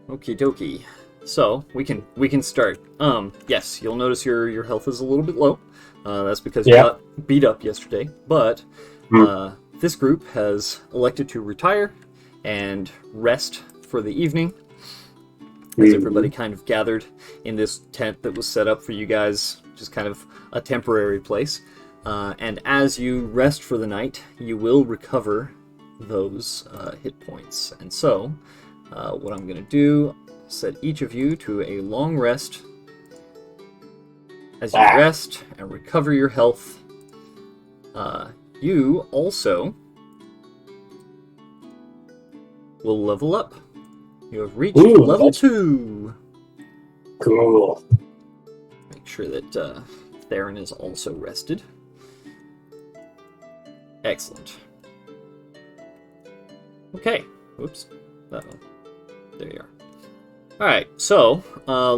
Okie dokie. So we can start. Yes, you'll notice your health is a little bit low. That's because you got beat up yesterday. But this group has elected to retire and rest for the evening, as everybody kind of gathered in this tent that was set up for you guys, just kind of a temporary place. And as you rest for the night, you will recover those hit points. And so, what I'm going to do, set each of you to a long rest. As you rest and recover your health, you also will level up. You have reached level 2. Cool. Make sure that Theron is also rested. Excellent. Okay. Oops. Uh-oh. There you are. Alright, so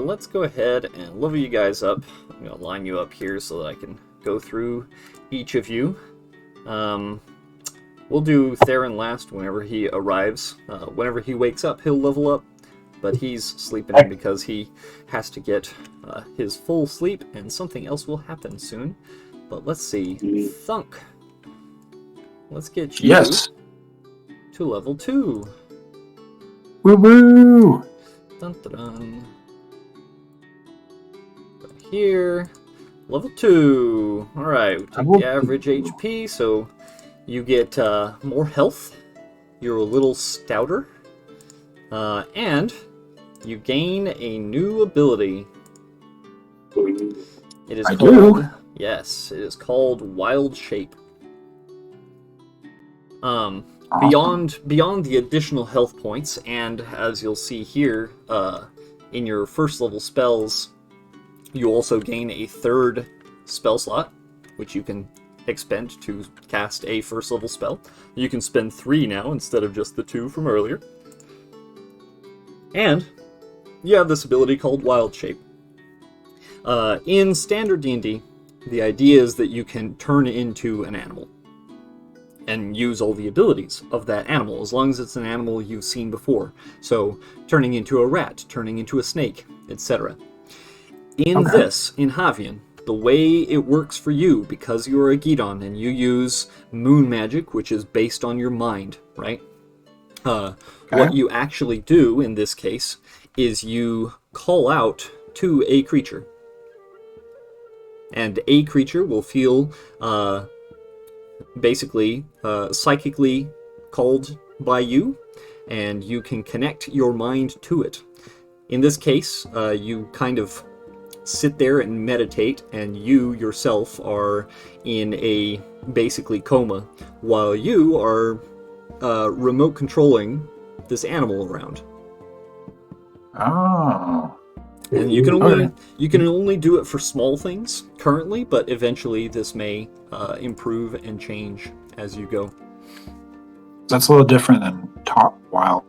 let's go ahead and level you guys up. I'm going to line you up here so that I can go through each of you. We'll do Theron last whenever he arrives. Whenever he wakes up, he'll level up, but he's sleeping in because he has to get his full sleep, and something else will happen soon. But let's see. Thunk. Let's get you to level 2. Woo-woo! Dun, dun, dun. Go here. Level 2. Alright, we take the average HP, so you get more health. You're a little stouter. And you gain a new ability. It is called... Yes, it is called Wild Shape. Beyond the additional health points, and as you'll see here, in your first level spells, you also gain a 3rd spell slot, which you can expend to cast a first level spell. You can spend 3 now instead of just the 2 from earlier. And you have this ability called Wild Shape. In standard D&D, the idea is that you can turn into an animal and use all the abilities of that animal, as long as it's an animal you've seen before. So, turning into a rat, turning into a snake, etc. In Havian, the way it works for you, because you're a Gidon and you use moon magic, which is based on your mind, right? What you actually do in this case is you call out to a creature. And a creature will feel basically psychically called by you, and you can connect your mind to it. In this case, you kind of sit there and meditate, and you yourself are in a basically coma, while you are remote controlling this animal around. Oh. And you can only do it for small things currently, but eventually this may improve and change as you go. That's a little different than Top Wild.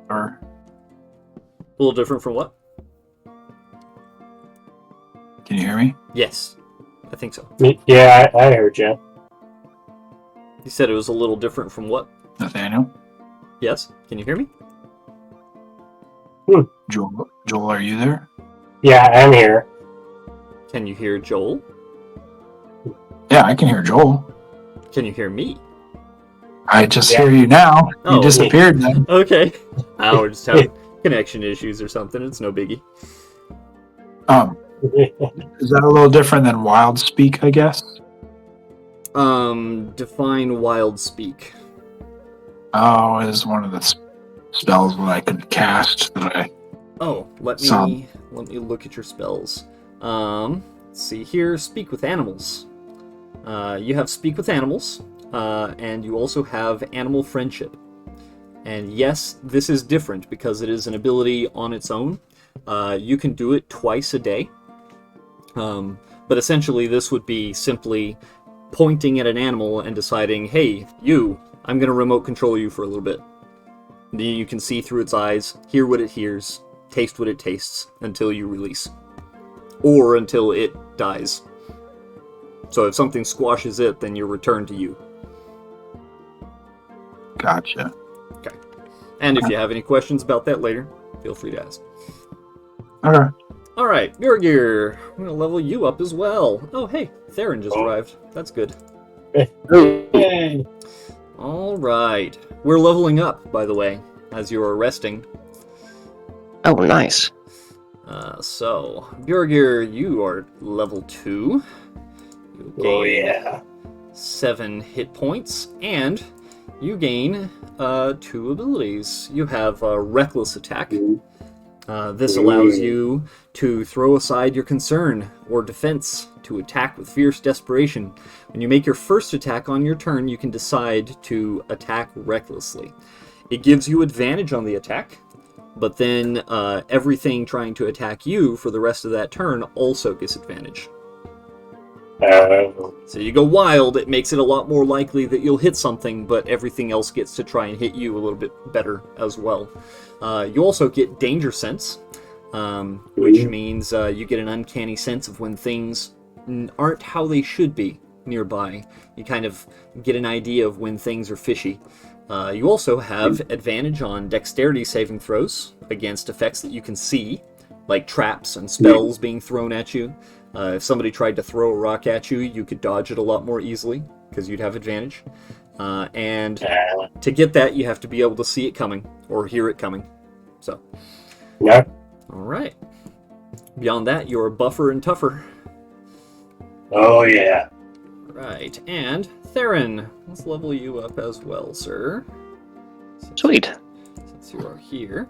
Or A little different from what? can you hear me? Yes, I think so. Yeah, I heard you. You said it was a little different from what? Nathaniel? Yes, can you hear me? Joel, are you there? Yeah, I'm here. Can you hear Joel? Yeah, I can hear Joel. Can you hear me? I just hear you now. You disappeared then. Okay. We're just having connection issues or something. It's no biggie. Is that a little different than Wild Speak, I guess? Define Wild Speak. Oh, it is one of the spells that I could cast that I... Oh, let me look at your spells. Let's see here. Speak with Animals. You have Speak with Animals, and you also have Animal Friendship. And yes, this is different because it is an ability on its own. You can do it twice a day. But essentially this would be simply pointing at an animal and deciding, hey, you, I'm going to remote control you for a little bit. You can see through its eyes, hear what it hears, taste what it tastes, until you release. Or until it dies. So if something squashes it, then you're returned to you. Gotcha. Okay. And if you have any questions about that later, feel free to ask. Okay. All right, Bjorgir, I'm going to level you up as well. Oh, hey, Theron just Oh. arrived. That's good. Yay. All right. We're leveling up, by the way, as you are resting. Oh, nice. So, Bjorgir, you are level 2. You Oh gain yeah. 7 hit points, and you gain 2 abilities. You have a Reckless Attack. This allows you to throw aside your concern or defense to attack with fierce desperation. When you make your first attack on your turn, you can decide to attack recklessly. It gives you advantage on the attack, but then everything trying to attack you for the rest of that turn also gets advantage. So you go wild, it makes it a lot more likely that you'll hit something, but everything else gets to try and hit you a little bit better as well. You also get Danger Sense, which means you get an uncanny sense of when things aren't how they should be nearby. You kind of get an idea of when things are fishy. You also have advantage on dexterity saving throws against effects that you can see, like traps and spells being thrown at you. If somebody tried to throw a rock at you, you could dodge it a lot more easily, because you'd have advantage. And to get that, you have to be able to see it coming, or hear it coming. So, Yeah. alright. Beyond that, you're buffer and tougher. Oh yeah. Right, and Theron, let's level you up as well, sir. Sweet. Since you are here.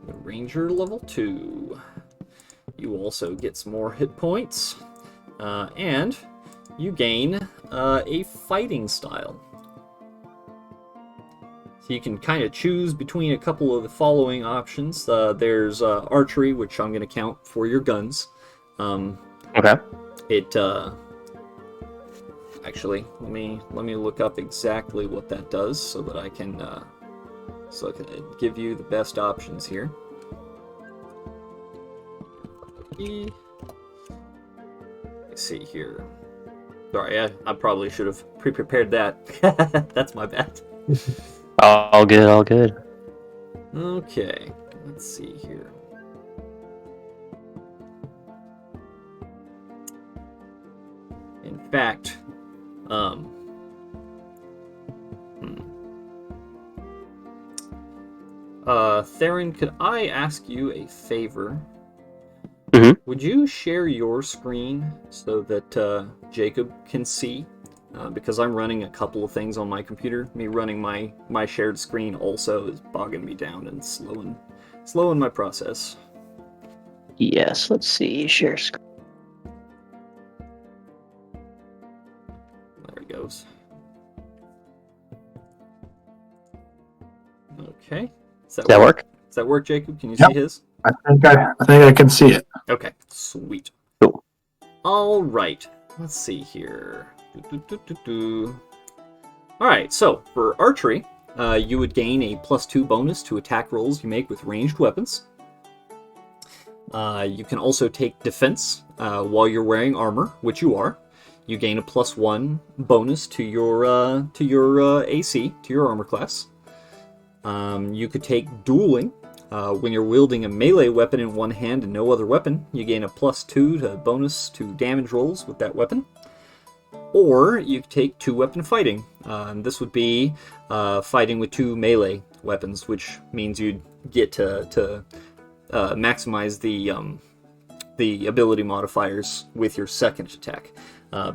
The Ranger level 2. You also get some more hit points. And you gain a fighting style. So you can kind of choose between a couple of the following options. There's archery, which I'm going to count for your guns. Okay. It actually let me look up exactly what that does so that I can give you the best options here. Let's see here. Sorry, I probably should have pre-prepared that. That's my bad. All good, all good. Okay, let's see here. In fact, Theron, could I ask you a favor? Mhm. Would you share your screen so that Jacob can see? Because I'm running a couple of things on my computer. Me running my shared screen also is bogging me down and slowing my process. Yes, let's see. Share screen. There it goes. Okay. Does Does that work? Does that work, Jacob? Can you Yep. see his? I think I can see it. Okay, sweet. Cool. All right, let's see here. All right, so for archery, you would gain a +2 bonus to attack rolls you make with ranged weapons. You can also take defense while you're wearing armor, which you are. You gain a +1 bonus to your AC, to your armor class. You could take dueling. When you're wielding a melee weapon in one hand and no other weapon, you gain a +2 to bonus to damage rolls with that weapon. Or you could take 2-weapon fighting. This would be fighting with 2 melee weapons, which means you'd get to maximize the ability modifiers with your second attack.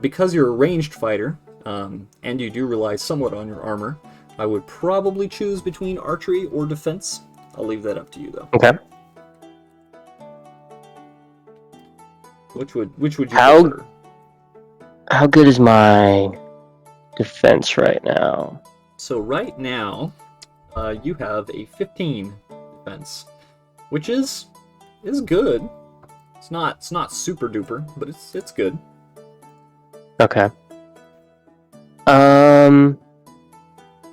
Because you're a ranged fighter, and you do rely somewhat on your armor, I would probably choose between archery or defense. I'll leave that up to you, though. Okay. Which would you How- prefer? How good is my defense right now? So right now, you have a 15 defense, which is good. It's not super duper, but it's good. Okay.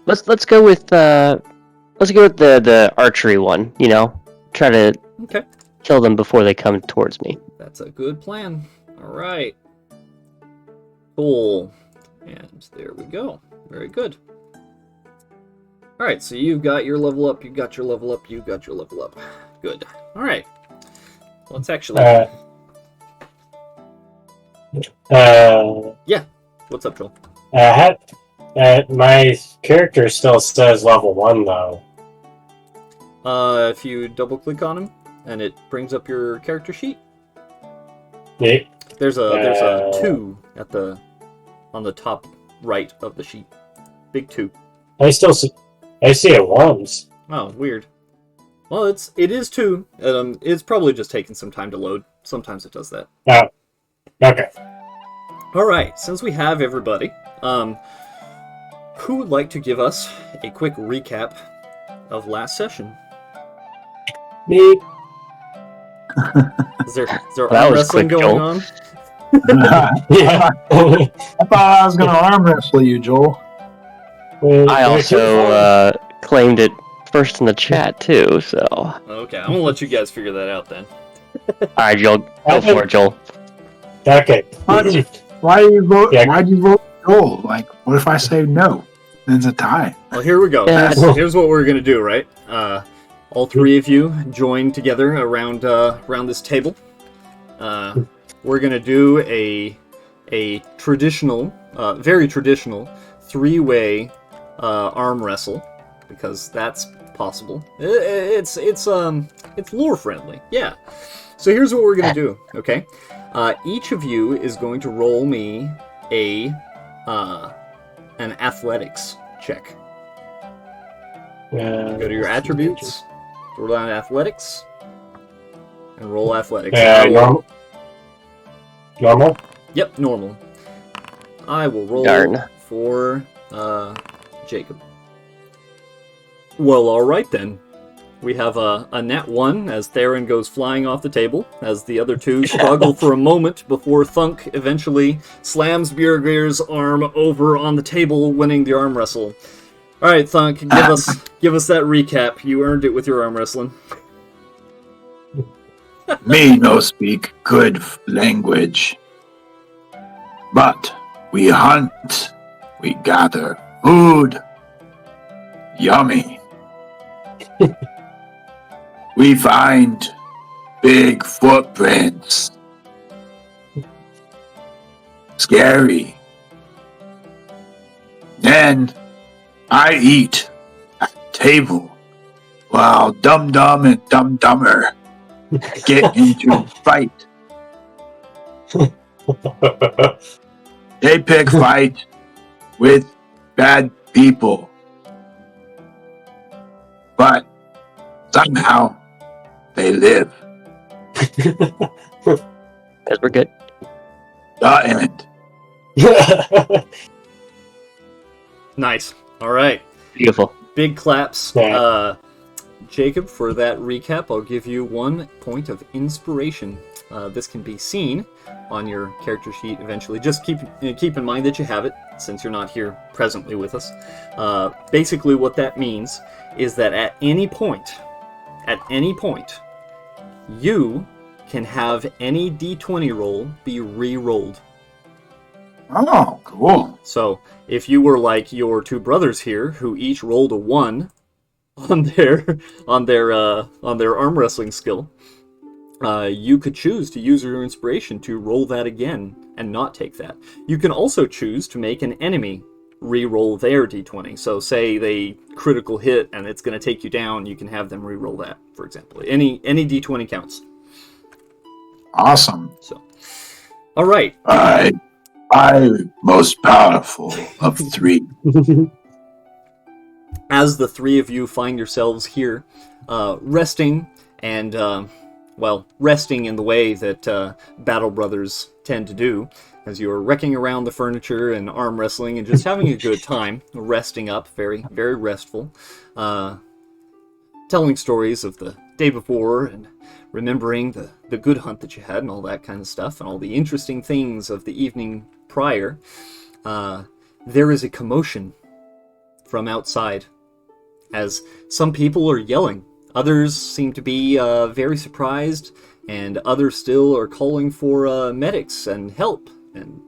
Let's go with the archery one. You know, try to Okay, kill them before they come towards me. that's a good plan. All right, cool, and there we go. Very good. Alright, so you've got your level up, you've got your level up, you've got your level up. Good. Alright. Let's actually... Yeah. What's up, Joel? My character still says level 1, though. If you double-click on him, and it brings up your character sheet, Yeah. there's a 2 on the top right of the sheet. Big 2. I see it once. Oh, weird. Well, it is 2. It's probably just taking some time to load. Sometimes it does that. Oh, okay. Alright, since we have everybody, who would like to give us a quick recap of last session? Me. Is there That arm was wrestling quick, going Joel. on? Yeah. I thought I was gonna arm wrestle you, Joel. I also claimed it first in the chat too. So, all Okay, I'm gonna let you guys figure that out then. right, Joel, go for it, Joel. Okay. Why do you vote? Yeah. Why do you vote Joel? Like, what if I say no? Then it's a tie. Well, here we go. Yeah. Here's what we're gonna do, right? All three of you join together around this table. We're gonna do a traditional, very traditional, 3-way arm wrestle because that's possible. It's lore friendly, yeah. So here's what we're gonna do. Okay, each of you is going to roll me an athletics check. Go to your attributes, roll down athletics, and roll athletics. Normal? Yep, normal. I will roll Darn. for Jacob. Well, alright then. We have a nat 1 as Theron goes flying off the table, as the other two struggle for a moment before Thunk eventually slams Bjergir's arm over on the table, winning the arm wrestle. Alright, Thunk, give us that recap. You earned it with your arm wrestling. Me no speak good language, but we hunt, we gather food. Yummy. We find big footprints. Scary. Then I eat at table while Dum Dum and Dum Dumber get into fight. They pick fight with bad people. But somehow they live. Guys, we're good. The end. Nice. Alright. Beautiful. Big claps. Yeah. Jacob, for that recap, I'll give you 1 point of inspiration. This can be seen on your character sheet eventually. Just keep in mind that you have it, since you're not here presently with us. Basically, what that means is that at any point, you can have any d20 roll be re-rolled. Oh, cool. So, if you were like your two brothers here, who each rolled a 1 on their arm wrestling skill, you could choose to use your inspiration to roll that again and not take that. You can also choose to make an enemy re-roll their d20. So say they critical hit and it's going to take you down, you can have them re-roll that, for example. Any d20 counts. Awesome. So, all right. I most powerful of 3. As the 3 of you find yourselves here, resting and resting in the way that Battle Brothers tend to do, as you are wrecking around the furniture and arm wrestling and just having a good time, resting up, very, very restful, telling stories of the day before and remembering the good hunt that you had and all that kind of stuff and all the interesting things of the evening prior. There is a commotion from outside as some people are yelling. Others seem to be very surprised, and others still are calling for medics and help and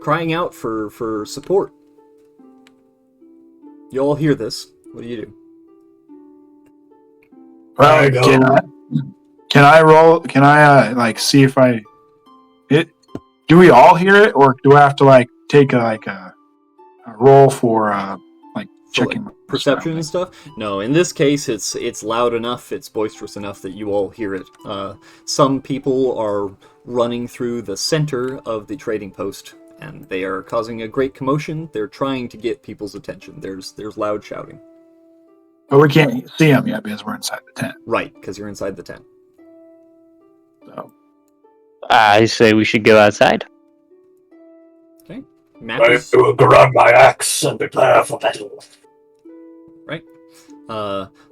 crying out for support. You all hear this. What do you do? Well, I go. can I roll? Can I like see if I it? Do we all hear it, or do I have to like take a roll for like For, checking like, perception and stuff? No, in this case, it's loud enough, it's boisterous enough that you all hear it. Some people are running through the center of the trading post, and they are causing a great commotion. They're trying to get people's attention. There's loud shouting. But we can't see them yet because we're inside the tent. Right, because you're inside the tent. So I say we should go outside. Okay. I Matthews. will grab my axe and prepare for battle. Right.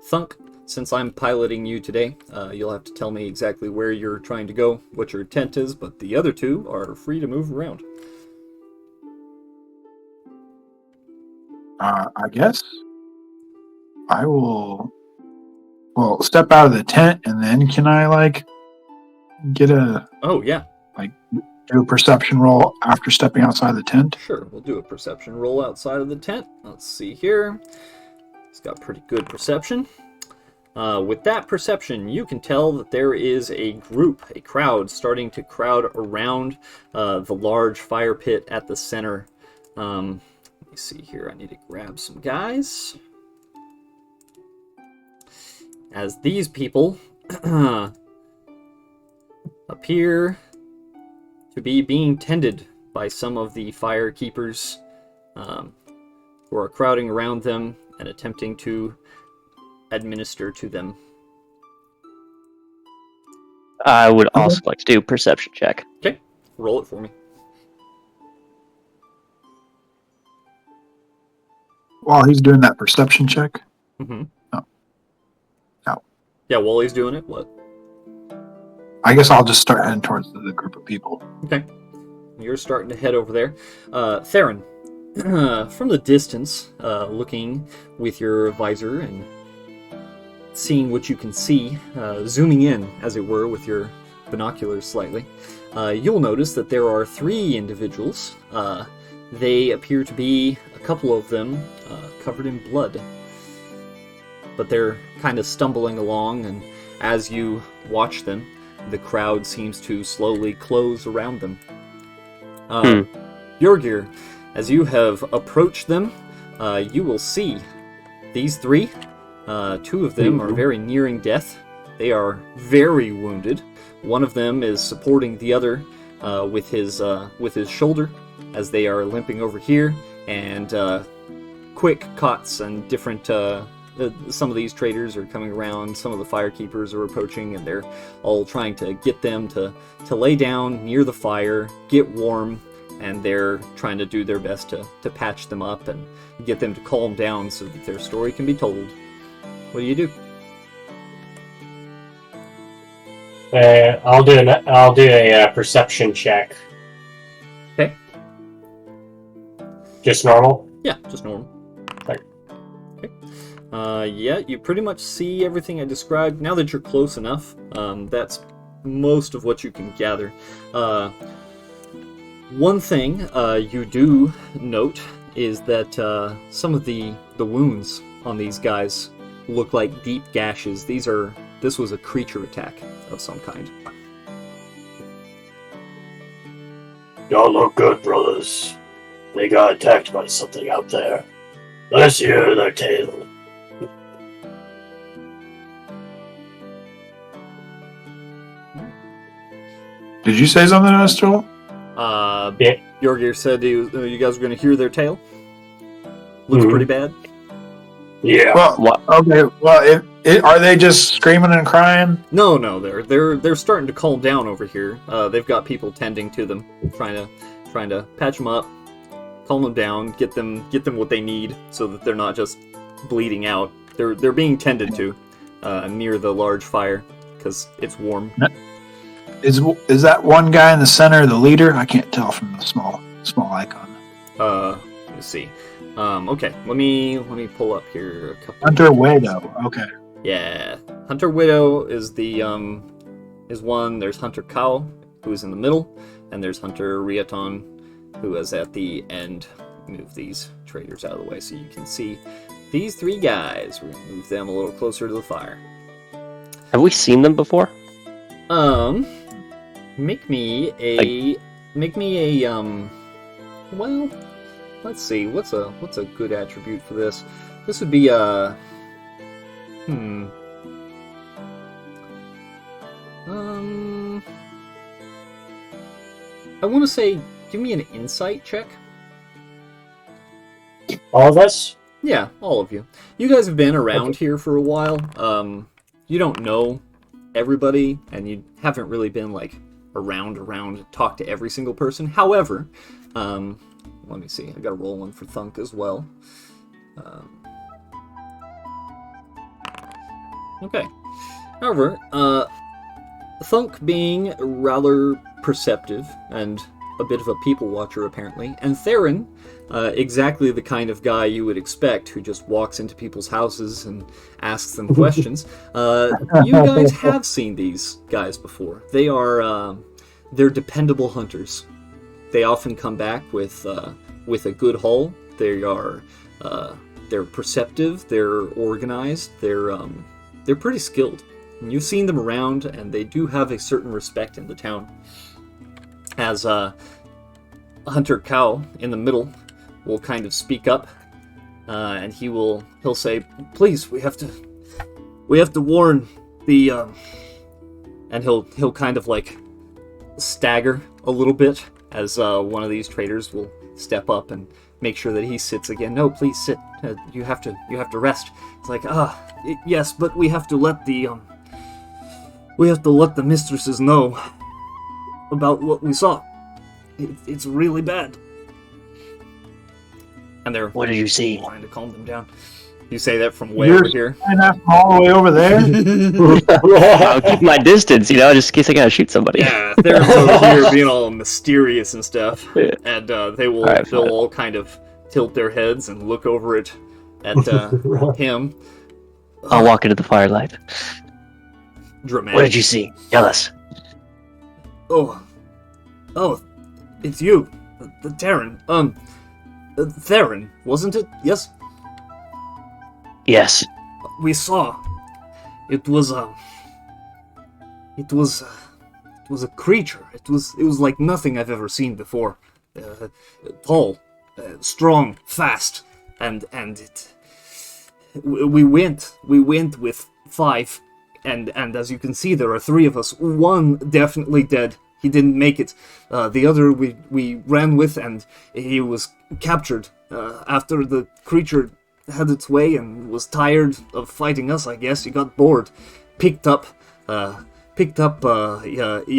Thunk, since I'm piloting you today, you'll have to tell me exactly where you're trying to go, what your tent is, but the other two are free to move around. I guess I will. Well, step out of the tent, and then can I like get a Oh, yeah. do a perception roll after stepping outside the tent? Sure, we'll do a perception roll outside of the tent. Let's see here. It's got pretty good perception. With that perception, you can tell that there is a crowd, starting to crowd around the large fire pit at the center. Let me see here. I need to grab some guys. As these people appear to be being tended by some of the fire keepers who are crowding around them and attempting to administer to them. I would also like to do a perception check. Okay, roll it for me. While he's doing that perception check, Mm-hmm. Oh. No. Yeah, while he's doing it, what? I guess I'll just start heading towards the group of people. Okay. You're starting to head over there. Theron, from the distance, looking with your visor and seeing what you can see, zooming in, as it were, with your binoculars slightly, you'll notice that there are 3 individuals. They appear to be, a couple of them, covered in blood. But they're kind of stumbling along, and as you watch them, the crowd seems to slowly close around them. Yorgir, as you have approached them, you will see these 3. 2 of them are very nearing death. They are very wounded. One of them is supporting the other with his shoulder as they are limping over here, and quick cuts and different. Some of these traders are coming around. Some of the fire keepers are approaching, and they're all trying to get them to lay down near the fire, get warm, and they're trying to do their best to patch them up and get them to calm down so that their story can be told. What do you do? I'll do a perception check. Okay. Just normal. Yeah, just normal. Right. Okay. Yeah, you pretty much see everything I described. Now that you're close enough, that's most of what you can gather. One thing you do note is that some of the wounds on these guys look like deep gashes. This was a creature attack of some kind. Y'all look good, brothers. They got attacked by something out there. Let's hear their tale. Did you say something to us, Joel? Yeah. Yorgir said you guys were going to hear their tale. Looks pretty bad. Yeah. Well, What? okay. Well, are they just screaming and crying? No, they're starting to calm down over here. They've got people tending to them, trying to patch them up, calm them down, get them what they need, so that they're not just bleeding out. They're being tended to near the large fire because it's warm. Is that one guy in the center the leader? I can't tell from the small icon. Let me see. Okay, let me pull up here a couple. Hunter Widow. Okay. Yeah, Hunter Widow is the is one. There's Hunter Kao, who is in the middle, and there's Hunter Riaton, who is at the end. Move these traders out of the way so you can see these three guys. We're gonna move them a little closer to the fire. Have we seen them before? Make me a well, let's see, what's a good attribute for this? This would be I want to say, give me an insight check. All of us? Yeah, all of you. You guys have been around here for a while. You don't know everybody, and you haven't really been like around, talk to every single person. However, let me see. I got to roll one for Thunk as well. Okay. However, Thunk being rather perceptive and a bit of a people watcher apparently, and Theron, exactly the kind of guy you would expect who just walks into people's houses and asks them questions. You guys have seen these guys before. They are they're dependable hunters. They often come back with a good haul. They're perceptive. They're organized. They're pretty skilled. And you've seen them around, and they do have a certain respect in the town. As Hunter Cow in the middle will kind of speak up, and he'll say, "Please, we have to warn the," and he'll kind of like stagger a little bit as one of these traders will step up and make sure that he sits again. "No, please sit. You have to rest." It's like, yes, but we have to let the mistresses know about what we saw. It's really bad." And they're What did you see? trying to calm them down. You say that from way over here. And that's all the way over there. I'll keep my distance, just in case I gotta shoot somebody. Yeah, they're over here being all mysterious and stuff, Yeah. and they'll fine. all kind of tilt their heads and look over at him. I'll walk into the firelight. Dramatic. What did you see? Tell us. Oh, it's you, the Theron. Theron, wasn't it? Yes. Yes. We saw. It was a creature. It was like nothing I've ever seen before. Tall, strong, fast, and we went with 5, and as you can see, there are 3 of us. One definitely dead. He didn't make it. The other we ran with, and he was captured after the creature had its way and was tired of fighting us. I guess he got bored, picked up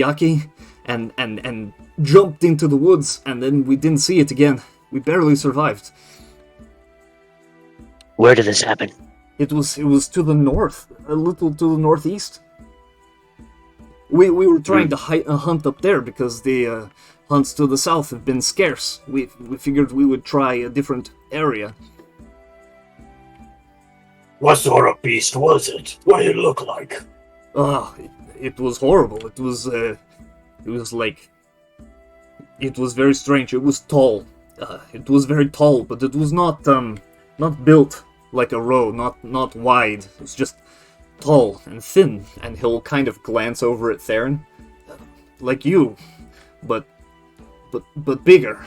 Yaki, and jumped into the woods, and then we didn't see it again. We barely survived. Where did this happen? It was to the north, a little to the northeast. We were trying to hunt up there because the hunts to the south have been scarce. We figured we would try a different area. What sort of beast was it? What did it look like? It was horrible. It was very strange. It was tall. It was very tall, but it was not built like a roe, not wide. It was just tall and thin, and he'll kind of glance over at Theron. Like you, but bigger.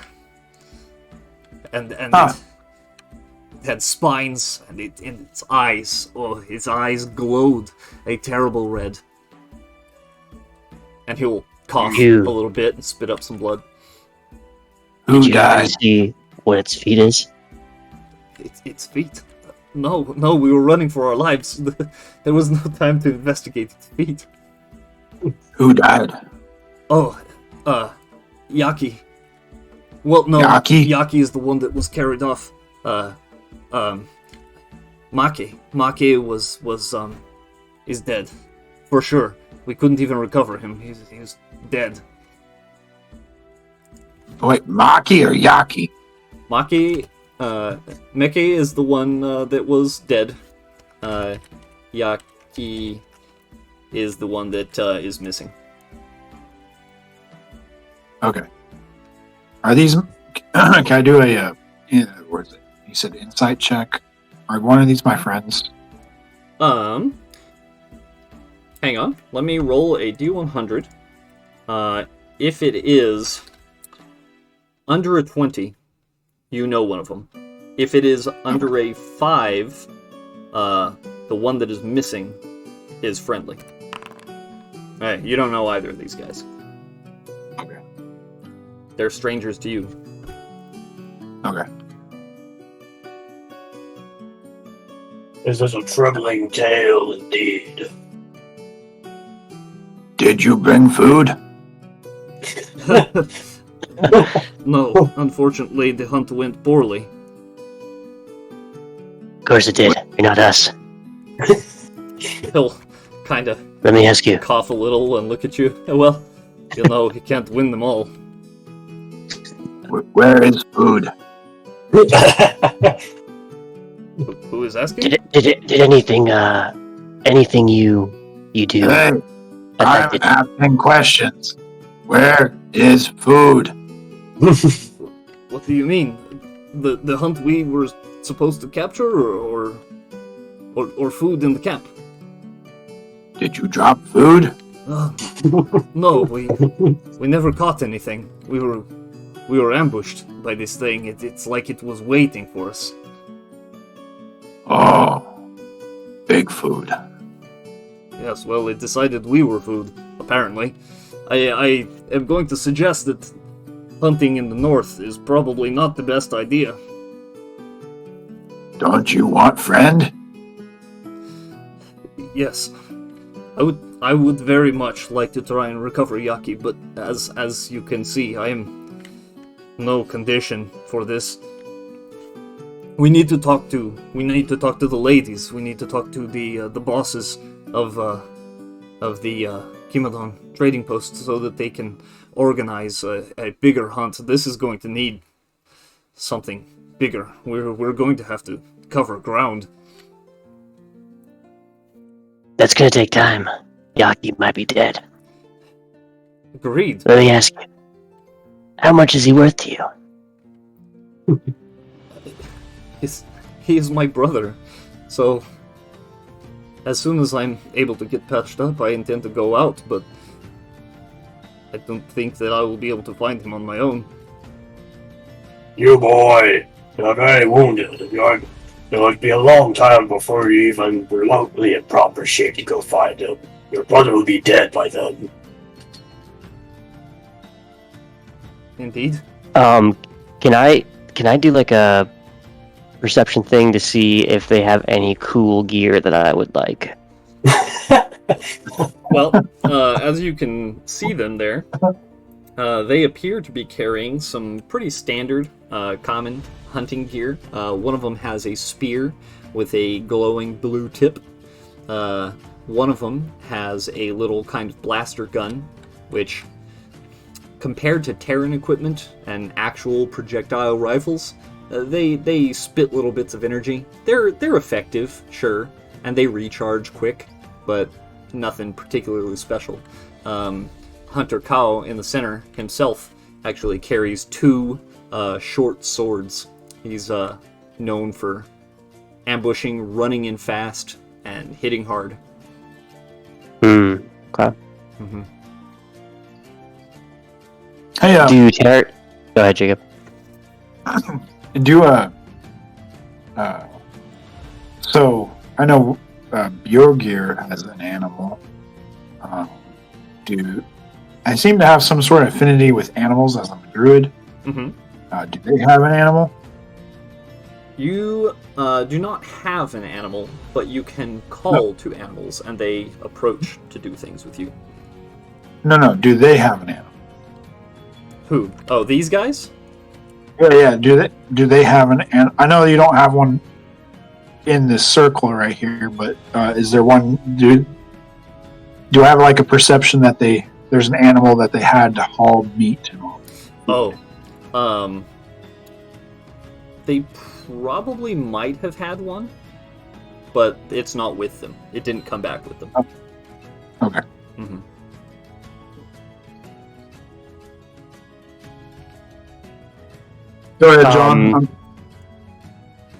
And it had spines, and its eyes, his eyes glowed a terrible red. And he'll cough a little bit and spit up some blood. Who Did you died? see what its feet is? Its feet? No, we were running for our lives. There was no time to investigate its feet. Who died? Yaki. Well, no, Yaki? Yaki is the one that was carried off. Maki is dead. For sure. We couldn't even recover him. He's dead. Wait, Maki or Yaki? Meke is the one that was dead. Yaki is the one that is missing. Okay. Are these? Can I do a? Where is it? You said insight check Are one of these my friends? Hang on. Let me roll a D100. If it is under a 20, you know one of them. If it is under a 5, the one that is missing is friendly. Alright, you don't know either of these guys. Okay. They're strangers to you. Okay. This is a troubling tale indeed. Did you bring food? No, unfortunately, the hunt went poorly. Of course it did. You're not us. He'll kind of Let me ask you. cough a little and look at you. Well, you know, he can't win them all. Where is food? Who is asking? Did anything you do? Hey, I'm affected? asking questions. Where is food? What do you mean? The hunt we were supposed to capture, or food in the camp? Did you drop food? No, we never caught anything. We were ambushed by this thing. It's like it was waiting for us. Oh, big food. Yes, well, it decided we were food, apparently. I am going to suggest that hunting in the north is probably not the best idea. Don't you want friend? Yes, I would very much like to try and recover Yaki, but as you can see, I am no condition for this. We need to talk to the ladies. We need to talk to the bosses of the Kimadon trading post so that they can organize a bigger hunt. This is going to need something bigger. We're going to have to cover ground. That's gonna take time. Yaki might be dead. Agreed. Let me ask you. How much is he worth to you? He is my brother, so as soon as I'm able to get patched up, I intend to go out, but I don't think that I will be able to find him on my own. You boy, you're very wounded. It'll be a long time before you even remotely in proper shape to go find him. Your brother will be dead by then. Indeed. Can I do like a perception thing to see if they have any cool gear that I would like? Well, as you can see them there, they appear to be carrying some pretty standard, common hunting gear. One of them has a spear with a glowing blue tip. One of them has a little kind of blaster gun, which, compared to Terran equipment and actual projectile rifles, they spit little bits of energy. They're effective, sure, and they recharge quick, but nothing particularly special. Hunter Kao in the center himself actually carries 2 short swords. He's known for ambushing, running in fast, and hitting hard. Okay. Mm-hmm. Hey, Go ahead, Jacob. So I know your gear has an animal. I seem to have some sort of affinity with animals as I'm a druid. Mm-hmm. Do they have an animal? You do not have an animal, but you can call to animals, and they approach to do things with you. No. Do they have an animal? Who? Oh, these guys? Yeah. Do they have an? I know you don't have one in this circle right here, but is there one? Do I have like a perception that there's an animal that they had to haul meat and all? Oh, they probably might have had one, but it's not with them. It didn't come back with them. Okay. Mm-hmm. Go ahead, John.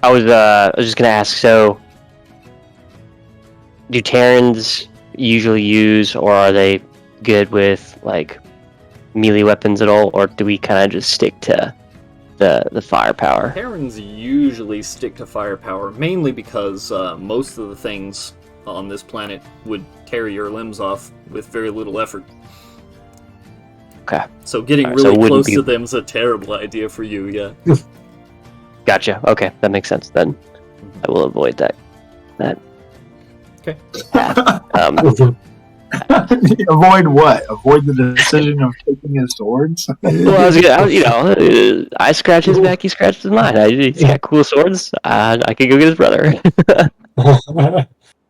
I was just gonna ask. So, do Terrans usually use, or are they good with like melee weapons at all, or do we kind of just stick to the firepower? Terrans usually stick to firepower, mainly because most of the things on this planet would tear your limbs off with very little effort. Okay, So getting Alright, so really it wouldn't close be- to them is a terrible idea for you, yeah. gotcha. Okay, that makes sense. Then I will avoid that. Okay. Avoid what? Avoid the decision of taking his swords? Well, I scratch his back, he scratches mine. He's got cool swords. I could go get his brother.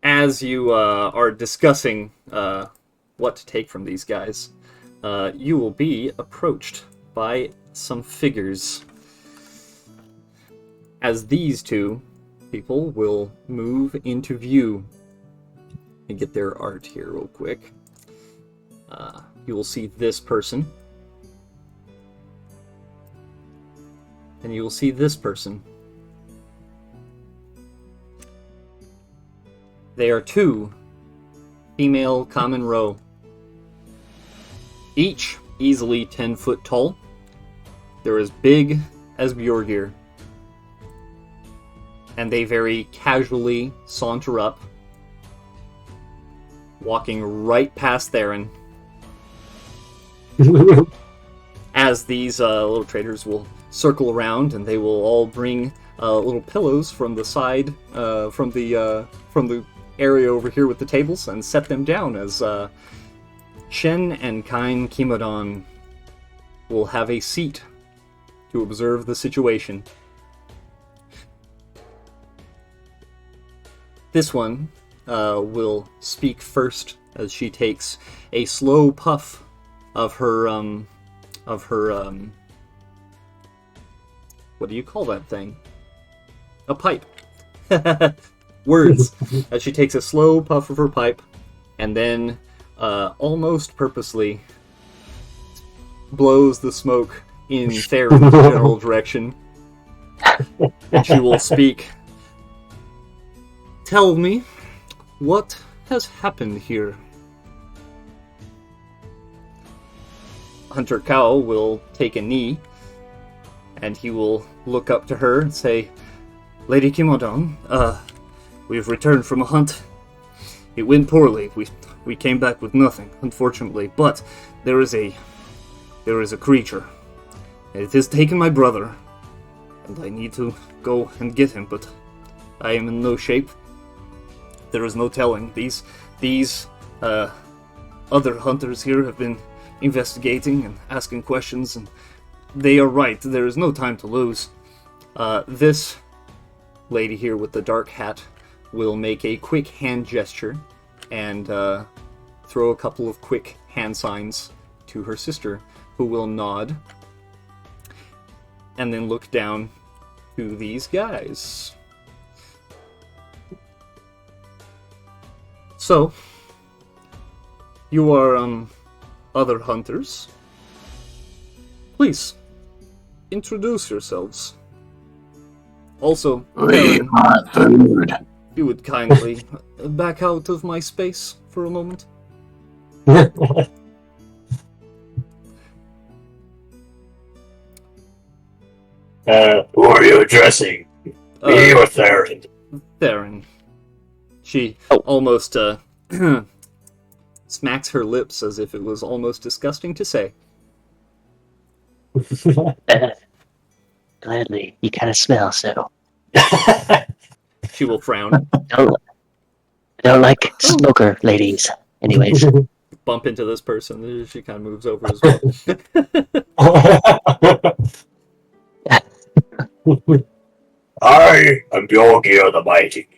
As you are discussing what to take from these guys, you will be approached by some figures. As these two people will move into view. And get their art here real quick. You will see this person. And you will see this person. They are two female common row. Each easily 10 foot tall. They're as big as Bjorgir. And they very casually saunter up, walking right past Theron. As these little traders will circle around, and they will all bring little pillows from the side, from the area over here with the tables, and set them down as Shen and Kain Kimodon will have a seat to observe the situation. This one will speak first as she takes a slow puff of her what do you call that thing? A pipe. Words. As she takes a slow puff of her pipe, and then almost purposely blows the smoke in Theron's general direction. And she will speak. Tell me, what has happened here? Hunter Cow will take a knee, and he will look up to her and say, Lady Kimodon, we've returned from a hunt. It went poorly. We came back with nothing, unfortunately, but there is a creature. It has taken my brother, and I need to go and get him, but I am in no shape. There is no telling. These other hunters here have been investigating and asking questions, and they are right. There is no time to lose. This lady here with the dark hat will make a quick hand gesture and throw a couple of quick hand signs to her sister, who will nod and then look down to these guys. So, you are, other hunters. Please, introduce yourselves. Also, Leave Aaron, my food. if you would kindly back out of my space for a moment. Who are you addressing? Me or Theron? Theron. She almost, smacks her lips as if it was almost disgusting to say. Gladly, you kind of smell, so She will frown, I don't like smoker ladies. Anyways, bump into this person. She kind of moves over as well. I am Bjorgir the Mighty.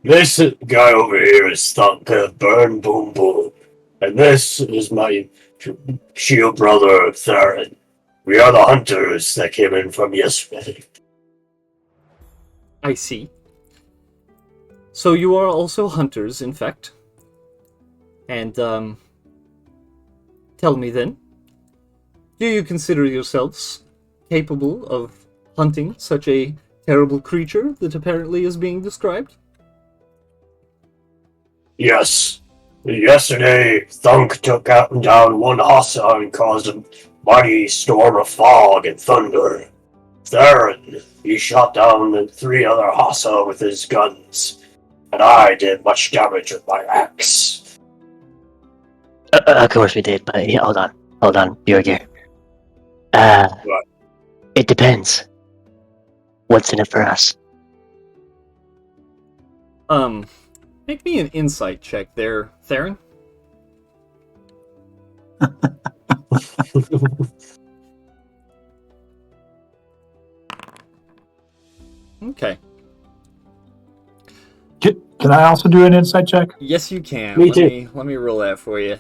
This guy over here is Thunker Burn Boom Boom. And this is my shield brother, Theron. We are the hunters that came in from yesterday. I see. So you are also hunters, in fact. And, tell me then, do you consider yourselves capable of hunting such a terrible creature that apparently is being described? Yes. Yesterday, Thunk took out down one Hassa and caused a mighty storm of fog and thunder. Theron, he shot down the 3 other Hassa with his guns, and I did much damage with my axe. Of course we did, but yeah, hold on, Bjorgir. What? It depends. What's in it for us? Make me an insight check there, Theron. Okay. Can I also do an insight check? Yes, you can. Me too. Let me roll that for you.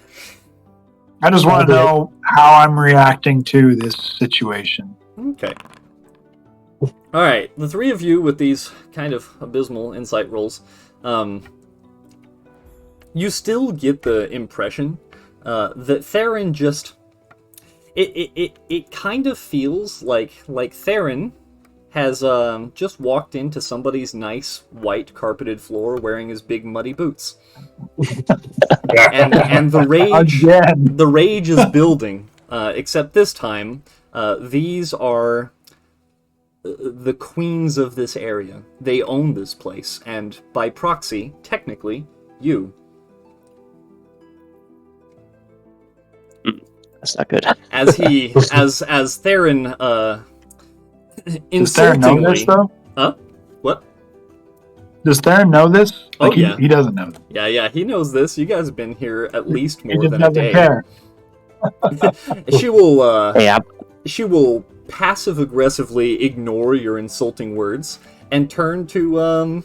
I just want to know how I'm reacting to this situation. Okay. All right, the 3 of you with these kind of abysmal insight rolls, you still get the impression that Theron just it kind of feels like Theron has just walked into somebody's nice white carpeted floor wearing his big muddy boots. and the rage is building, except this time these are the queens of this area. They own this place, and by proxy, technically, you. That's not good. As Theron Does Theron know this, insultingly. though? Huh? What? Does Theron know this? Oh, yeah. He doesn't know. Yeah, he knows this. You guys have been here at least He more just than a doesn't day. care. She will passive-aggressively ignore your insulting words and turn to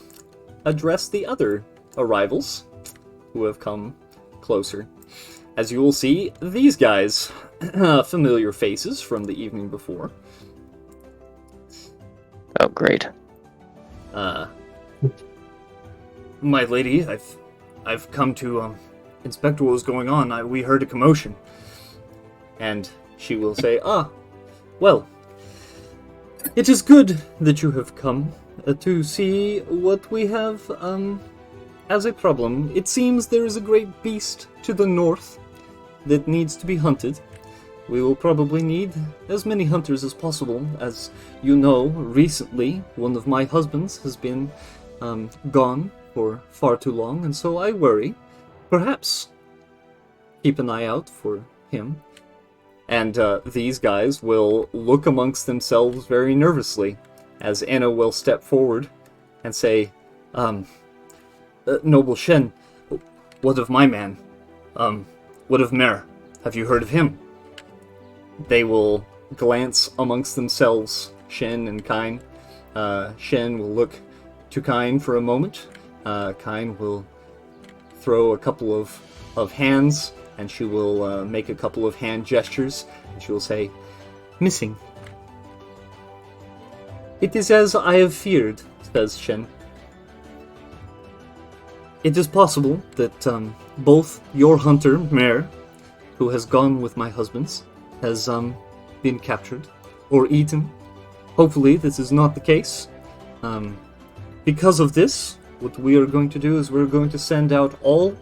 address the other arrivals who have come closer. As you will see, these guys, familiar faces from the evening before. Oh, great. My lady, I've come to inspect what was going on. We heard a commotion. And she will say, well, it is good that you have come to see what we have as a problem. It seems there is a great beast to the north that needs to be hunted. We will probably need as many hunters as possible. As you know, recently one of my husbands has been gone for far too long, and so I worry. Perhaps keep an eye out for him. And these guys will look amongst themselves very nervously as Anna will step forward and say, Noble Shen, what of my man? What of Mer? Have you heard of him? They will glance amongst themselves, Shen and Kine. Shen will look to Kine for a moment. Kine will throw a couple of hands, and she will make a couple of hand gestures, and she will say, missing. It is as I have feared, says Shen. It is possible that both your hunter, Mer, who has gone with my husband's, has been captured or eaten. Hopefully this is not the case. Because of this, what we are going to do is we're going to send out all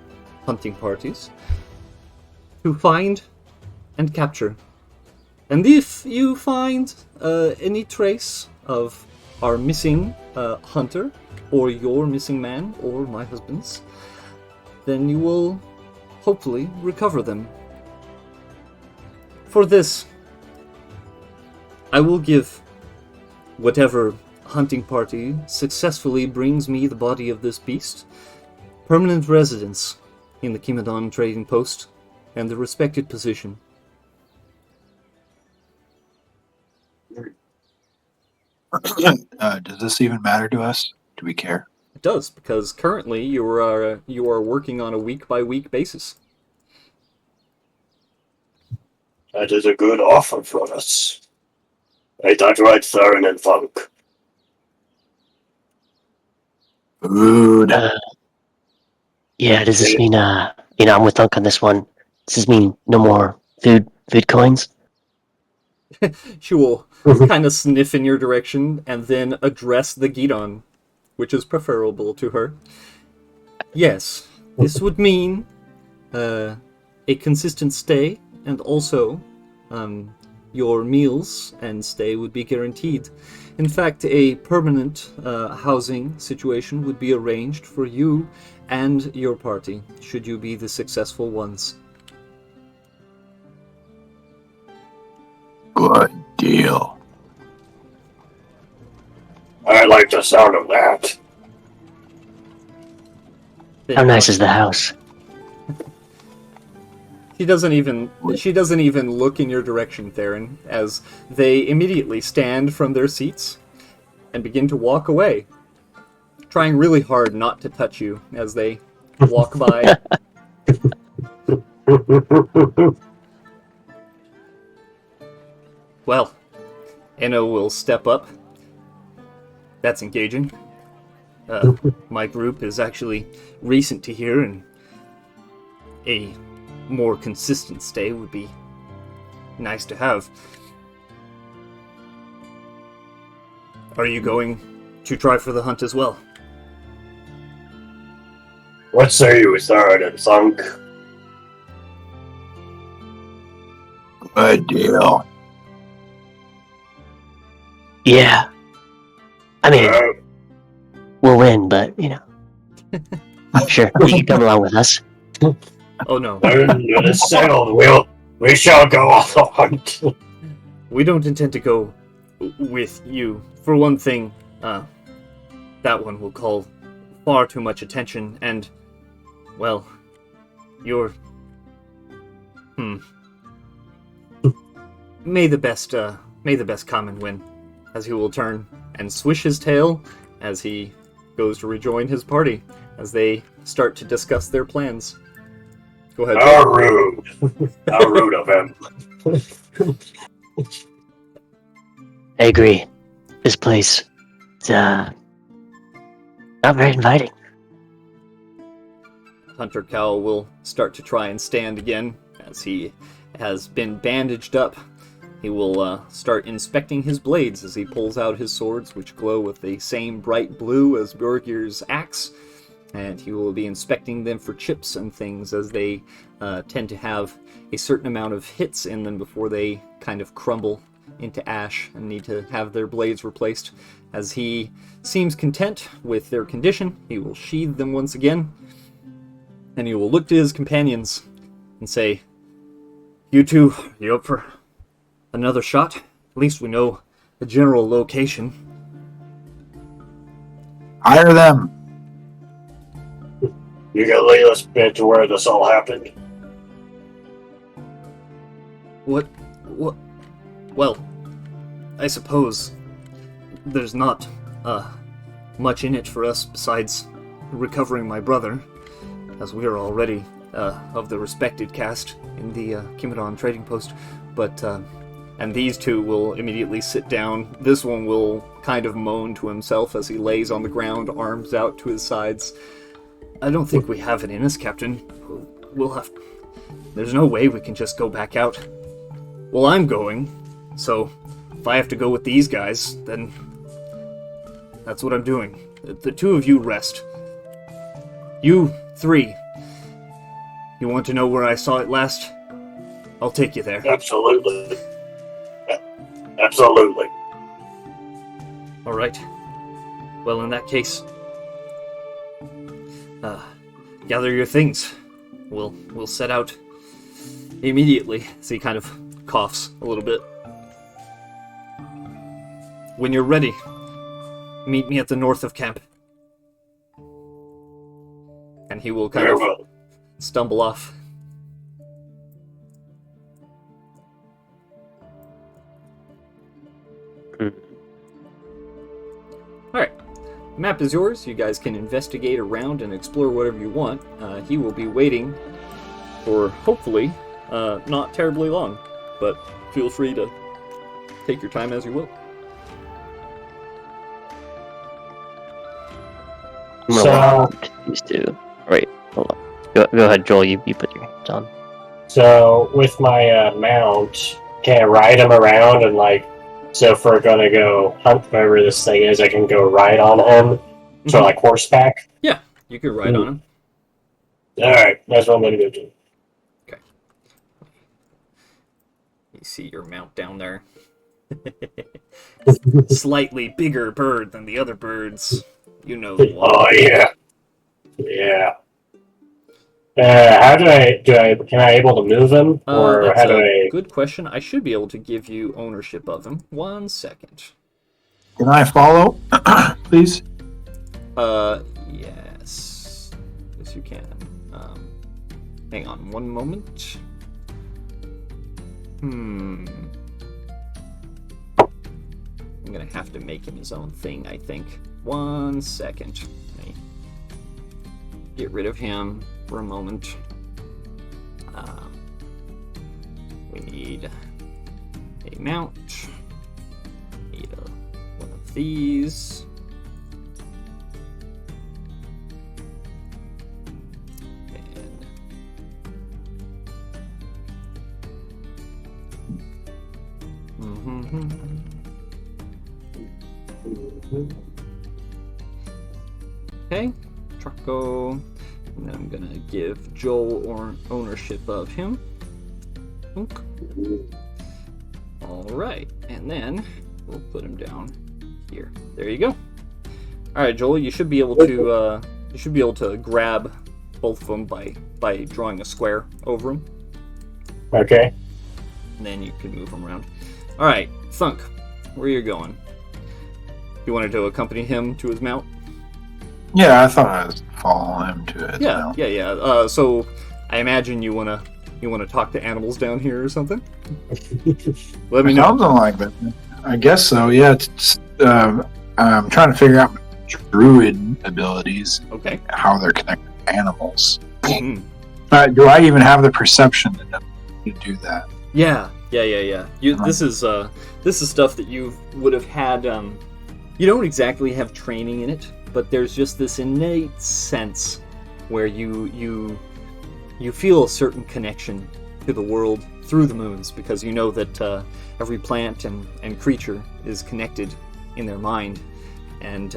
hunting parties to find and capture. And if you find any trace of our missing hunter, or your missing man, or my husband's, then you will hopefully recover them. For this, I will give whatever hunting party successfully brings me the body of this beast permanent residence in the Kimadon trading post and the respected position. Does this even matter to us? Do we care? It does, because currently you are working on a week-by-week basis. That is a good offer for us. Ain't that right, Theron and Thunk? Food. Yeah, does this mean, I'm with Thunk on this one. Does this mean no more food coins? She will kind of sniff in your direction and then address the Gidon, which is preferable to her. Yes, this would mean a consistent stay, and also your meals and stay would be guaranteed. In fact, a permanent housing situation would be arranged for you and your party, should you be the successful ones. Good deal. I like the sound of that. How nice is the house? She doesn't even look in your direction, Theron, as they immediately stand from their seats and begin to walk away, trying really hard not to touch you as they walk by. Well, Enno will step up. That's engaging. My group is actually recent to here, and a more consistent stay would be nice to have. Are you going to try for the hunt as well? What say you, Third and Thunk? Good deal. Yeah. I mean, we'll win, but, you know. Sure, you can come along with us. Oh no. When it's settled, we shall go on the hunt. We don't intend to go with you. For one thing, that one will call far too much attention, and, well, you're... May the best common win. As he will turn and swish his tail as he goes to rejoin his party, as they start to discuss their plans. Go ahead. How rude. How rude of him. I agree. This place is not very inviting. Hunter Cowl will start to try and stand again, as he has been bandaged up. He will start inspecting his blades as he pulls out his swords, which glow with the same bright blue as Bjorgir's axe, and he will be inspecting them for chips and things, as they tend to have a certain amount of hits in them before they kind of crumble into ash and need to have their blades replaced. As he seems content with their condition, he will sheathe them once again, and he will look to his companions and say, "You two, you up for another shot? At least we know the general location." Hire them. You can lead us bit to where this all happened. What? Well, I suppose there's not much in it for us besides recovering my brother, as we are already of the respected caste in the Kimidon trading post. But and these two will immediately sit down. This one will kind of moan to himself as he lays on the ground, arms out to his sides. "I don't think we have it in us, Captain. We'll have... There's no way we can just go back out." "Well, I'm going, so if I have to go with these guys, then that's what I'm doing. The two of you rest. You three, you want to know where I saw it last? I'll take you there." Absolutely. Absolutely. All right. Well, in that case, gather your things. We'll set out immediately. So he kind of coughs a little bit. "When you're ready, meet me at the north of camp." And he will kind Very of well. stumble off. Alright, map is yours. You guys can investigate around and explore whatever you want. He will be waiting for, hopefully, not terribly long, but feel free to take your time as you will. I'm gonna walk up to these two. Wait, hold on. Go ahead, Joel. You put your hands on. So, with my mount, can I ride him around and like, so if we're gonna go hunt whatever this thing is, I can go ride on him, so like horseback. Yeah, you could ride on him. All right, that's what I'm gonna go do. You see your mount down there. Slightly bigger bird than the other birds. You know the one. Oh yeah, yeah. How can I able to move him, or That's how do a I? good question. I should be able to give you ownership of him. 1 second. Can I follow, please? Yes. Yes, you can. Hang on one moment. I'm gonna have to make him his own thing, I think. 1 second. Let me get rid of him for a moment. We need a mount. Need one of these. And okay, Trucko. And then I'm gonna give Joel ownership of him. Oink. All right, and then we'll put him down here. There you go. All right, Joel, you should be able to grab both of them by drawing a square over them. Okay. And then you can move them around. All right, Thunk, where are you going? You wanted to accompany him to his mount? Yeah, I thought I was following him to his mount. Yeah. So I imagine you wanna talk to animals down here or something? Let me know. Something like that. I guess so. Yeah. I'm trying to figure out druid abilities. Okay. How they're connected to animals. Mhm. Do I even have the perception to do that? Yeah. This is stuff that you would have had. You don't exactly have training in it, but there's just this innate sense where you feel a certain connection to the world through the moons, because you know that every plant and creature is connected in their mind, and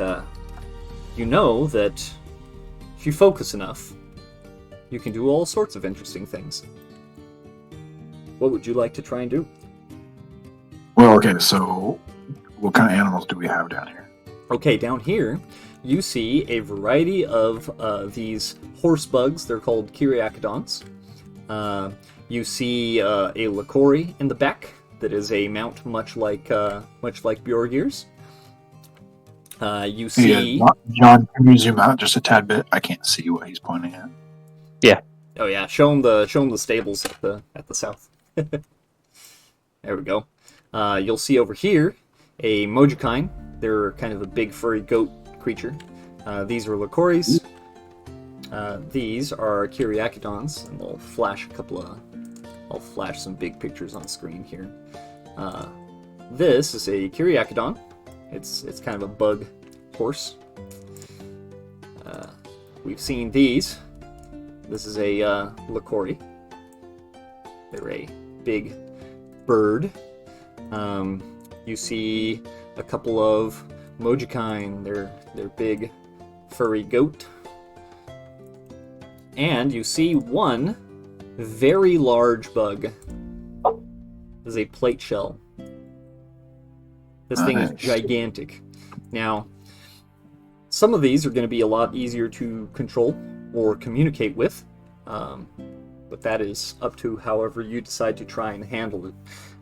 you know that if you focus enough, you can do all sorts of interesting things. What would you like to try and do? Well, okay, so what kind of animals do we have down here? Okay, down here, you see a variety of these horse bugs. They're called Kyriakodons. You see a Lakori in the back that is a mount much like Bjorgir's. You see... John, can you zoom out just a tad bit? I can't see what he's pointing at. Yeah. Oh yeah, show him the stables at the south. There we go. You'll see over here a Mojikine. They're kind of a big furry goat creature. These are Lakoris. These are Kyriakodons, and I'll flash some big pictures on screen here. This is a Kyriakodon. It's kind of a bug horse. We've seen these. This is a Lakori. They're a big bird. You see a couple of Mojikine. They're big furry goat. And you see one very large bug. This is a plate shell. This thing is gigantic. Now, some of these are going to be a lot easier to control or communicate with, but that is up to however you decide to try and handle it.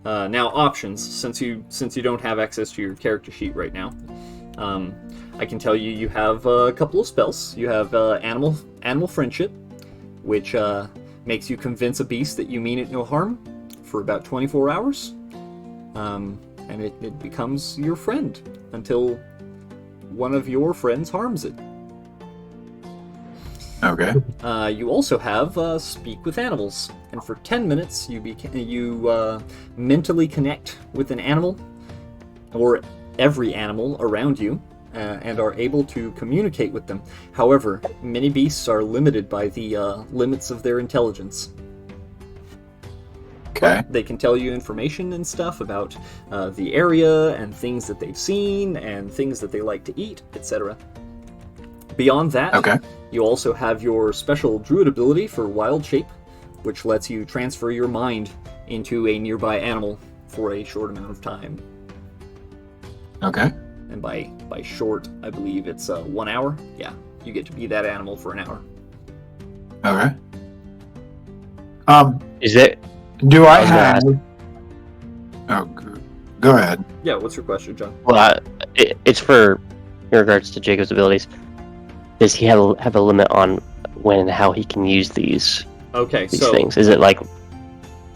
Now, options. Since you don't have access to your character sheet right now, I can tell you have a couple of spells. You have animal friendship, which makes you convince a beast that you mean it no harm for about 24 hours. And it becomes your friend until one of your friends harms it. Okay. You also have Speak with Animals, and for 10 minutes you mentally connect with an animal, or every animal around you, and are able to communicate with them. However, many beasts are limited by the limits of their intelligence. Okay. They can tell you information and stuff about the area and things that they've seen and things that they like to eat, etc. Beyond that, Okay. you also have your special druid ability for Wild Shape, which lets you transfer your mind into a nearby animal for a short amount of time. Okay. And by short, I believe it's 1 hour. Yeah, you get to be that animal for an hour. Okay. Is it? Do I I was gonna have? Oh, go ahead. Yeah, what's your question, John? Well, it's for in regards to Jacob's abilities. Does he have a limit on when and how he can use these Okay, these so things? Is it like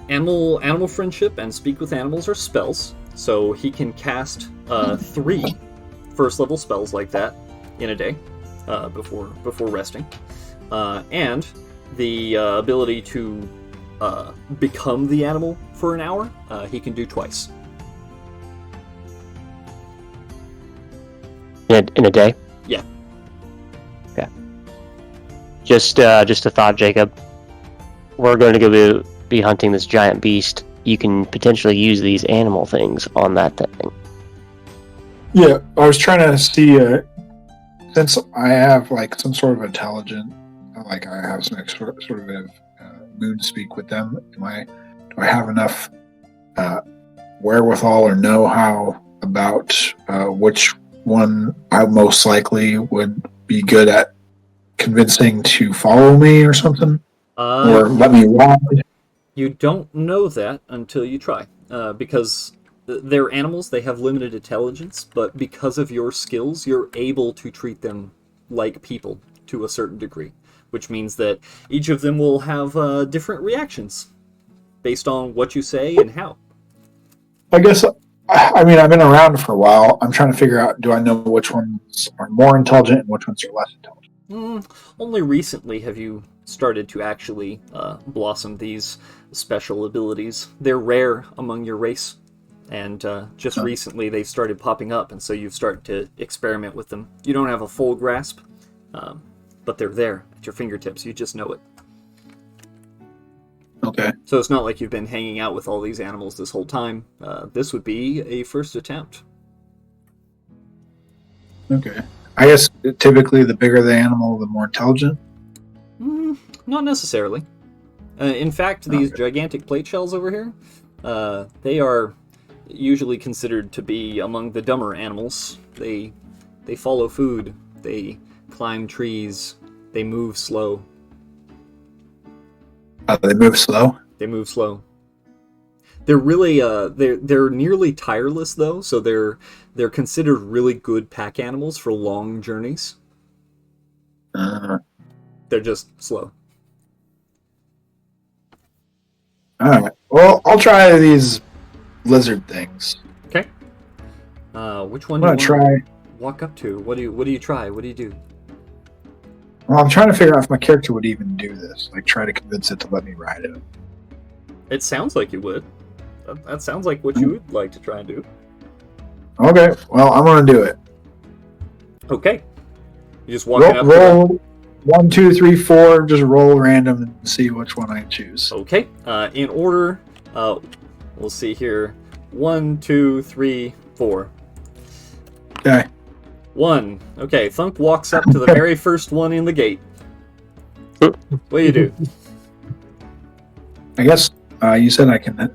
animal friendship and speak with animals are spells, so he can cast 3 first level spells like that in a day before resting, and the ability to become the animal for an hour he can do twice. in a day? Yeah. Okay. Just a thought, Jacob. We're going to go be hunting this giant beast. You can potentially use these animal things on that thing. Yeah, I was trying to see since I have like some sort of intelligent, like I have some sort of moon speak with them. Do I have enough wherewithal or know-how about which one I most likely would be good at convincing to follow me or something, or let me ride? You don't know that until you try, because they're animals, they have limited intelligence, but because of your skills, you're able to treat them like people to a certain degree, which means that each of them will have different reactions based on what you say and how. I guess, I mean, I've been around for a while. I'm trying to figure out, do I know which ones are more intelligent and which ones are less intelligent? Only recently have you started to actually blossom these special abilities. They're rare among your race, and just recently they've started popping up, and so you've started to experiment with them. You don't have a full grasp, but they're there at your fingertips. You just know it. Okay. So it's not like you've been hanging out with all these animals this whole time. This would be a first attempt. Okay. I guess typically the bigger the animal, the more intelligent. Not necessarily. In fact, these gigantic plate shells over here, they are usually considered to be among the dumber animals. They follow food. They climb trees. They move slow. They move slow. They move slow. They're really they're nearly tireless though, so they're considered really good pack animals for long journeys. They're just slow. All right. Well, I'll try these lizard things. Okay. Which one I'm do you gonna want try. to walk up to? What do you try? What do you do? Well, I'm trying to figure out if my character would even do this. Like, try to convince it to let me ride it. It sounds like you would. That sounds like what you would like to try and do. Okay. Well, I'm gonna do it. Okay. You just walking up. Roll 1, 2, 3, 4. Just roll random and see which one I choose. Okay. In order, we'll see here. 1, 2, 3, 4. Okay. 1. Okay. Thunk walks up to the very first one in the gate. What do you do? I guess you said I can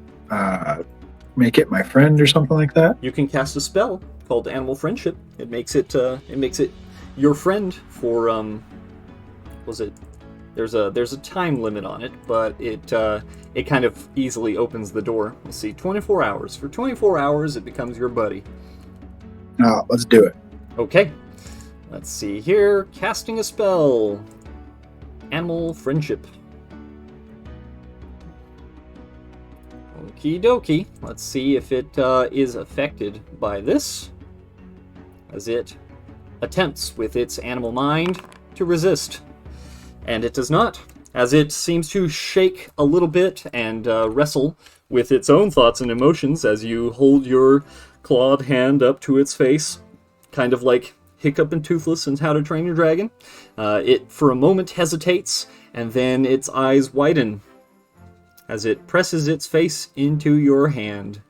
make it my friend or something like that. You can cast a spell called Animal Friendship. It makes it your friend for was it? There's a time limit on it, but it kind of easily opens the door. Let's see, 24 hours. For 24 hours, it becomes your buddy. Let's do it. Okay. Let's see here. Casting a spell. Animal Friendship. Okie dokie. Let's see if it is affected by this, as it attempts with its animal mind to resist. And it does not, as it seems to shake a little bit and wrestle with its own thoughts and emotions as you hold your clawed hand up to its face, kind of like Hiccup and Toothless in How to Train Your Dragon. It for a moment hesitates, and then its eyes widen, as it presses its face into your hand.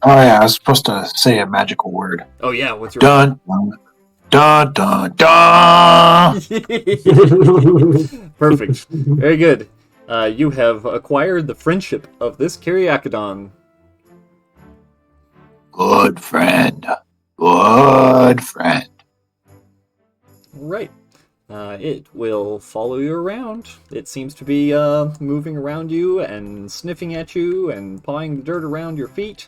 Oh yeah, I was supposed to say a magical word. Oh yeah, what's your Dun dun dun dun. Perfect. Very good. You have acquired the friendship of this Kyriakodon. Good friend. Good friend. Right. It will follow you around. It seems to be moving around you and sniffing at you and pawing the dirt around your feet.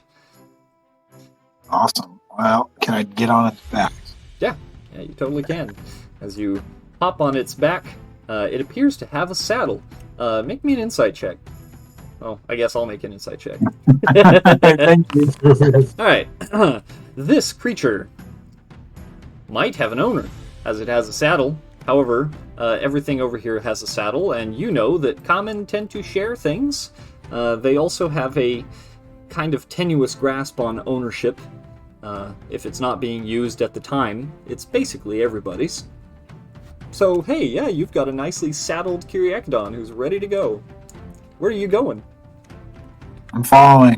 Awesome. Well, can I get on its back? Yeah, you totally can. As you hop on its back, it appears to have a saddle. Make me an insight check. Oh, I guess I'll make an insight check. Thank you. Alright. This creature might have an owner, as it has a saddle. However, everything over here has a saddle, and you know that common tend to share things. They also have a kind of tenuous grasp on ownership. If it's not being used at the time, it's basically everybody's. So, hey, yeah, you've got a nicely saddled Kyriakodon who's ready to go. Where are you going? I'm following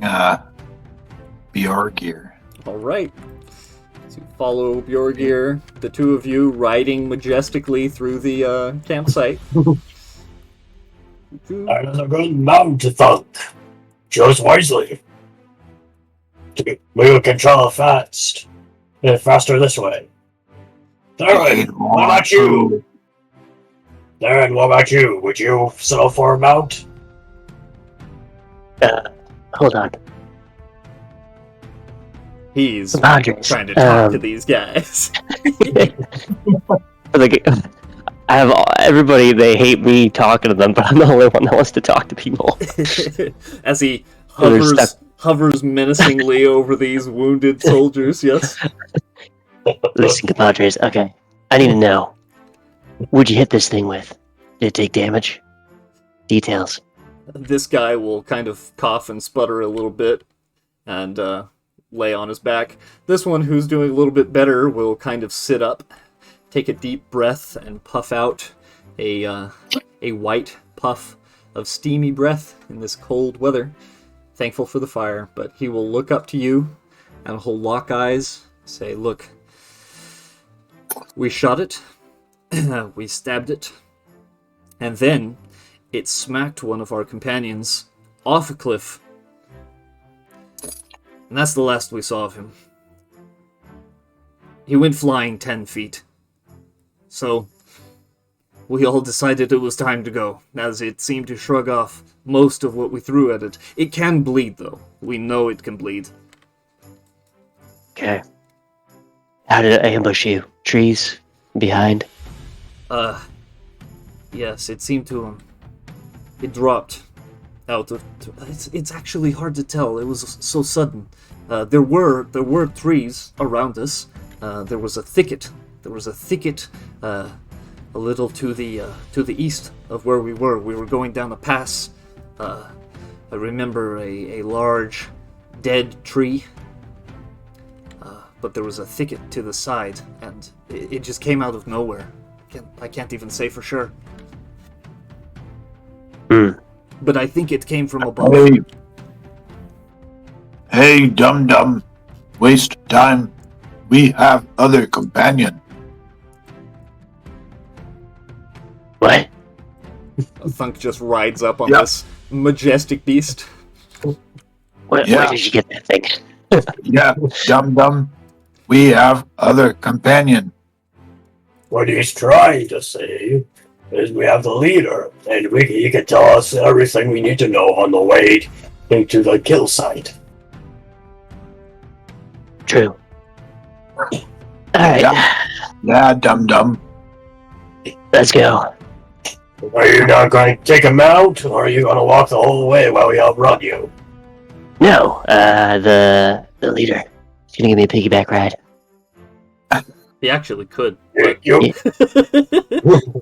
Bjorgir. Alright. So you follow Bjorgir, the two of you riding majestically through the campsite. That is a good mountain to thunk. Choose wisely. We can travel fast. Faster this way. Darren, what about you? Darren, what about you? Would you settle for a mount? Hold on. He's Padres. trying to talk to these guys. Like, I have everybody. They hate me talking to them, but I'm the only one that wants to talk to people. As he They're stuck. hovers menacingly over these wounded soldiers, yes? Listen, compadres. Okay, I need to know. What'd you hit this thing with? Did it take damage? Details. This guy will kind of cough and sputter a little bit and lay on his back. This one, who's doing a little bit better, will kind of sit up, take a deep breath, and puff out a white puff of steamy breath in this cold weather. Thankful for the fire, but he will look up to you and he'll lock eyes, say, "Look, we shot it, we stabbed it, and then it smacked one of our companions off a cliff. And that's the last we saw of him. He went flying 10 feet. So, we all decided it was time to go, as it seemed to shrug off most of what we threw at it. It can bleed, though. We know it can bleed." Okay. How did it ambush you? Trees? Behind? Yes, it seemed to, it dropped out of, it's actually hard to tell. It was so sudden. There were trees around us. There was a thicket. A little to the east of where we were. We were going down a pass. I remember a large dead tree. But there was a thicket to the side, and it just came out of nowhere. I can't even say for sure. But I think it came from above. Hey, dum-dum. Waste time. We have other companion. What? Thunk just rides up on Yep. this majestic beast. Where Yeah. did you get that thing? Yeah, dum-dum. We have other companion. What he's trying to say is we have the leader, and he can tell us everything we need to know on the way into the kill site. True. Alright, Yeah, dum-dum. let's go. Are you not going to take him out, or are you going to walk the whole way while we outrun you? No, the leader. He's gonna give me a piggyback ride. He actually could. You,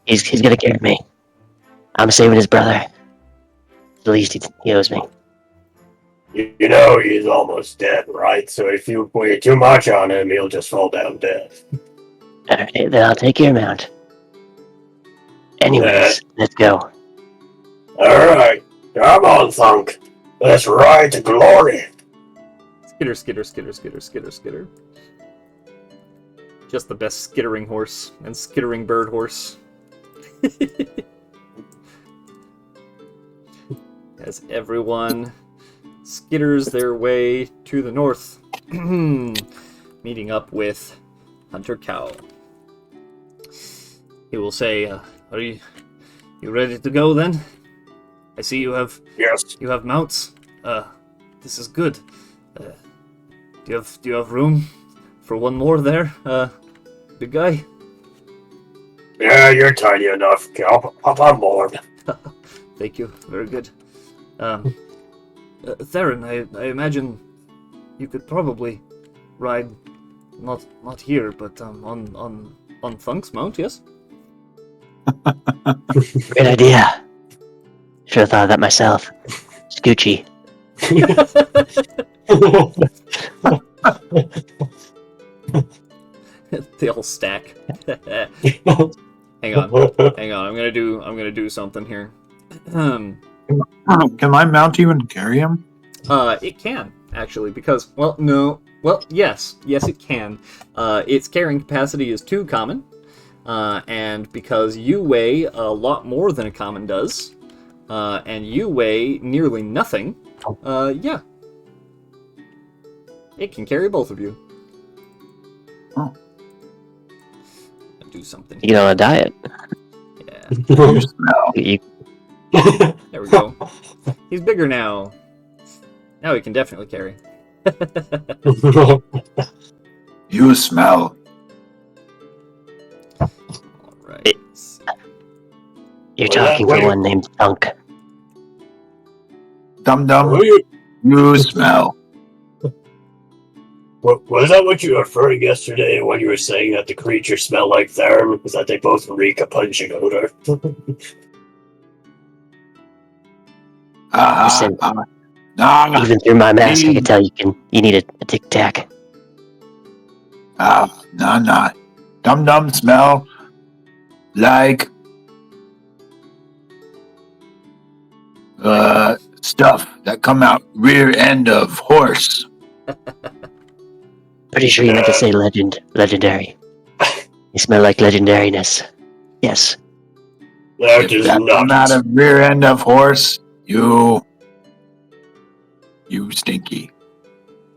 He's gonna carry me. I'm saving his brother. The least he owes me. you know he's almost dead, right? So if you weigh too much on him, he'll just fall down dead. Alright, then I'll take your amount. Anyways, let's go. Alright. Come on, Thunk. Let's ride to glory. Skitter, skitter, skitter, skitter, skitter, skitter. Just the best skittering horse and skittering bird horse. As everyone skitters their way to the north, meeting up with Hunter Cow. He will say, "Are you ready to go then? I see you have Yes. mounts. This is good. Do you have room for one more there, big guy?" Yeah, you're tiny enough. Hop on board. Thank you. Very good. Theron, I imagine you could probably ride not here, but on Thunk's mount, yes? Great idea. Should have thought of that myself. Scoochie. They all stack. Hang on. I'm gonna do something here. Can my mount even carry him? It can actually, because yes, it can. Its carrying capacity is 2 common, and because you weigh a lot more than a common does, and you weigh nearly nothing, yeah, it can carry both of you. Oh. Do something. You get on a diet. Yeah. You smell. You, There we go. He's bigger now. Now he can definitely carry. You smell. Alright. you're Well, talking that for way- one named Thunk. Dum dum. Were you- You smell. Was that what you were referring yesterday when you were saying that the creatures smell like Theron? Was that they both reek a pungent odor? Listen. Nah, Even through my mask, I can tell you need a tic tac. nah. Dum dum smell like stuff that come out rear end of horse. Pretty sure you meant to say legendary. You smell like legendariness. Yes. That If is that come out nuts. of rear end of horse, you stinky.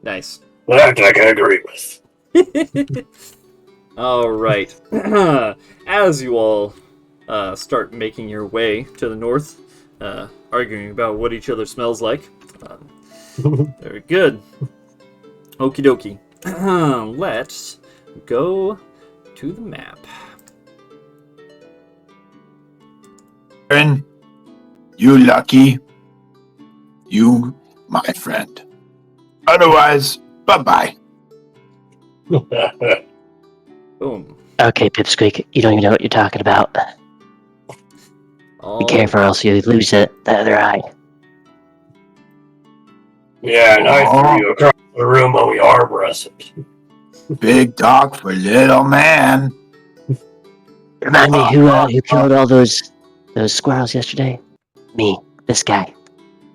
Nice. That I can agree with. Alright. As you all start making your way to the north, arguing about what each other smells like. Very good. Okie dokie. Let's go to the map. Aaron, you lucky. You, my friend. Otherwise, bye-bye. Boom. Okay, Pipsqueak, you don't even know what you're talking about. Be careful, or else you lose the other eye. Yeah, and I threw you across the room when we arm wrestled. Big talk for little man. Remind me who killed all those squirrels yesterday? Me, this guy.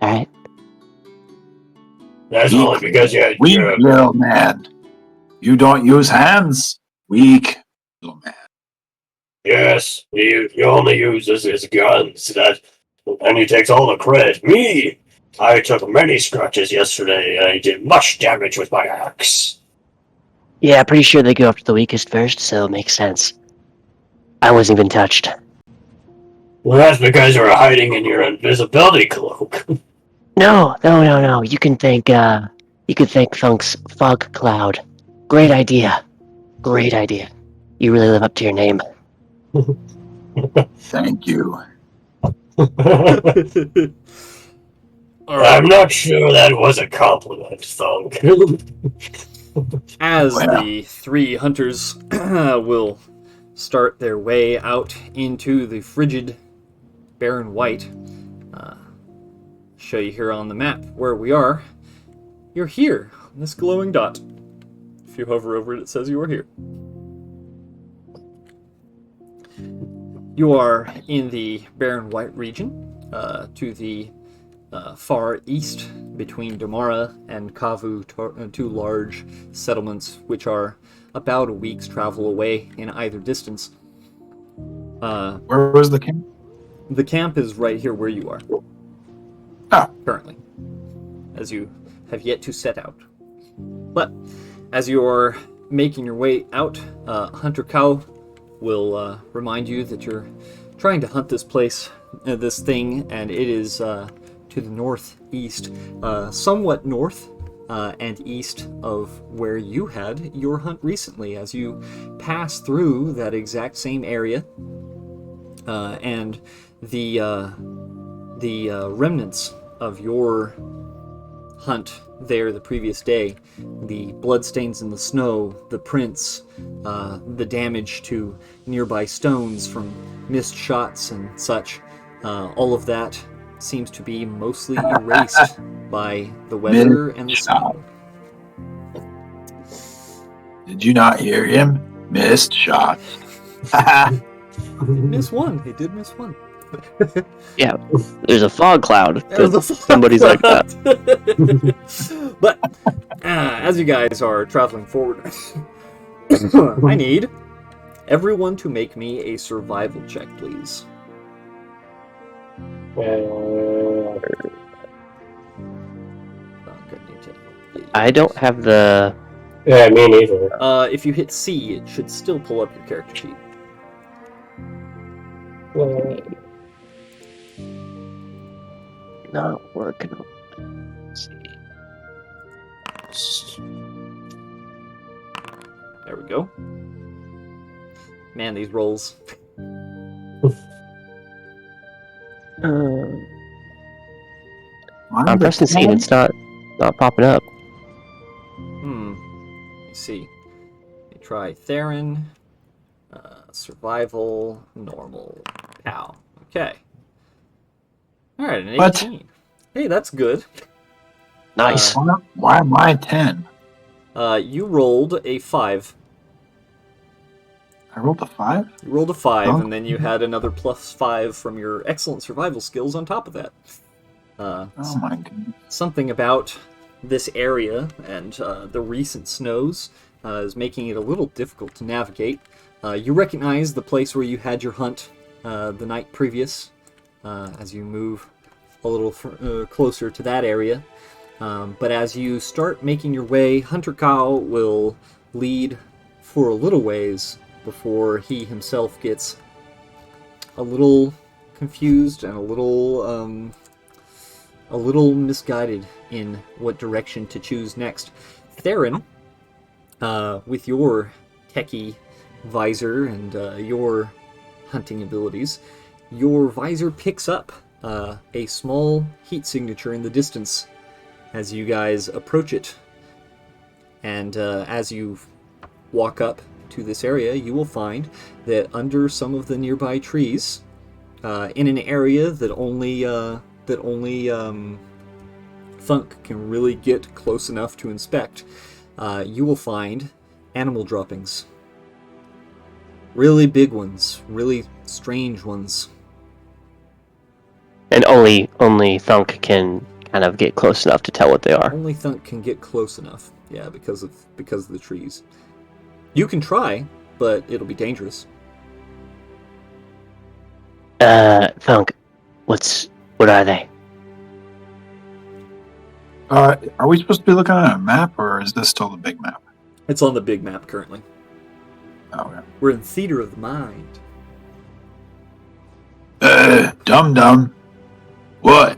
All right. That's only because Weak you're little man. You don't use hands. Weak little man. yes, you only use his guns, and he takes all the credit. Me, I took many scratches yesterday, and I did much damage with my axe. Yeah, pretty sure they go after the weakest first, so it makes sense. I wasn't even touched. Well, that's because you were hiding in your invisibility cloak. No. You can thank Thunk's fog cloud. Great idea. You really live up to your name. Thank you. I'm not sure that was a compliment, Thunk. As Well. the 3 hunters will start their way out into the frigid, barren white, show you here on the map where we are. You're here on this glowing dot. If you hover over it, it says you are here. You are in the barren white region, to the far east between Damara and Kavu, two large settlements which are about a week's travel away in either distance. Where was the camp? The camp is right here where you are. Currently. As you have yet to set out. But as you're making your way out, Hunter Cow will remind you that you're trying to hunt this place, this thing, and it is to the northeast, somewhat north and east of where you had your hunt recently, as you pass through that exact same area, and the remnants of your hunt there the previous day, the bloodstains in the snow, the prints, the damage to nearby stones from missed shots and such, all of that seems to be mostly erased by the weather and the snow. Did you not hear him? Missed shot. He did miss one. He did miss one. Yeah, there's a fog cloud. There's a fog Somebody's like that. But as you guys are traveling forward, I need everyone to make me a survival check, please. I don't have the... Yeah, me neither. If you hit C, it should still pull up your character sheet. Not working. Let's see. There we go. Man, these rolls. I'm pressing C and it's not popping up. Let's see. We try Theron. Survival. Normal. Cow. Okay. Alright, an 18. What? Hey, that's good. Nice. Why am I 10? You rolled a 5. I rolled a 5? You rolled a 5, Oh. and then you had another +5 from your excellent survival skills on top of that. Oh my goodness. Something about this area and the recent snows is making it a little difficult to navigate. You recognize the place where you had your hunt the night previous as you move a little closer to that area. But as you start making your way, Hunter Cow will lead for a little ways before he himself gets a little confused and a little misguided in what direction to choose next. Theron, with your techie visor and your hunting abilities, your visor picks up a small heat signature in the distance as you guys approach it. And as you walk up to this area, you will find that under some of the nearby trees, in an area that only Thunk can really get close enough to inspect, you will find animal droppings. Really big ones, really strange ones. And only Thunk can kind of get close enough to tell what they are. Only Thunk can get close enough, yeah, because of the trees. You can try, but it'll be dangerous. Thunk, what are they? Are we supposed to be looking at a map, or is this still the big map? It's on the big map currently. Oh, yeah. We're in Theater of the Mind. Dum-dum. What?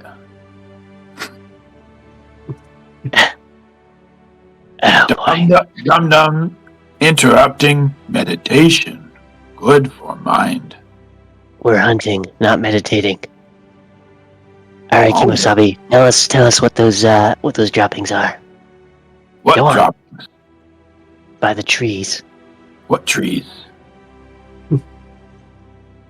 Oh, boy. Dum-dum. Interrupting meditation. Good for mind. We're hunting, not meditating. All right, Oh, Kimosabi, tell us what those droppings are. What Go on. droppings? By the trees. What trees?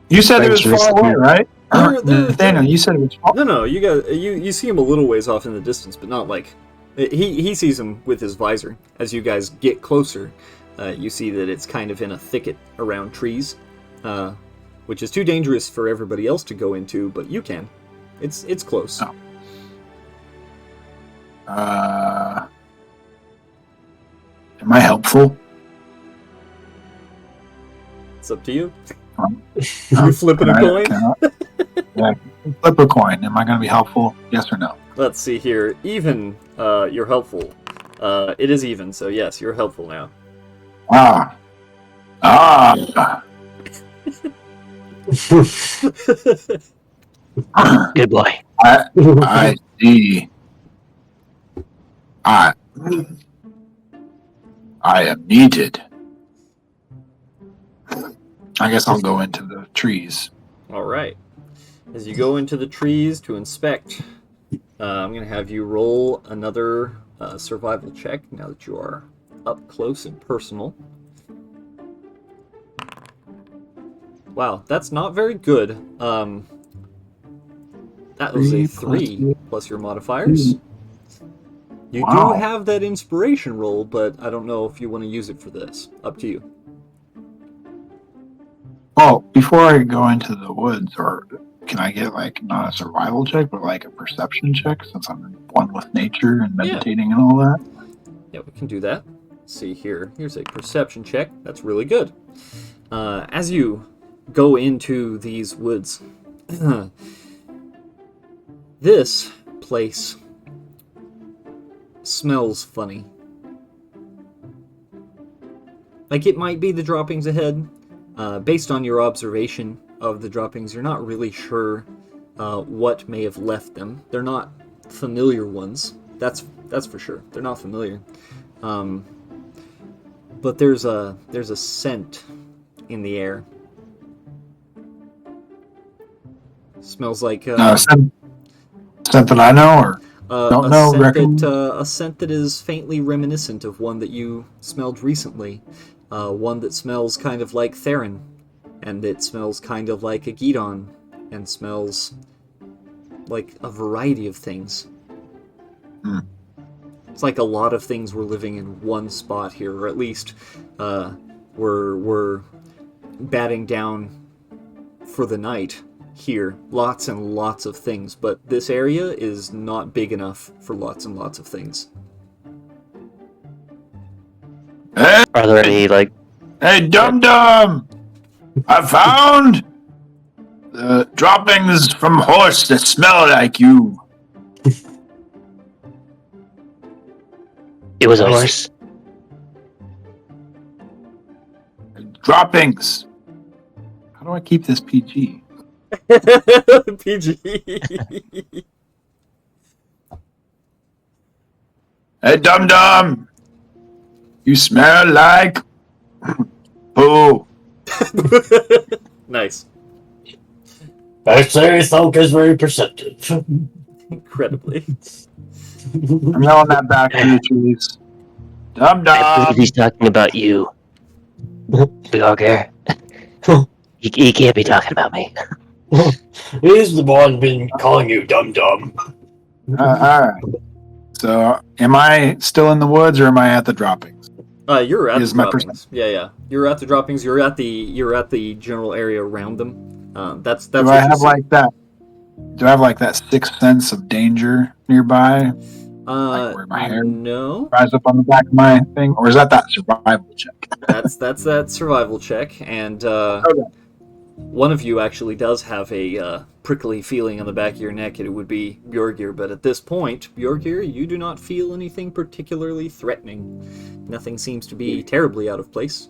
You said it was French far away, whiskey. right? They're- Nathaniel, you said it was far. No, you guys, you see him a little ways off in the distance, but not like he sees him with his visor. As you guys get closer, you see that it's kind of in a thicket around trees, which is too dangerous for everybody else to go into, but you can. It's close. Oh. Am I helpful? It's up to you. You flipping a coin? Yeah, flip a coin. Am I going to be helpful? Yes or no? Let's see here. Even, you're helpful. It is even, so yes, you're helpful now. Ah. Good boy. I see. I am needed. I guess I'll go into the trees. Alright. As you go into the trees to inspect, I'm going to have you roll another survival check now that you are up close and personal. Wow, that's not very good. That was a 3 plus your modifiers. You do Wow. have that inspiration roll, but I don't know if you want to use it for this. Up to you. Oh, before I go into the woods, or can I get like not a survival check, but like a perception check, since I'm one with nature and meditating and all that? Yeah, we can do that. Let's see here. Here's a perception check. That's really good. As you go into these woods, this place smells funny. Like it might be the droppings ahead. Based on your observation of the droppings, you're not really sure what may have left them. They're not familiar ones. That's for sure. They're not familiar. But there's a scent in the air. Smells like Scent that I know, or don't know, a scent that is faintly reminiscent of one that you smelled recently. One that smells kind of like Theron, and it smells kind of like a Gidon, and smells like a variety of things. It's like a lot of things were living in one spot here, or at least were batting down for the night here. Lots and lots of things, but this area is not big enough for lots and lots of things. Hey, Are there any like? hey, Dum Dum! I found the droppings from horse that smell like you. It was a horse. Droppings. How do I keep this PG? PG. Hey, Dum Dum! You smell like poo. Nice. I say Thunk is very perceptive. Incredibly. I'm yelling that back to the trees. Dum I Dum! believe he's talking about you. Bjorger. He can't be talking about me. He's the one been calling you dum-dum. Alright. So, am I still in the woods or am I at the droppings? You're at Is the my droppings. Yeah. You're at the droppings. You're at the general area around them. That's Do what I you have see. like that? Do I have like that sixth sense of danger nearby? Like where my hair No. rise up on the back of my thing, or is that survival check? That's that survival check, and Okay. one of you actually does have a prickly feeling on the back of your neck, and it would be Bjorgir. But at this point, Bjorgir, you do not feel anything particularly threatening. Nothing seems to be terribly out of place.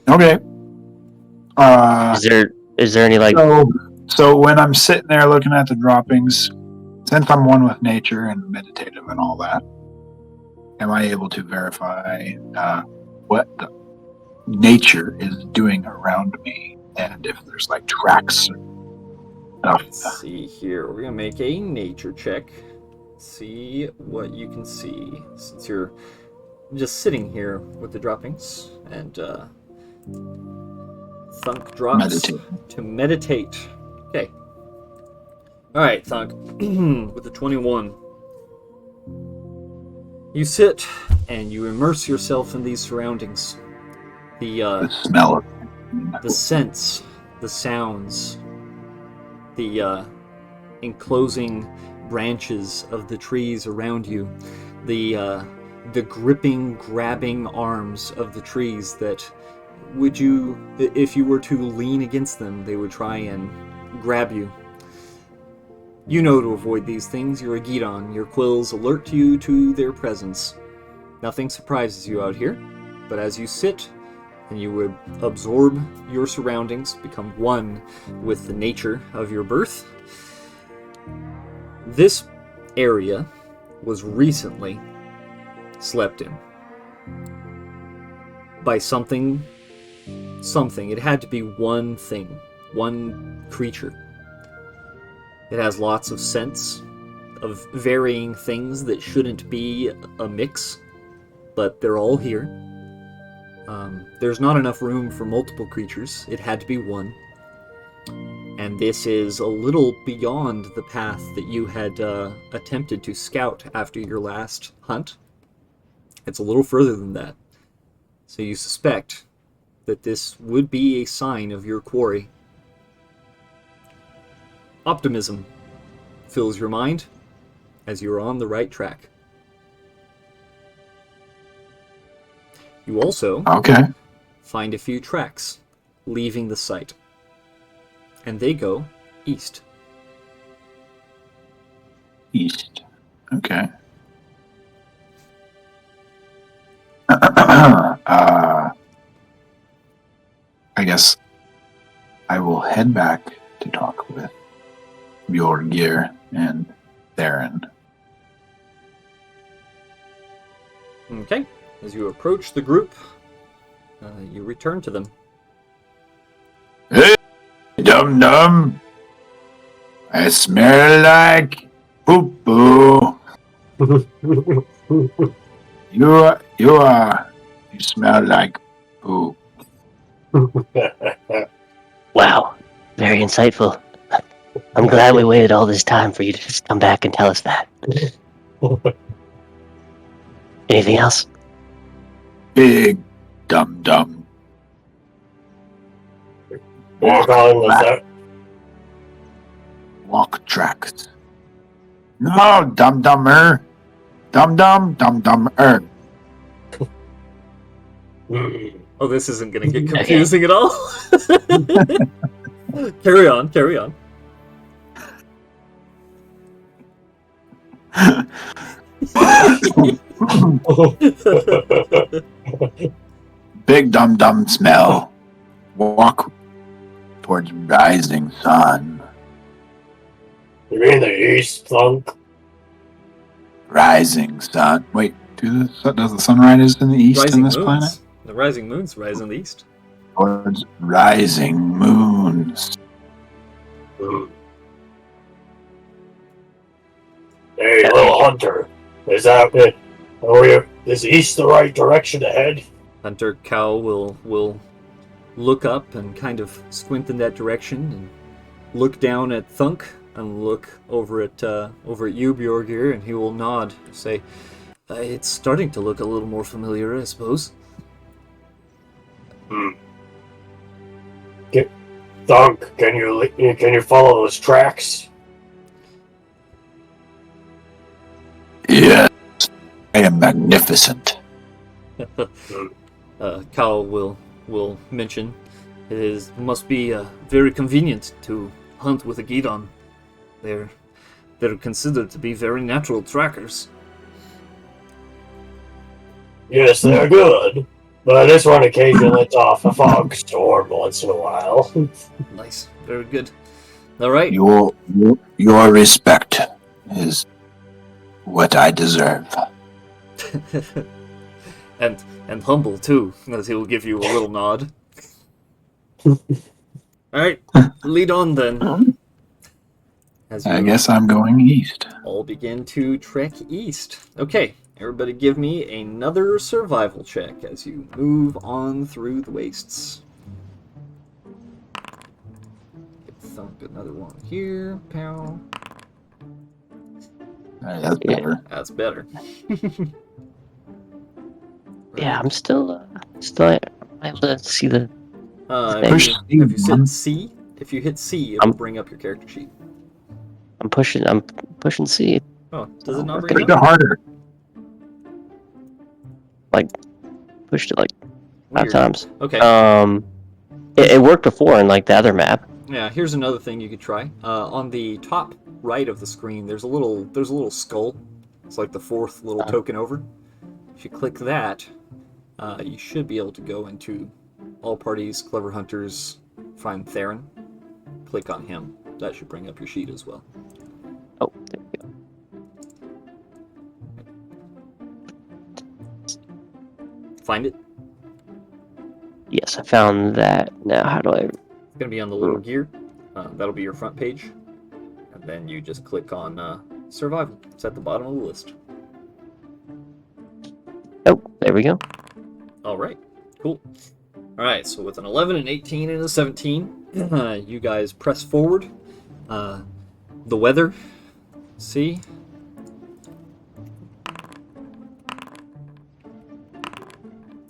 Okay. Is there any like? So when I'm sitting there looking at the droppings, since I'm one with nature and meditative and all that, am I able to verify what the nature is doing around me, and if there's like tracks or stuff? Let's see here. We're gonna make a nature check. See what you can see since you're just sitting here with the droppings, and Thunk drops Meditate. to meditate. Okay. Alright, Thunk. With the 21. You sit and you immerse yourself in these surroundings. The smell of The scents, the sounds, the enclosing branches of the trees around you, the gripping, grabbing arms of the trees that if you were to lean against them, they would try and grab you. You know to avoid these things. You're a Gidon. Your quills alert you to their presence. Nothing surprises you out here, but as you sit and you would absorb your surroundings, become one with the nature of your birth, this area was recently slept in by something. It had to be one thing, one creature. It has lots of scents of varying things that shouldn't be a mix, but they're all here. There's not enough room for multiple creatures. It had to be one. And this is a little beyond the path that you had attempted to scout after your last hunt. It's a little further than that. So you suspect that this would be a sign of your quarry. Optimism fills your mind as you're on the right track. You also find a few tracks leaving the site, and they go east. East. Okay. I guess I will head back to talk with Bjorgir and Theron. Okay. As you approach the group, you return to them. Hey, dum-dum! I smell like poo-poo. You smell like poo. Wow, very insightful. I'm glad we waited all this time for you to just come back and tell us that. Anything else? Big dum-dum. You're calling us out? Walk tracks. No, dum-dummer. Dum-dum, dum-dummer. Oh, this isn't going to get confusing at all. Carry on. Big dum-dum smell. Walk towards rising sun. You mean the east, Thunk? Rising sun. Wait, does the sun rise in the east Rising in this moons. planet? The rising moons rise in the east. Towards rising moons. Hey, little hunter. Is that it? Is east the right direction to head? Hunter Cow will look up and kind of squint in that direction and look down at Thunk and look over at you, Bjorgir, and he will nod and say, "It's starting to look a little more familiar, I suppose." Thunk, can you follow those tracks? Yes, I am magnificent. Cow will mention it must be very convenient to hunt with a Gidon. They're considered to be very natural trackers. Yes, they're good. But this one occasionally lets off a fog storm once in a while. Nice, very good. All right. Your respect is what I deserve. and humble too, as he will give you a little nod. All right, lead on then. As I guess I'm going east. all begin to trek east. Okay, everybody give me another survival check as you move on through the wastes. Thump another one here. Pow. Alright, that's better. That's better. Yeah, I'm still able to see the. Push If you C1. hit C, it'll bring up your character sheet. I'm push and see. Oh, does it not Work bring Make it it up? harder. Pushed it like 5 Weird. times. Okay. It worked before in like the other map. Yeah, here's another thing you could try. On the top right of the screen, there's a little skull. It's like the fourth little token over. If you click that, you should be able to go into All Parties, Clever Hunters, find Theron. Click on him. That should bring up your sheet as well. Oh, there we go. Find it. Yes, I found that. Now, how do I? It's going to be on the little gear. That'll be your front page. And then you just click on Survival. It's at the bottom of the list. Oh, there we go. All right, cool. All right, so with an 11, an 18, and a 17, you guys press forward. The weather, see?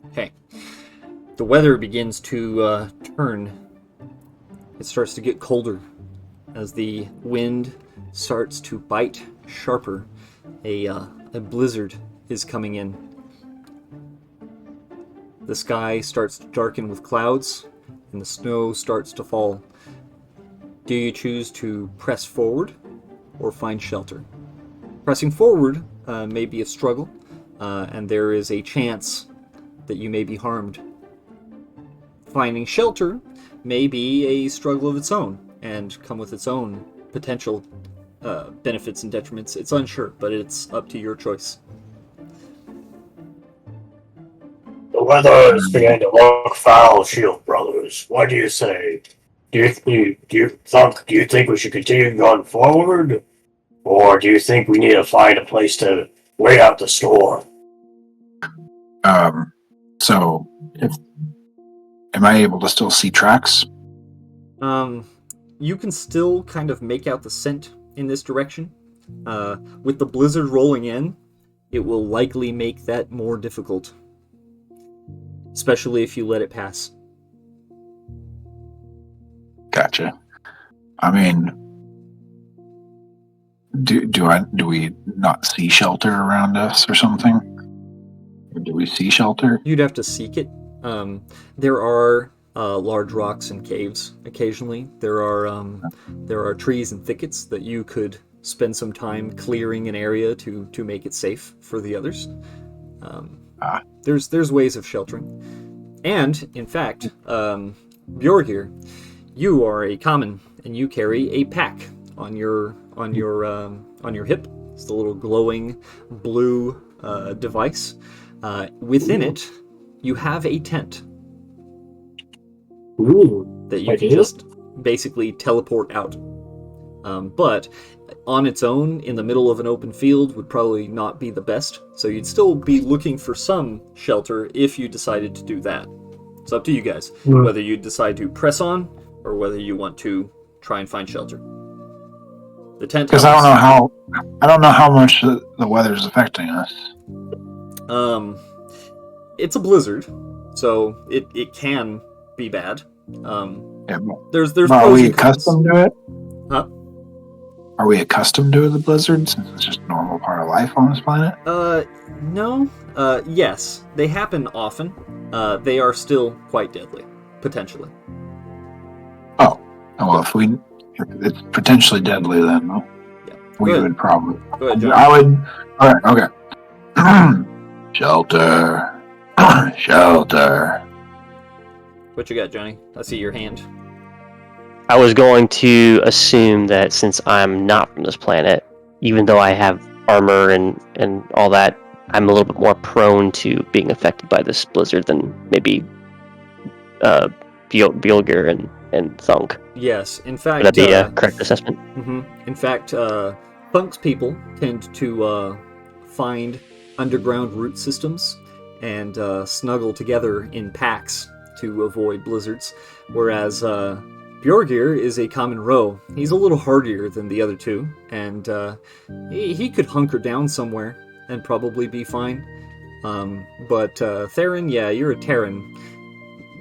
Okay. The weather begins to turn. It starts to get colder as the wind starts to bite sharper. A blizzard is coming in. The sky starts to darken with clouds, and the snow starts to fall. Do you choose to press forward or find shelter? Pressing forward may be a struggle, and there is a chance that you may be harmed. Finding shelter may be a struggle of its own, and come with its own potential benefits and detriments. It's unsure, but it's up to your choice. The weather is beginning to look foul, Shield Brothers. What do you say? Do you think we should continue going forward, or do you think we need to find a place to wait out the storm? So, am I able to still see tracks? You can still kind of make out the scent in this direction. With the blizzard rolling in, it will likely make that more difficult. Especially if you let it pass. Gotcha. I mean, do we not see shelter around us or something? Or do we see shelter? You'd have to seek it. There are large rocks and caves occasionally. There are trees and thickets that you could spend some time clearing an area to make it safe for the others. There's ways of sheltering. And, in fact, Bjorgir, you are a common, and you carry a pack on your hip. It's the little glowing blue device. Within it, you have a tent that you can just basically teleport out. But on its own, in the middle of an open field, would probably not be the best. So you'd still be looking for some shelter if you decided to do that. It's up to you guys, whether you decide to press on or whether you want to try and find shelter. The tent. Because I don't know how much the weather's affecting us. It's a blizzard, so it can be bad. Yeah, There's are pros we and cons. accustomed to it? Huh? Are we accustomed to the blizzards? Since it's just a normal part of life on this planet? No. Yes, they happen often. They are still quite deadly, potentially. Oh, well, if it's potentially deadly, then Yeah. we Go would probably. Go ahead, John. I would. All right. Okay. Shelter. Shelter. What you got, Johnny? I see your hand. I was going to assume that since I'm not from this planet, even though I have armor and all that, I'm a little bit more prone to being affected by this blizzard than maybe Bjorgir and Thunk. Yes, in fact. Would that be a correct assessment? In fact, Thunk's people tend to find underground root systems and snuggle together in packs to avoid blizzards, whereas Bjorgir is a common row. He's a little hardier than the other two, and he could hunker down somewhere and probably be fine. But Theron, yeah, you're a Terran.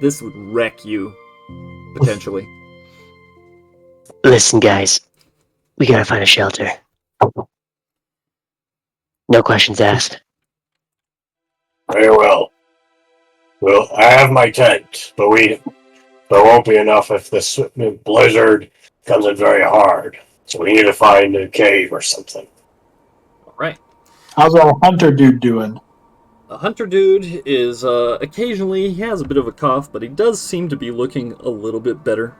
This would wreck you, potentially. Listen, guys, we gotta find a shelter. No questions asked. Very well. Well, I have my tent, but there won't be enough if this blizzard comes in very hard. So we need to find a cave or something. All right. How's our hunter dude doing? A hunter dude is occasionally he has a bit of a cough, but he does seem to be looking a little bit better.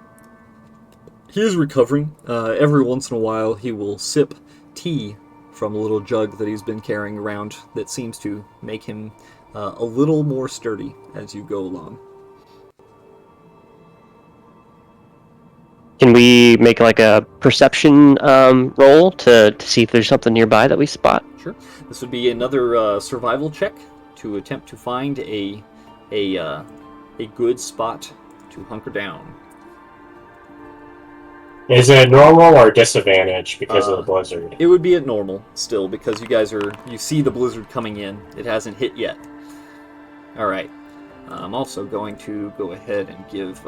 He is recovering. Every once in a while, he will sip tea from a little jug that he's been carrying around that seems to make him a little more sturdy as you go along. Can we make like a perception roll to see if there's something nearby that we spot? Sure. This would be another survival check to attempt to find a good spot to hunker down. Is it normal or disadvantage because of the blizzard? It would be at normal still because you see the blizzard coming in. It hasn't hit yet. All right. I'm also going to go ahead and give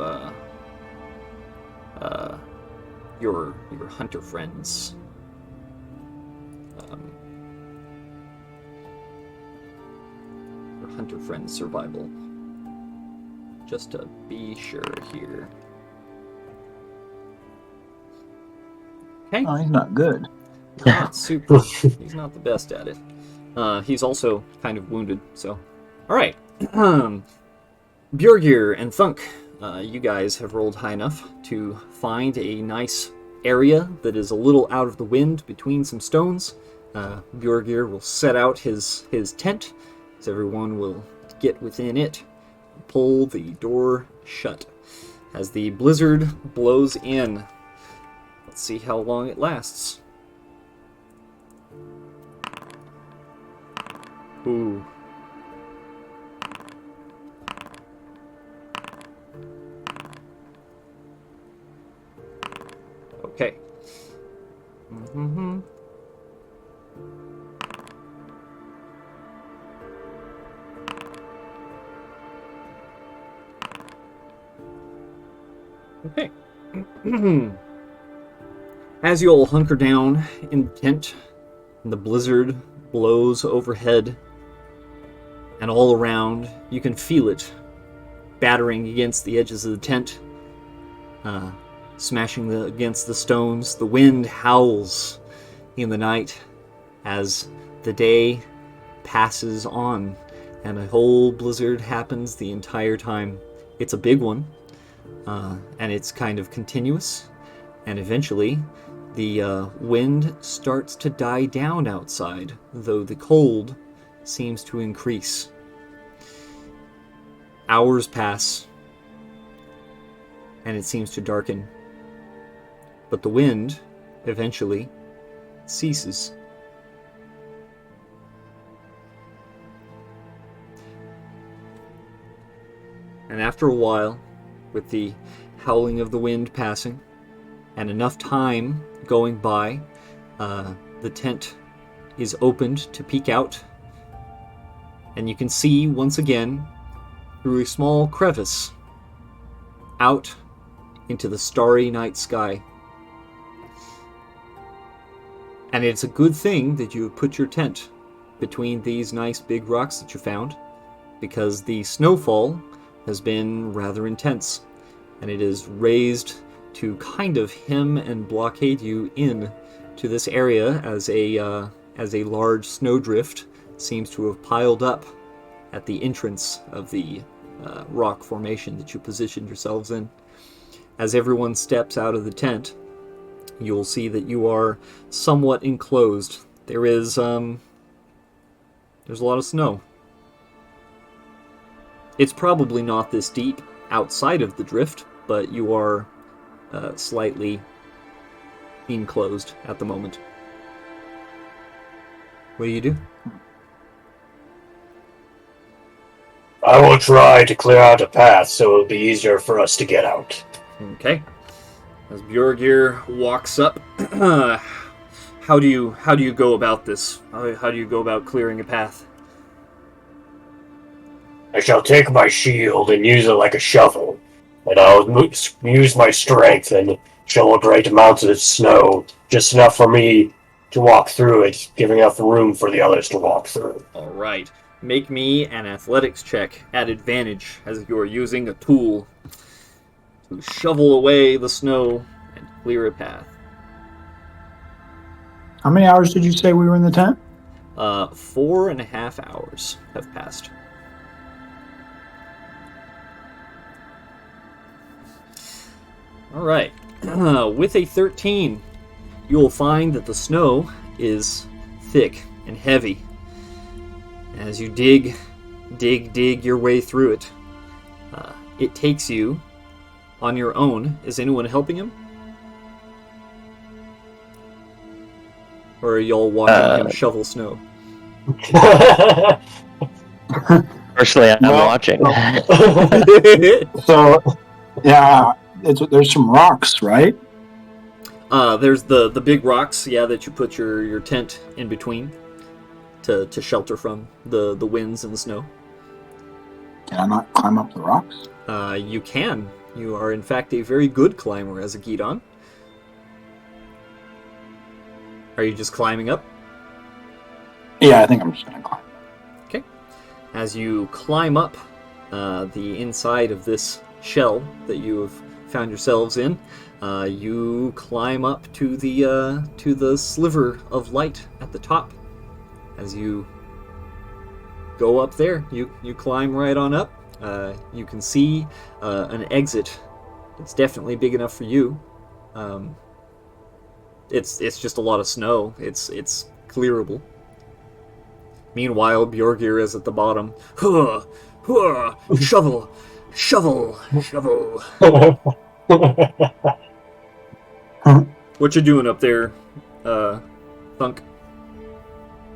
your hunter friends your hunter friends survival, just to be sure here. Okay. Oh, he's not good. Not super. He's not the best at it. He's also kind of wounded, so. Alright. Bjorgir and Thunk, you guys have rolled high enough to find a nice area that is a little out of the wind between some stones. Bjorgir will set out his tent, as everyone will get within it, and pull the door shut. As the blizzard blows in, let's see how long it lasts. Ooh. Okay. Mm-hmm. Okay. As you all hunker down in the tent, and the blizzard blows overhead, and all around, you can feel it battering against the edges of the tent, smashing against the stones. The wind howls in the night as the day passes on, and a whole blizzard happens the entire time. It's a big one, and it's kind of continuous, and eventually the wind starts to die down outside, though the cold seems to increase. Hours pass, and it seems to darken, but the wind eventually ceases. And after a while, with the howling of the wind passing, and enough time going by, the tent is opened to peek out, and you can see once again through a small crevice out into the starry night sky. And it's a good thing that you have put your tent between these nice big rocks that you found, because the snowfall has been rather intense, and it is raised to kind of hem and blockade you in to this area as a large snowdrift seems to have piled up at the entrance of the rock formation that you positioned yourselves in. As everyone steps out of the tent, you'll see that you are somewhat enclosed. There's a lot of snow. It's probably not this deep outside of the drift, but you are slightly enclosed at the moment. What do you do? I will try to clear out a path so it'll be easier for us to get out. Okay. As Bjorgir walks up, how do you go about this? How do you go about clearing a path? I shall take my shield and use it like a shovel, and I'll use my strength and shovel great amounts of snow, just enough for me to walk through it, giving enough room for the others to walk through. All right. Make me an athletics check at advantage as you are using a tool to shovel away the snow and clear a path. How many hours did you say we were in the tent? 4.5 hours have passed. All right. With a 13, you will find that the snow is thick and heavy. As you dig your way through it, it takes you on your own. Is anyone helping him? Or are y'all watching him shovel snow? Personally, I'm Well, watching. So, yeah, there's some rocks, right? There's the big rocks, yeah, that you put your tent in between to shelter from the winds and the snow. Can I not climb up the rocks? You can. You are in fact a very good climber as a Gidon. Are you just climbing up? Yeah, I think I'm just gonna climb. Okay. As you climb up the inside of this shell that you have found yourselves in, you climb up to the sliver of light at the top. As you go up there, you climb right on up. You can see an exit. It's definitely big enough for you. It's just a lot of snow. It's clearable. Meanwhile, Bjorgir is at the bottom. Huh, huh, shovel, shovel, shovel. What you doing up there, Thunk?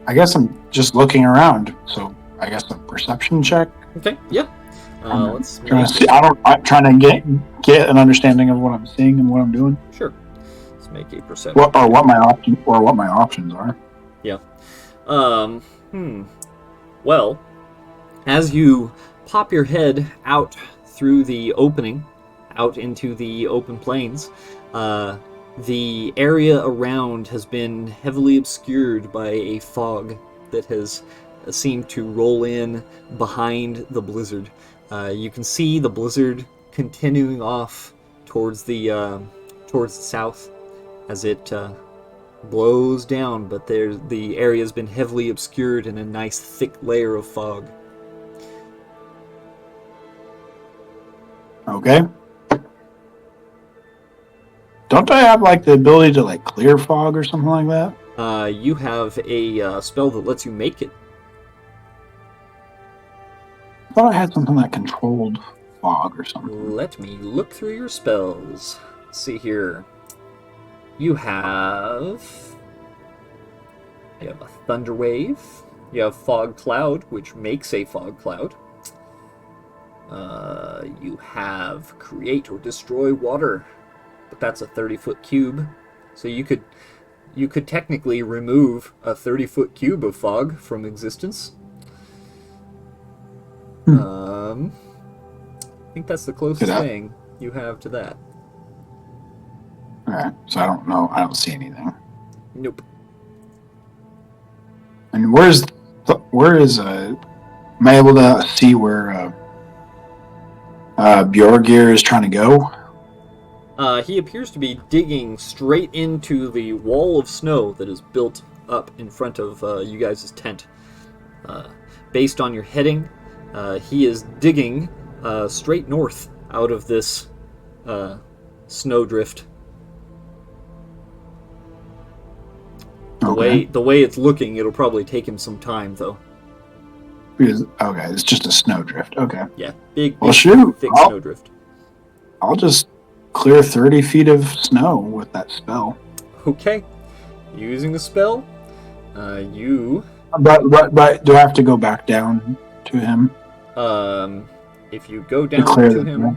I guess I'm just looking around. So I guess a perception check. Okay, yeah. Let's Trying to see. I'm trying to get an understanding of what I'm seeing and what I'm doing. Sure. Let's make a perception. What my options are. Yeah. Well, as you pop your head out through the opening, out into the open plains, the area around has been heavily obscured by a fog that has seemed to roll in behind the blizzard. You can see the blizzard continuing off towards the south as it blows down, but the area has been heavily obscured in a nice thick layer of fog. Okay. Don't I have like the ability to like clear fog or something like that? You have a spell that lets you make it. I thought I had something that controlled fog or something. Let me look through your spells. Let's see here. You have a thunder wave. You have fog cloud, which makes a fog cloud. You have create or destroy water, but that's a 30-foot cube. So you could technically remove a 30-foot cube of fog from existence. I think that's the closest thing you have to that. Alright, so I don't know. I don't see anything. Nope. And where is am I able to see where Bjorgir is trying to go? He appears to be digging straight into the wall of snow that is built up in front of you guys' tent. Based on your heading, he is digging straight north out of this snowdrift. Okay. The way it's looking, it'll probably take him some time, though. Okay, it's just a snowdrift. Okay. Yeah, big Well, shoot. thick snowdrift. I'll just clear 30 feet of snow with that spell. Okay, using the spell, you. But do I have to go back down to him? If you go down clear to the him, snow?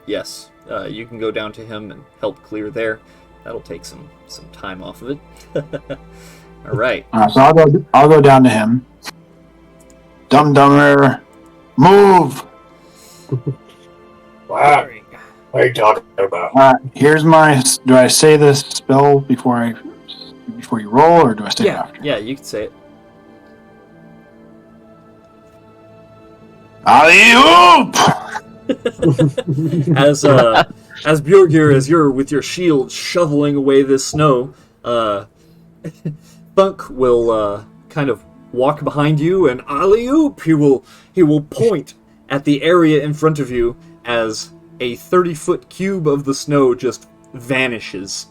yes, you can go down to him and help clear there. That'll take some time off of it. All right. So I'll go down to him. Dumber, move! Wow. What are you talking about? Here's my. Do I say this spell before I before you roll, or do I say it after? Yeah, you can say it. Alley-oop! As Bjorgir, as you're with your shield shoveling away this snow, Thunk will kind of walk behind you, and alley-oop! He will point at the area in front of you as a 30-foot cube of the snow just vanishes.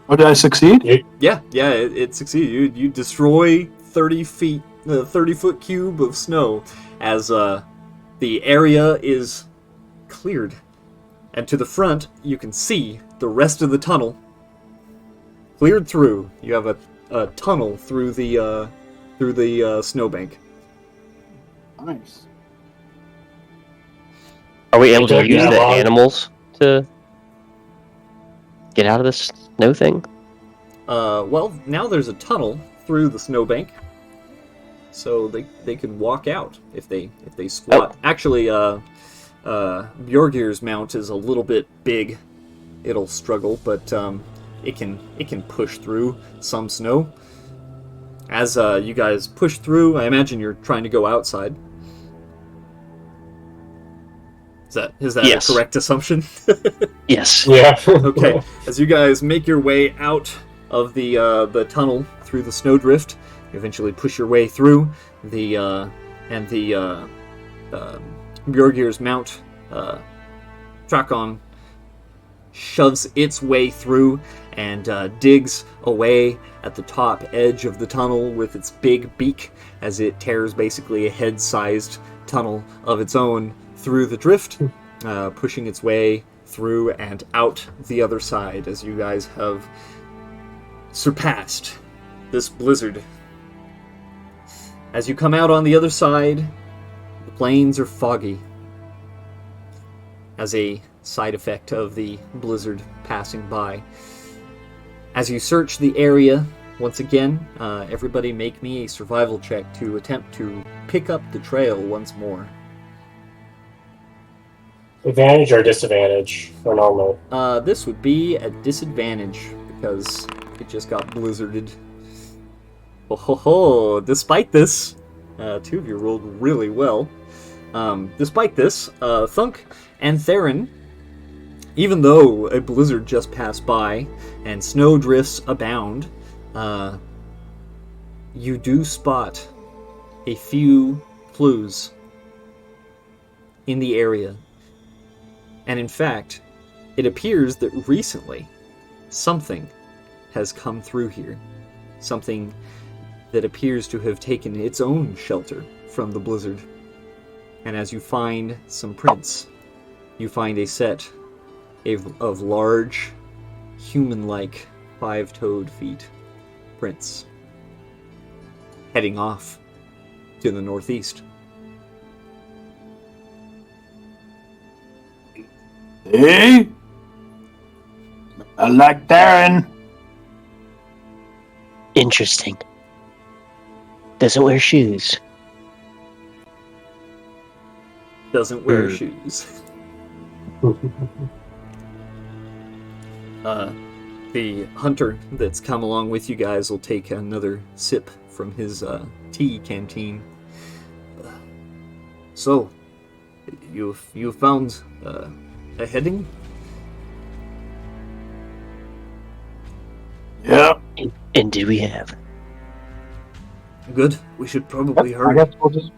Oh, did I succeed? Yeah, it succeeded. You destroy 30-foot cube of snow as the area is cleared, and to the front you can see the rest of the tunnel cleared through. You have a tunnel through the snowbank. Nice. Are we able to Jacob, use yeah, the well- animals to get out of this snow thing? Well, now there's a tunnel through the snowbank, so they can walk out if they squat. Oh. Actually, Bjorgir's mount is a little bit big. It'll struggle, but it can push through some snow. As you guys push through, I imagine you're trying to go outside. Is that Yes. a correct assumption? Yes. Yeah. Okay, as you guys make your way out of the tunnel through the snowdrift, you eventually push your way through and the Bjorgir's mount, Trakon, shoves its way through and digs away at the top edge of the tunnel with its big beak as it tears basically a head-sized tunnel of its own through the drift, pushing its way through and out the other side as you guys have surpassed this blizzard. As you come out on the other side, the plains are foggy as a side effect of the blizzard passing by. As you search the area, once again, everybody make me a survival check to attempt to pick up the trail once more. Advantage or disadvantage or normal? This would be a disadvantage because it just got blizzarded. Oh ho ho! Despite this, two of you rolled really well. Despite this, Thunk and Theron, even though a blizzard just passed by and snow drifts abound, you do spot a few clues in the area. And in fact, it appears that recently something has come through here. Something that appears to have taken its own shelter from the blizzard. And as you find some prints, you find a set of large, human-like, five-toed feet prints heading off to the northeast. Hey, I like Darren. Interesting. Doesn't wear shoes. Doesn't wear shoes. The hunter that's come along with you guys will take another sip from his tea canteen. So, you found a heading? Yeah. Indeed we have. Good. We should probably I hurry. guess we'll just.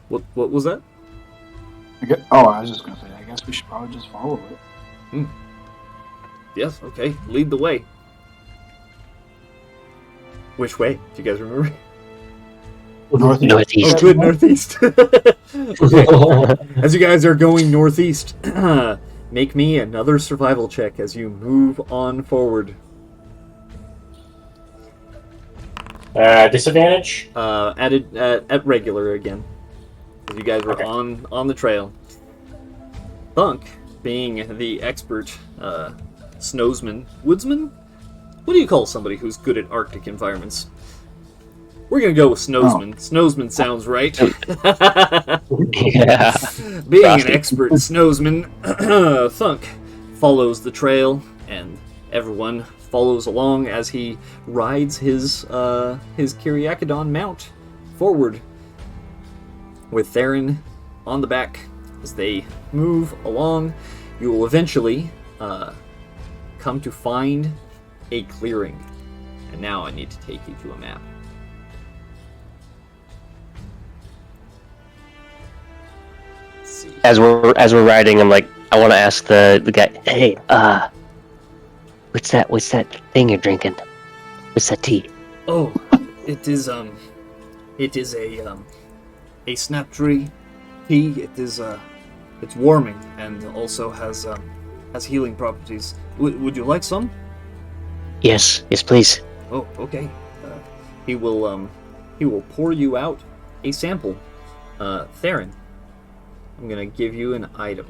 What was that? I was just gonna say. I guess we should probably just follow it. Yes. Okay. Lead the way. Which way? Do you guys remember? Northeast. Northeast. Oh, good, northeast. Okay. As you guys are going northeast, make me another survival check as you move on forward. Disadvantage? Added at regular again. As you guys were Okay. on the trail. Thunk, being the expert snowsman, woodsman? What do you call somebody who's good at Arctic environments? We're gonna go with snowsman. Snowsman sounds right. Yeah. Being Frosty. an expert snowsman, Thunk follows the trail and everyone follows along as he rides his Kyriakodon mount forward, with Theron on the back. As they move along, you will eventually come to find a clearing. And now I need to take you to a map. Let's see. As we're riding, I'm like, I want to ask the guy, hey, what's that thing you're drinking? What's that tea? Oh, it is a snaptree tea. It is it's warming and also has healing properties. Would you like some? Yes, please. Oh, okay. He will pour you out a sample. Theron, I'm gonna give you an item.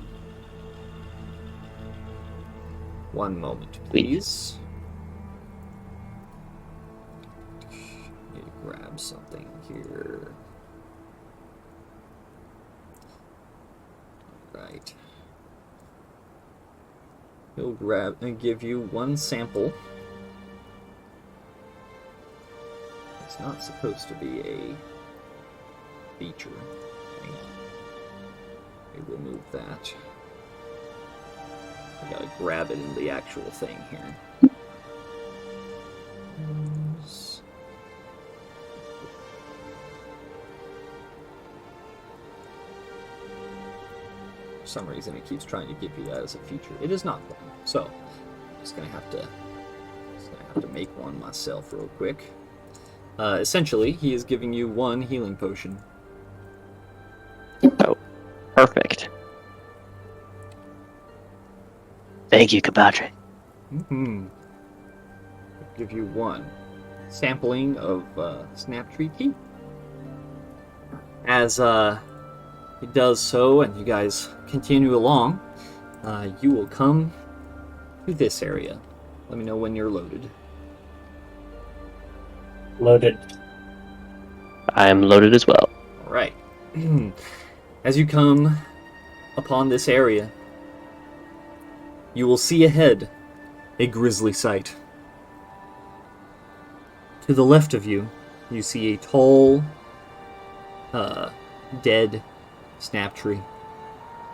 One moment, please. Need to grab something here. Right. He'll grab and give you one sample. It's not supposed to be a feature. Hang on. Let me remove that. I gotta grab it in the actual thing here. For some reason it keeps trying to give you that as a feature. It is not one. So I'm just gonna have to make one myself real quick. Essentially, he is giving you one healing potion. Oh, perfect. Thank you, Kabadre. Mm-hmm. I'll give you one sampling of Snaptree tea. As he does so, and you guys continue along, you will come to this area. Let me know when you're loaded. Loaded. I am loaded as well. Alright. As you come upon this area, you will see ahead a grisly sight. To the left of you, you see a tall, dead snaptree.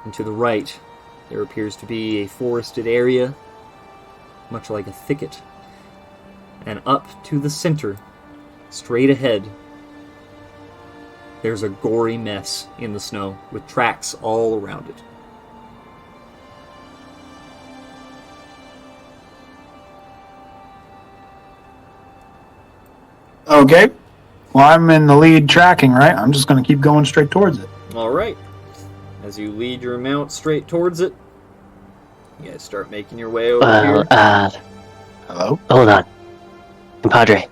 And to the right, there appears to be a forested area, much like a thicket. And up to the center, straight ahead, there's a gory mess in the snow, with tracks all around it. Okay. Well, I'm in the lead tracking, right? I'm just going to keep going straight towards it. Alright. As you lead your mount straight towards it, you guys start making your way over here. Hello? Hold on. Compadre.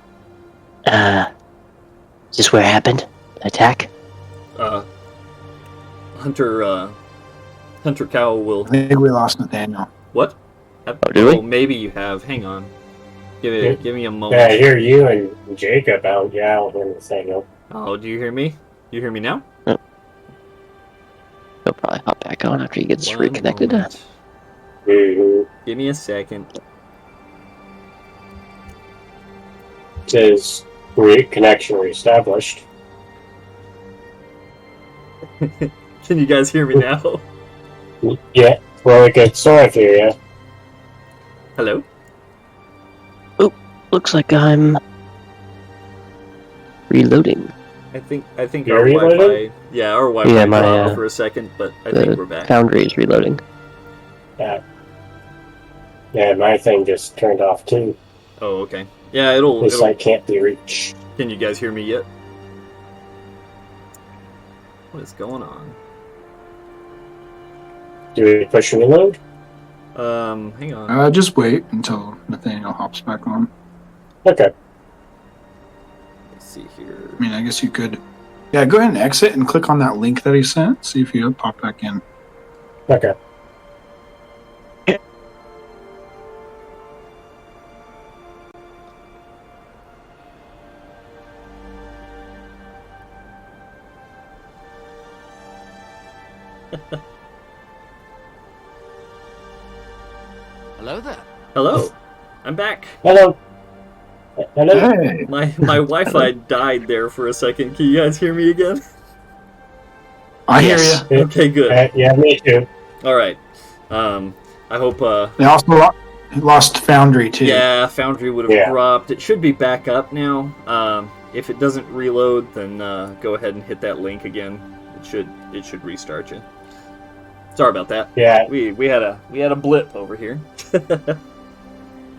Is this where it happened? Attack? Hunter Cow will... I think we lost Nathaniel. What? do we? Oh, maybe you have. Hang on. Give me a moment. Yeah, I hear you and Jacob out in the signal. Oh, do you hear me? You hear me now? He'll probably hop back on after he gets One reconnected. moment. Mm-hmm. Give me a second. Says connection reestablished. Can you guys hear me now? Yeah, really good story for you. Hello? Looks like I'm reloading. I think You're our reloading? Wi-Fi... Yeah, our Wi-Fi Yeah, my, dropped for a second, but I think we're The back. Foundry is reloading. Yeah, my thing just turned off too. Oh, okay. Yeah, it'll... This site can't be reached. Can you guys hear me yet? What is going on? Do we push and reload? Hang on. Just wait until Nathaniel hops back on. Okay. Let's see here. I mean, I guess you could... Yeah, go ahead and exit and click on that link that he sent. See if you pop back in. Okay. Hello there. Hello. I'm back. Hello. Hello. Hey, My Wi-Fi died there for a second. Can you guys hear me again? I Yes. hear you. Okay, good. Yeah, me too. All right. I hope. They also lost Foundry too. Yeah, Foundry would have Yeah. dropped. It should be back up now. If it doesn't reload, then go ahead and hit that link again. It should restart you. Sorry about that. Yeah. We had a blip over here.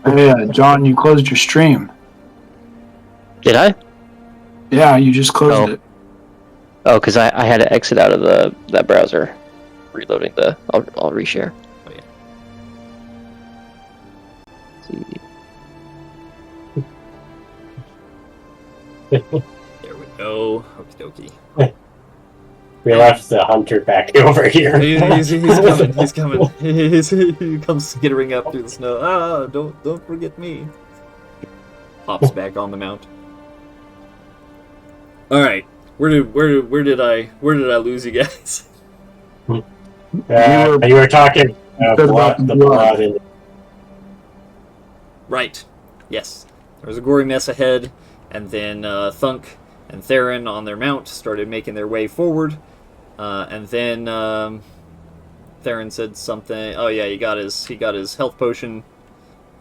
Hey, John, you closed your stream. Did I? Yeah, you just closed Oh. it. Oh, because I had to exit out of that browser. Reloading the. I'll reshare. Oh, yeah. See. There we go. Okie dokie. We left the hunter back over here. He's coming. He's coming. He comes skittering up through the snow. Ah, don't forget me. Pops back on the mount. All right. Where did I lose you guys? You were talking about the the blood. And, Right. Yes. There was a gory mess ahead, and then Thunk and Theron on their mount started making their way forward, and then Theron said something. Oh yeah, he got his health potion,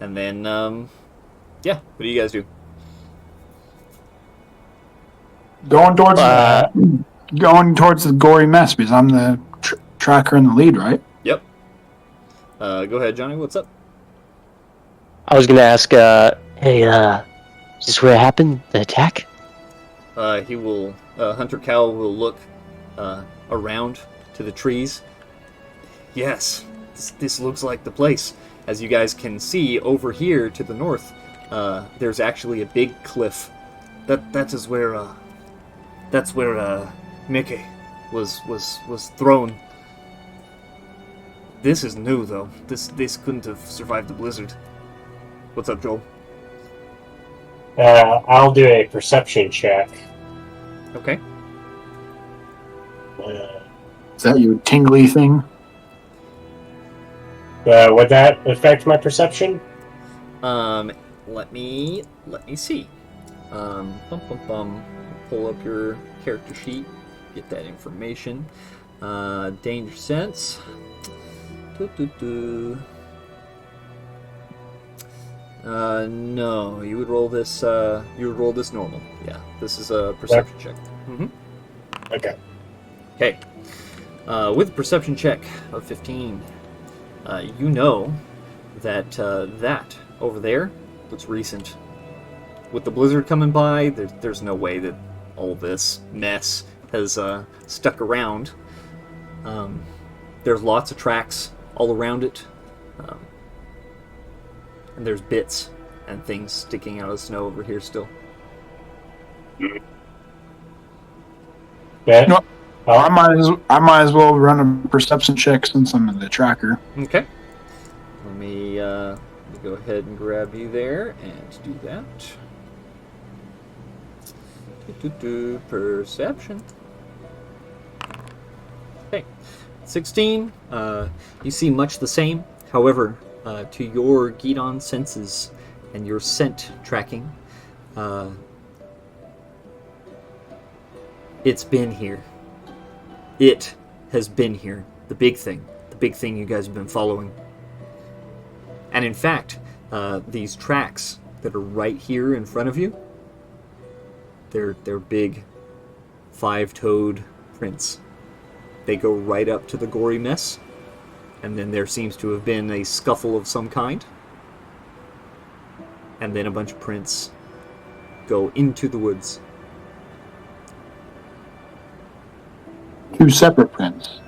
and then yeah. What do you guys do? Going towards the gory mess because I'm the tracker in the lead, right? Yep. Go ahead, Johnny. What's up? I was gonna ask. Hey, is this where it happened? The attack? He will. Hunter Cow will look around to the trees. Yes, this looks like the place. As you guys can see over here to the north, there's actually a big cliff. That's where Mickey was thrown. This is new though. This couldn't have survived the blizzard. What's up, Joel? I'll do a perception check. Okay. Is that your tingly thing? Would that affect my perception? Let me see. Pull up your character sheet, get that information. Danger sense. No, you would roll this. You would roll this normal. Yeah, this is a perception check. Okay. Okay. With a perception check of 15, you know that that over there looks recent. With the blizzard coming by, there's no way that all this mess has stuck around. There's lots of tracks all around it. And there's bits and things sticking out of the snow over here still. Yeah. No. I might as well run a perception check since I'm in the tracker. Okay. Let me go ahead and grab you there and do that. Perception. Okay. 16. You see much the same. However, to your Gidon senses and your scent tracking, it's been here. It has been here. The big thing you guys have been following. And in fact, these tracks that are right here in front of you, they're big 5-toed prints. They go right up to the gory mess, and then there seems to have been a scuffle of some kind, and then a bunch of prints go into the woods. 2 separate prints.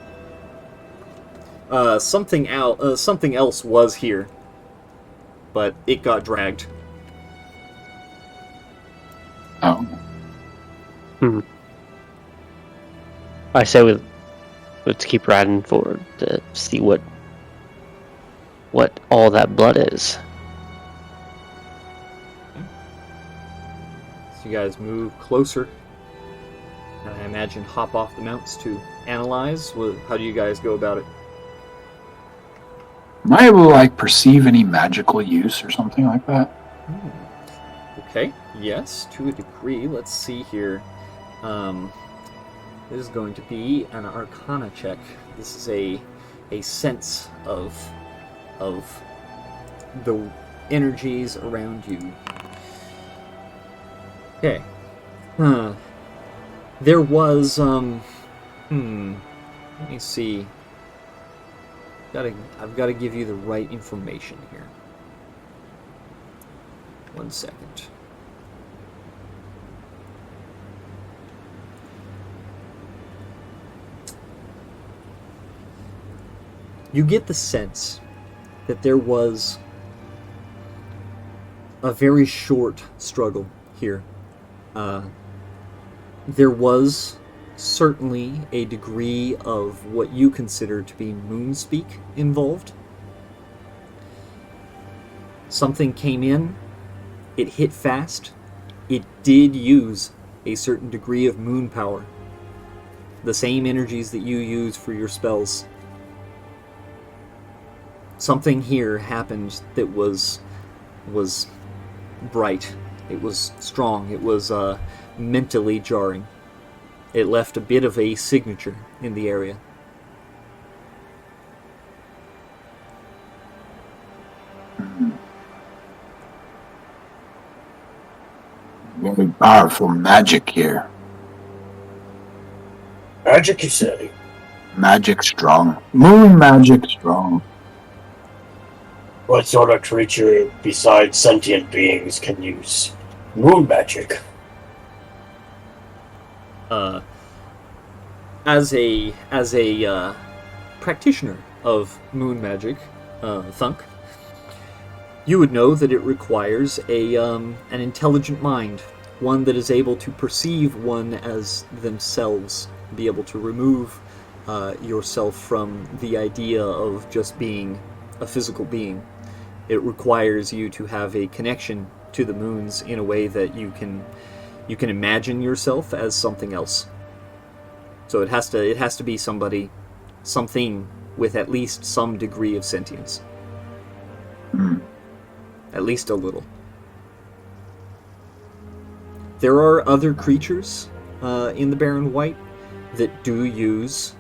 Something else was here, but it got dragged. Oh. I say let's keep riding forward to see what all that blood is. So you guys move closer, and I imagine hop off the mounts to analyze. How do you guys go about it? Am I able to like perceive any magical use or something like that? Okay, yes, to a degree. Let's see here. This is going to be an Arcana check. This is a sense of the energies around you. Okay. There was let me see. I've got to give you the right information here. 1 second. You get the sense that there was a very short struggle here. There was certainly a degree of what you consider to be moonspeak involved. Something came in, it hit fast, it did use a certain degree of moon power. The same energies that you use for your spells. Something here happened that was bright. It was strong. It was mentally jarring. It left a bit of a signature in the area. Very powerful magic here. Magic, you say? Magic strong. Moon magic strong. What sort of creature besides sentient beings can use moon magic? As a practitioner of moon magic, Thunk, you would know that it requires an intelligent mind, one that is able to perceive one as themselves, be able to remove yourself from the idea of just being a physical being. It requires you to have a connection to the moons in a way that you can imagine yourself as something else. So it has to be something with at least some degree of sentience. At least a little. There are other creatures in the Barren White that do use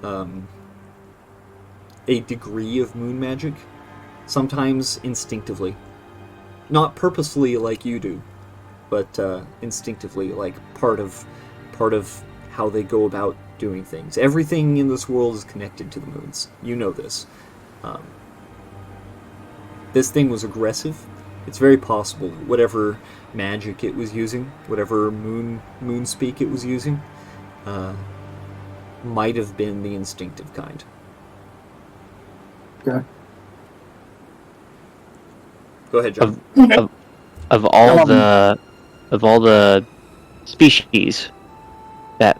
a degree of moon magic, sometimes instinctively. Not purposefully like you do, but instinctively, like part of how they go about doing things. Everything in this world is connected to the moons. You know this. This thing was aggressive. It's very possible whatever magic it was using, whatever moon speak it was using, might have been the instinctive kind. Okay. Go ahead, John. Of all the species that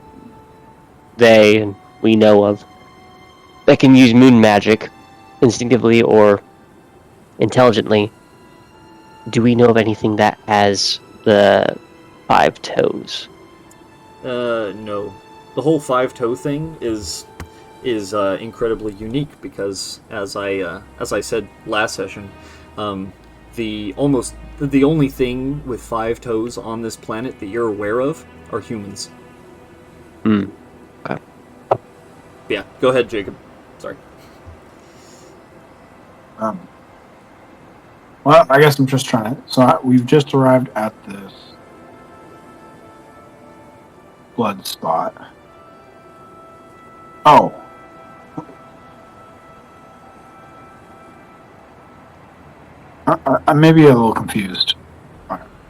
they and we know of that can use moon magic instinctively or intelligently, do we know of anything that has the 5 toes? No. The whole 5-toe thing is incredibly unique because, as I said last session, the only thing with 5 toes on this planet that you're aware of are humans. Okay. Yeah, go ahead, Jacob. Sorry. Well, I guess I'm just trying to... So we've just arrived at this blood spot. Oh. I may be a little confused.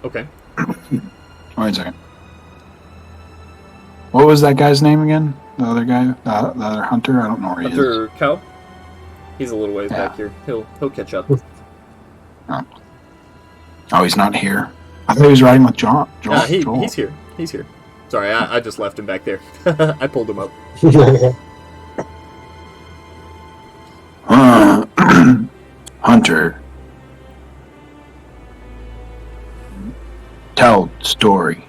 Okay. Wait a second. What was that guy's name again? The other guy? The other hunter? I don't know where he is. Hunter Cow? He's a little ways Yeah. back here. He'll catch up. Oh, he's not here. I thought he was riding with Joel. He's here. He's here. Sorry, I just left him back there. I pulled him up. Hunter. Tell story.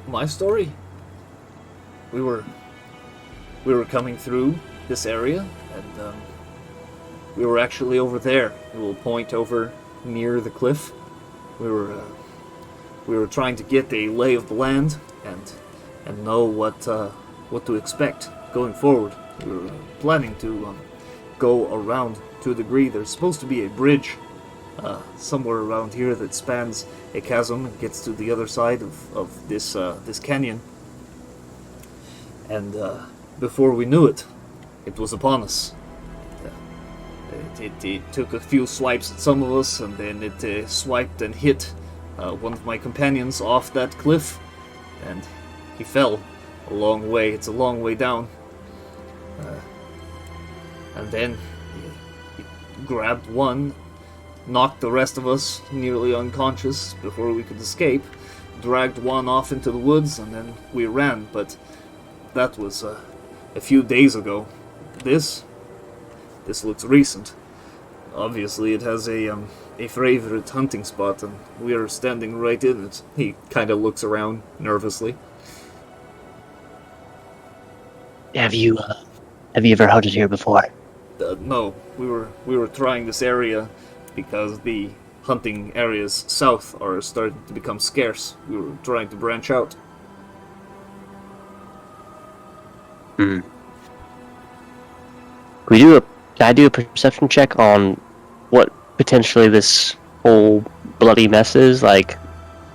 My story? We were coming through this area, and we were actually over there. A little point over near the cliff. We were trying to get a lay of the land and know what to expect going forward. We were planning to go around to a degree. There's supposed to be a bridge somewhere around here that spans a chasm and gets to the other side of this canyon. And before we knew it, it was upon us. It took a few swipes at some of us, and then it swiped and hit one of my companions off that cliff, and he fell a long way. It's a long way down. And then he grabbed one, knocked the rest of us nearly unconscious before we could escape, dragged one off into the woods, and then we ran. But that was a few days ago. This looks recent. Obviously, it has a favorite hunting spot, and we are standing right in it. He kind of looks around nervously. Have you ever hunted here before? No, we were trying this area because the hunting areas south are starting to become scarce. We were trying to branch out. Can I do a perception check on what potentially this whole bloody mess is? Like,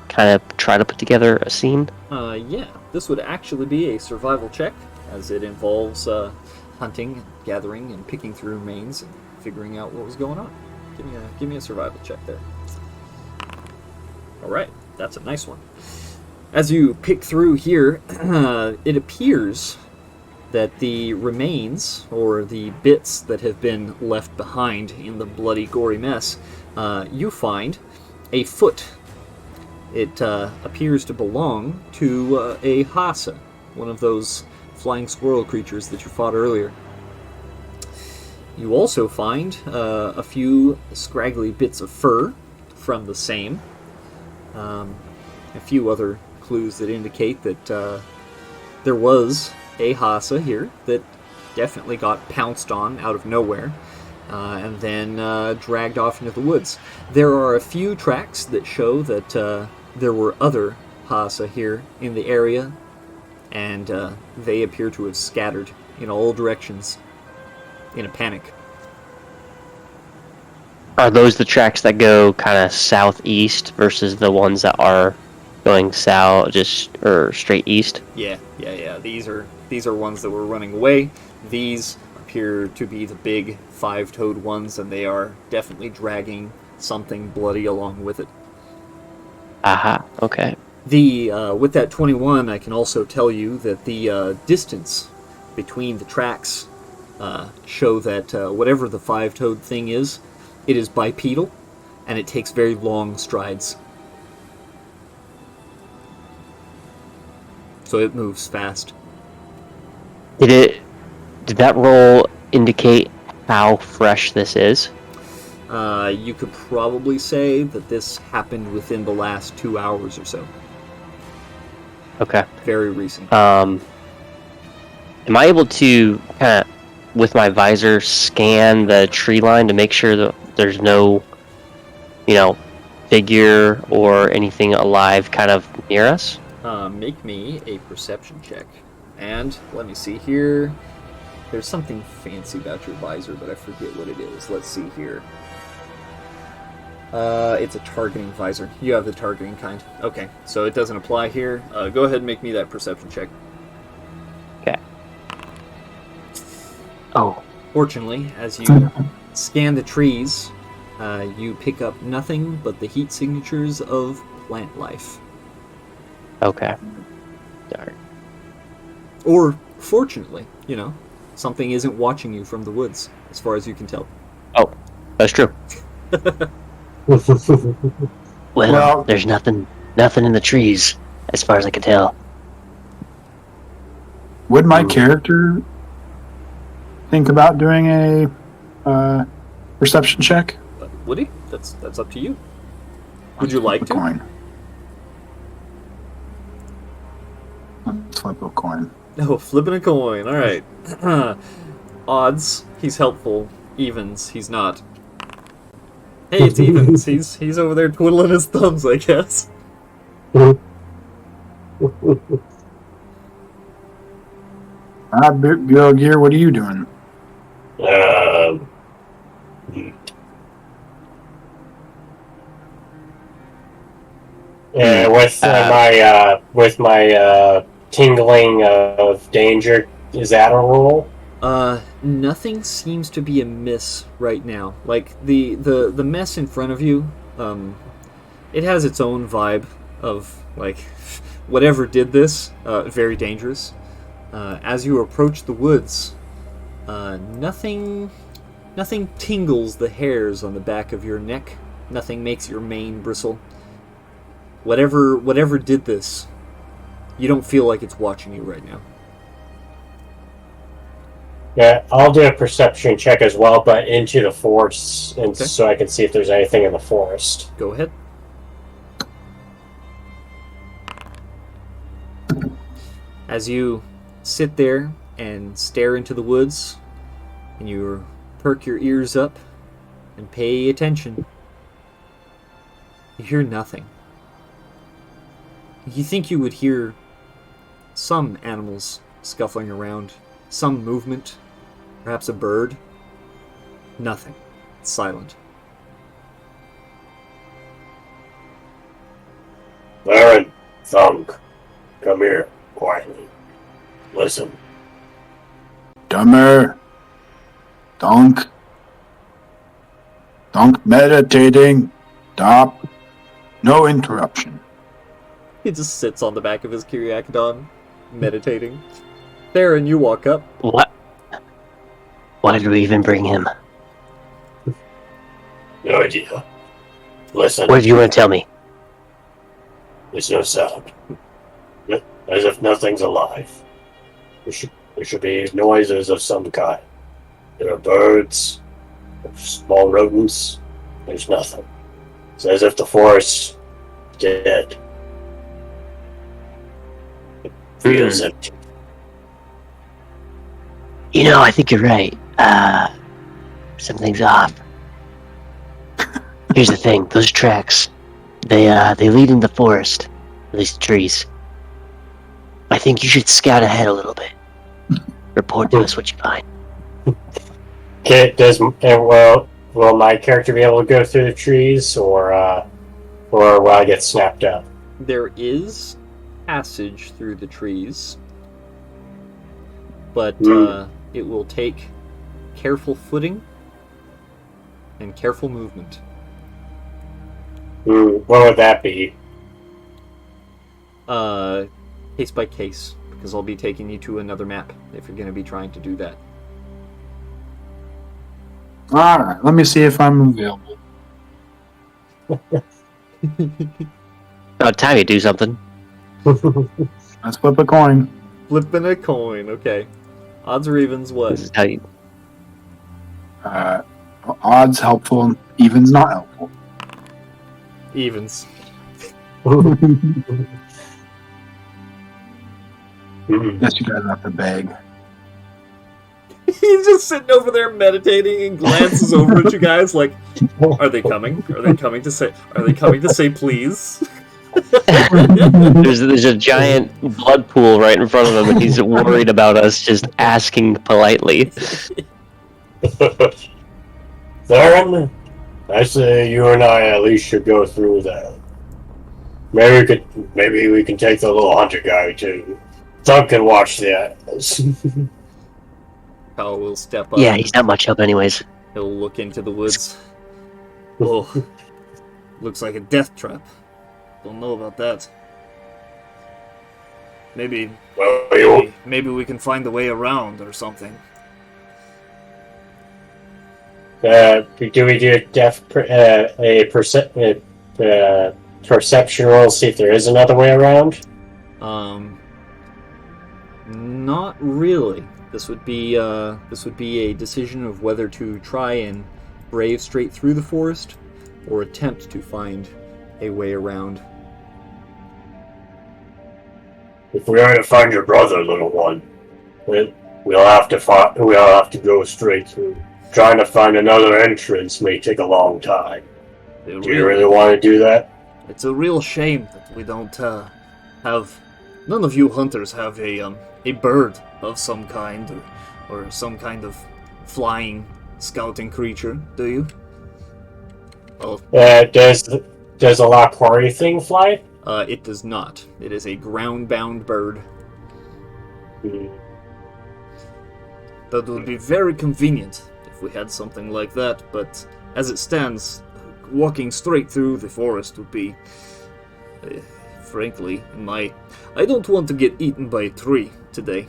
kind of try to put together a scene? Yeah. This would actually be a survival check, as it involves hunting, gathering, and picking through remains and figuring out what was going on. Give me a survival check there. Alright, that's a nice one. As you pick through here, it appears that the remains, or the bits that have been left behind in the bloody, gory mess, you find a foot. It appears to belong to a Hasa, one of those flying squirrel creatures that you fought earlier. You also find a few scraggly bits of fur from the same. A few other clues that indicate that there was a Hasa here that definitely got pounced on out of nowhere and then dragged off into the woods. There are a few tracks that show that there were other Hasa here in the area, and they appear to have scattered in all directions in a panic. Are those the tracks that go kind of southeast versus the ones that are going south, or straight east? Yeah. These are ones that were running away. These appear to be the big five-toed ones, and they are definitely dragging something bloody along with it. Aha, okay. With that 21, I can also tell you that the distance between the tracks show that whatever the five-toed thing is, it is bipedal, and it takes very long strides. So it moves fast. Did that roll indicate how fresh this is? You could probably say that this happened within the last 2 hours or so. Okay. Very recent. Am I able to kind of, with my visor, scan the tree line to make sure that there's no, figure or anything alive kind of near us? Make me a perception check. And let me see here. There's something fancy about your visor, but I forget what it is. Let's see here. It's a targeting visor. You have the targeting kind. Okay, so it doesn't apply here. Go ahead and make me that perception check. Okay. Oh. Fortunately, as you scan the trees, you pick up nothing but the heat signatures of plant life. Okay. Darn. Or, fortunately, something isn't watching you from the woods, as far as you can tell. Oh, that's true. Well, there's nothing in the trees, as far as I can tell. Would my character think about doing a perception check? Would he? That's up to you. Would you like to? Coin. Let's flip a coin. Oh, flipping a coin. All right. Odds, he's helpful. Evens, he's not. Hey, it's Evens. He's over there twiddling his thumbs, I guess. Girl Gear, what are you doing? Yeah, with my tingling of danger, is that a rule? Nothing seems to be amiss right now. Like, the mess in front of you, it has its own vibe of, like, whatever did this, very dangerous. As you approach the woods, nothing tingles the hairs on the back of your neck. Nothing makes your mane bristle. Whatever did this, you don't feel like it's watching you right now. Yeah, I'll do a perception check as well, but into the forest, and Okay. so I can see if there's anything in the forest. Go ahead. As you sit there and stare into the woods, and you perk your ears up and pay attention, you hear nothing. You think you would hear some animals scuffling around, some movement, perhaps a bird. Nothing. It's silent. Baron, Thunk, come here, quietly. Listen. Dumber. Donk meditating. Stop. No interruption. He just sits on the back of his Kyriakodon, meditating. Theron, you walk up. What? Why did we even bring him? No idea. Listen, What did you want to tell me? there's no sound. As if nothing's alive. There should be noises of some kind. There are birds, small rodents. There's nothing. It's as if the forest dead. It feels empty. You know, I think you're right. Something's off. Here's the thing: those tracks, they lead into the forest, at least the trees. I think you should scout ahead a little bit. Report to us what you find. Okay, will my character be able to go through the trees, or will I get snapped up? There is passage through the trees, but it will take careful footing and careful movement. What would that be? Case by case, because I'll be taking you to another map if you're going to be trying to do that. Alright, let me see if I'm available. About time you do something. Let's flip a coin. Flipping a coin, okay. Odds or evens, what? This is how you. Odds helpful, evens not helpful. Evens. Guess you guys have to beg. He's just sitting over there meditating and glances over at you guys like, are they coming? Are they coming to say please? There's a giant blood pool right in front of him, and he's worried about us just asking politely. Theron, I say you and I at least should go through that. Maybe we can take the little hunter guy too. Thunk can watch the animals. Powell will step up. Yeah, he's not much help, anyways. He'll look into the woods. Oh, looks like a death trap. Don't know about that. Maybe we can find a way around or something. Do we do a perception roll, see if there is another way around? Not really. This would be a decision of whether to try and brave straight through the forest or attempt to find a way around. If we are to find your brother, little one, we'll have to go straight through. Trying to find another entrance may take a long time. Do you really want to do that? It's a real shame that we don't have. None of you hunters have a bird of some kind, or some kind of flying scouting creature, do you? Well, Does a La Quarry thing fly? it does not. It is a ground-bound bird. That would be very convenient if we had something like that, but as it stands, walking straight through the forest would be, frankly, I don't want to get eaten by a tree today.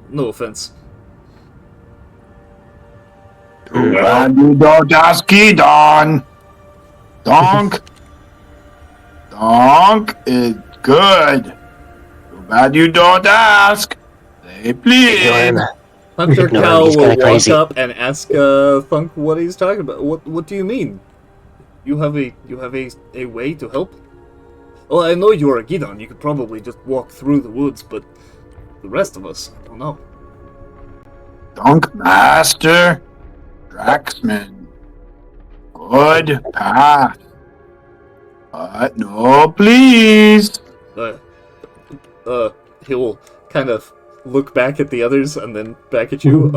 No offense. You don't ask Don. Donk. Donk is good. Too bad you don't ask. Say please. Hunter No, Cow he's will kinda walk crazy. up and ask Thunk what he's talking about. What do you mean? You have a way to help? Well, I know you're a Gidon. You could probably just walk through the woods, but the rest of us, I don't know. Donk Master. Draxman. Good path. But no, please. He'll kind of look back at the others and then back at you.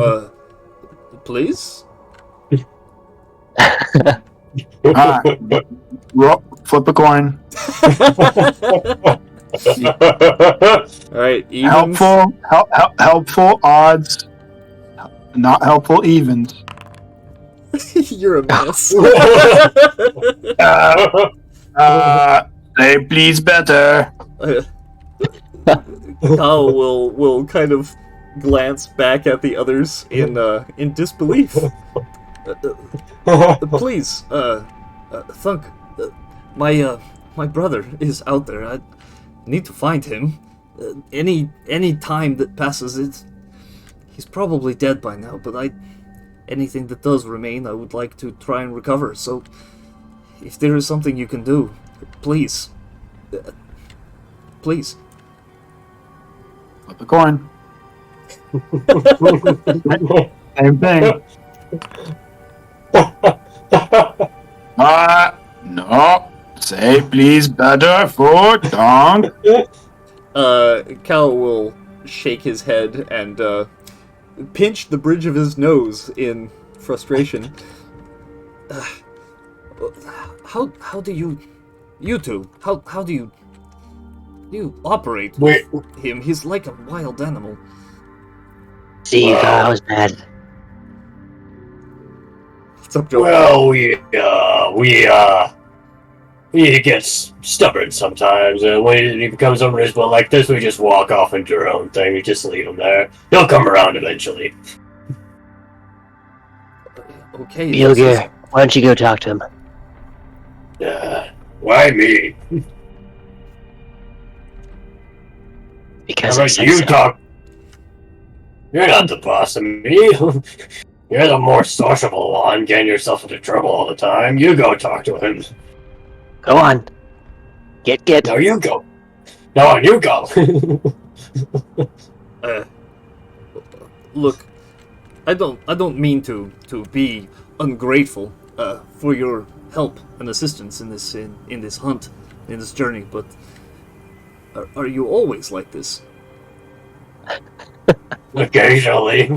Please? Flip a coin. Alright, evens. Helpful odds. Not helpful evens. You're a mess. Say please better. Kyle will kind of glance back at the others in disbelief. Please, Thunk, my brother is out there. I need to find him. Any time that passes, he's probably dead by now. But anything that does remain, I would like to try and recover. So, if there is something you can do, please, please. Flip a coin. Same thing. No. Say please better for Donk. Cal will shake his head and pinch the bridge of his nose in frustration. How do you two, how do you operate with him? He's like a wild animal. See, you thought I was bad. What's up, Joe? Well, we get stubborn sometimes, and when he becomes unreasonable like this, we just walk off into our own thing. We just leave him there. He'll come around eventually. Okay. Yogir, why don't you go talk to him? Why me? Because How I about said you so. talk? You're not the boss of me. You're the more sociable one, getting yourself into trouble all the time. You go talk to him. Go on. Get. No, you go. No, you go. Look, I don't mean to be ungrateful for your help and assistance in this hunt, in this journey, but are you always like this? Occasionally.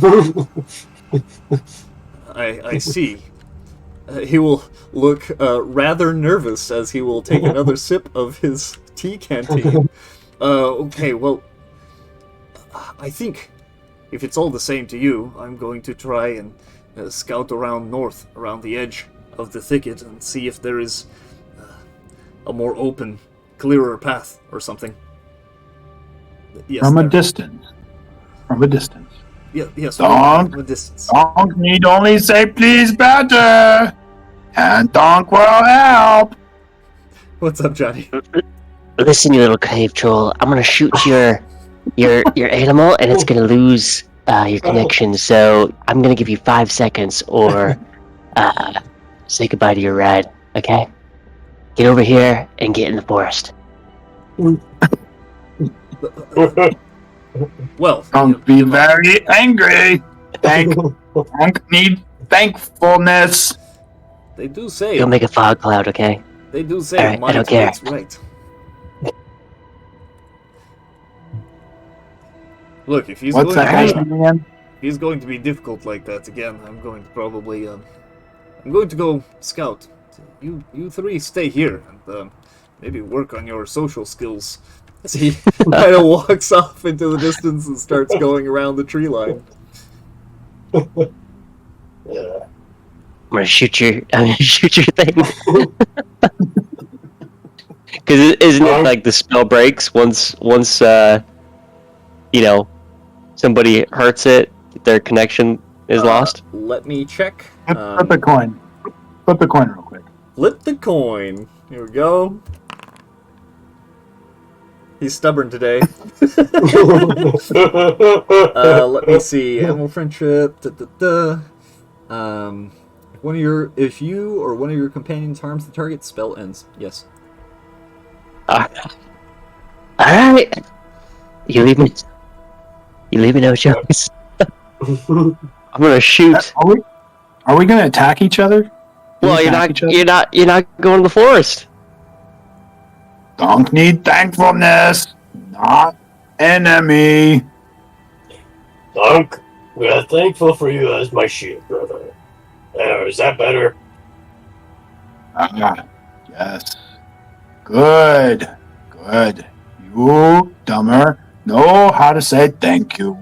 I see. He will look rather nervous as he will take another sip of his tea canteen. Okay, well, I think if it's all the same to you, I'm going to try and scout around north, around the edge of the thicket, and see if there is a more open, clearer path or something. Yes, From a there. distance. From a distance. Yeah, yes, Donk. from a distance. Donk need only say please better. And Donk will help. What's up, Johnny? Listen, you little cave troll. I'm gonna shoot your animal, and it's gonna lose your connection. So I'm gonna give you 5 seconds, or say goodbye to your ride. Okay? Get over here and get in the forest. Well, Don't be very angry. Don't need thankfulness. they do say Go make a fog cloud, okay? they do say Alright, I might don't care. makes right. Look, if he's What's going that to guy's be, name again? if he's going to be difficult like that again, I'm going to probably I'm going to go scout. You three stay here and maybe work on your social skills. As he kind of walks off into the distance and starts going around the tree line. Yeah. I'm gonna shoot your thing. Because isn't it like the spell breaks once somebody hurts it, their connection is lost? Let me check. Flip a coin. Flip a coin real quick. Flip the coin. Here we go. He's stubborn today. Let me see. Animal friendship. If you or one of your companions harms the target, spell ends. Yes. Alright. You leave me no choice. I'm gonna shoot. Are we gonna attack each other? Well, you're not going to the forest. Don't need thankfulness. Not enemy. Dunk, we are thankful for you as my shield, brother. Is that better? Yes. Good. Good. You, dumber, know how to say thank you.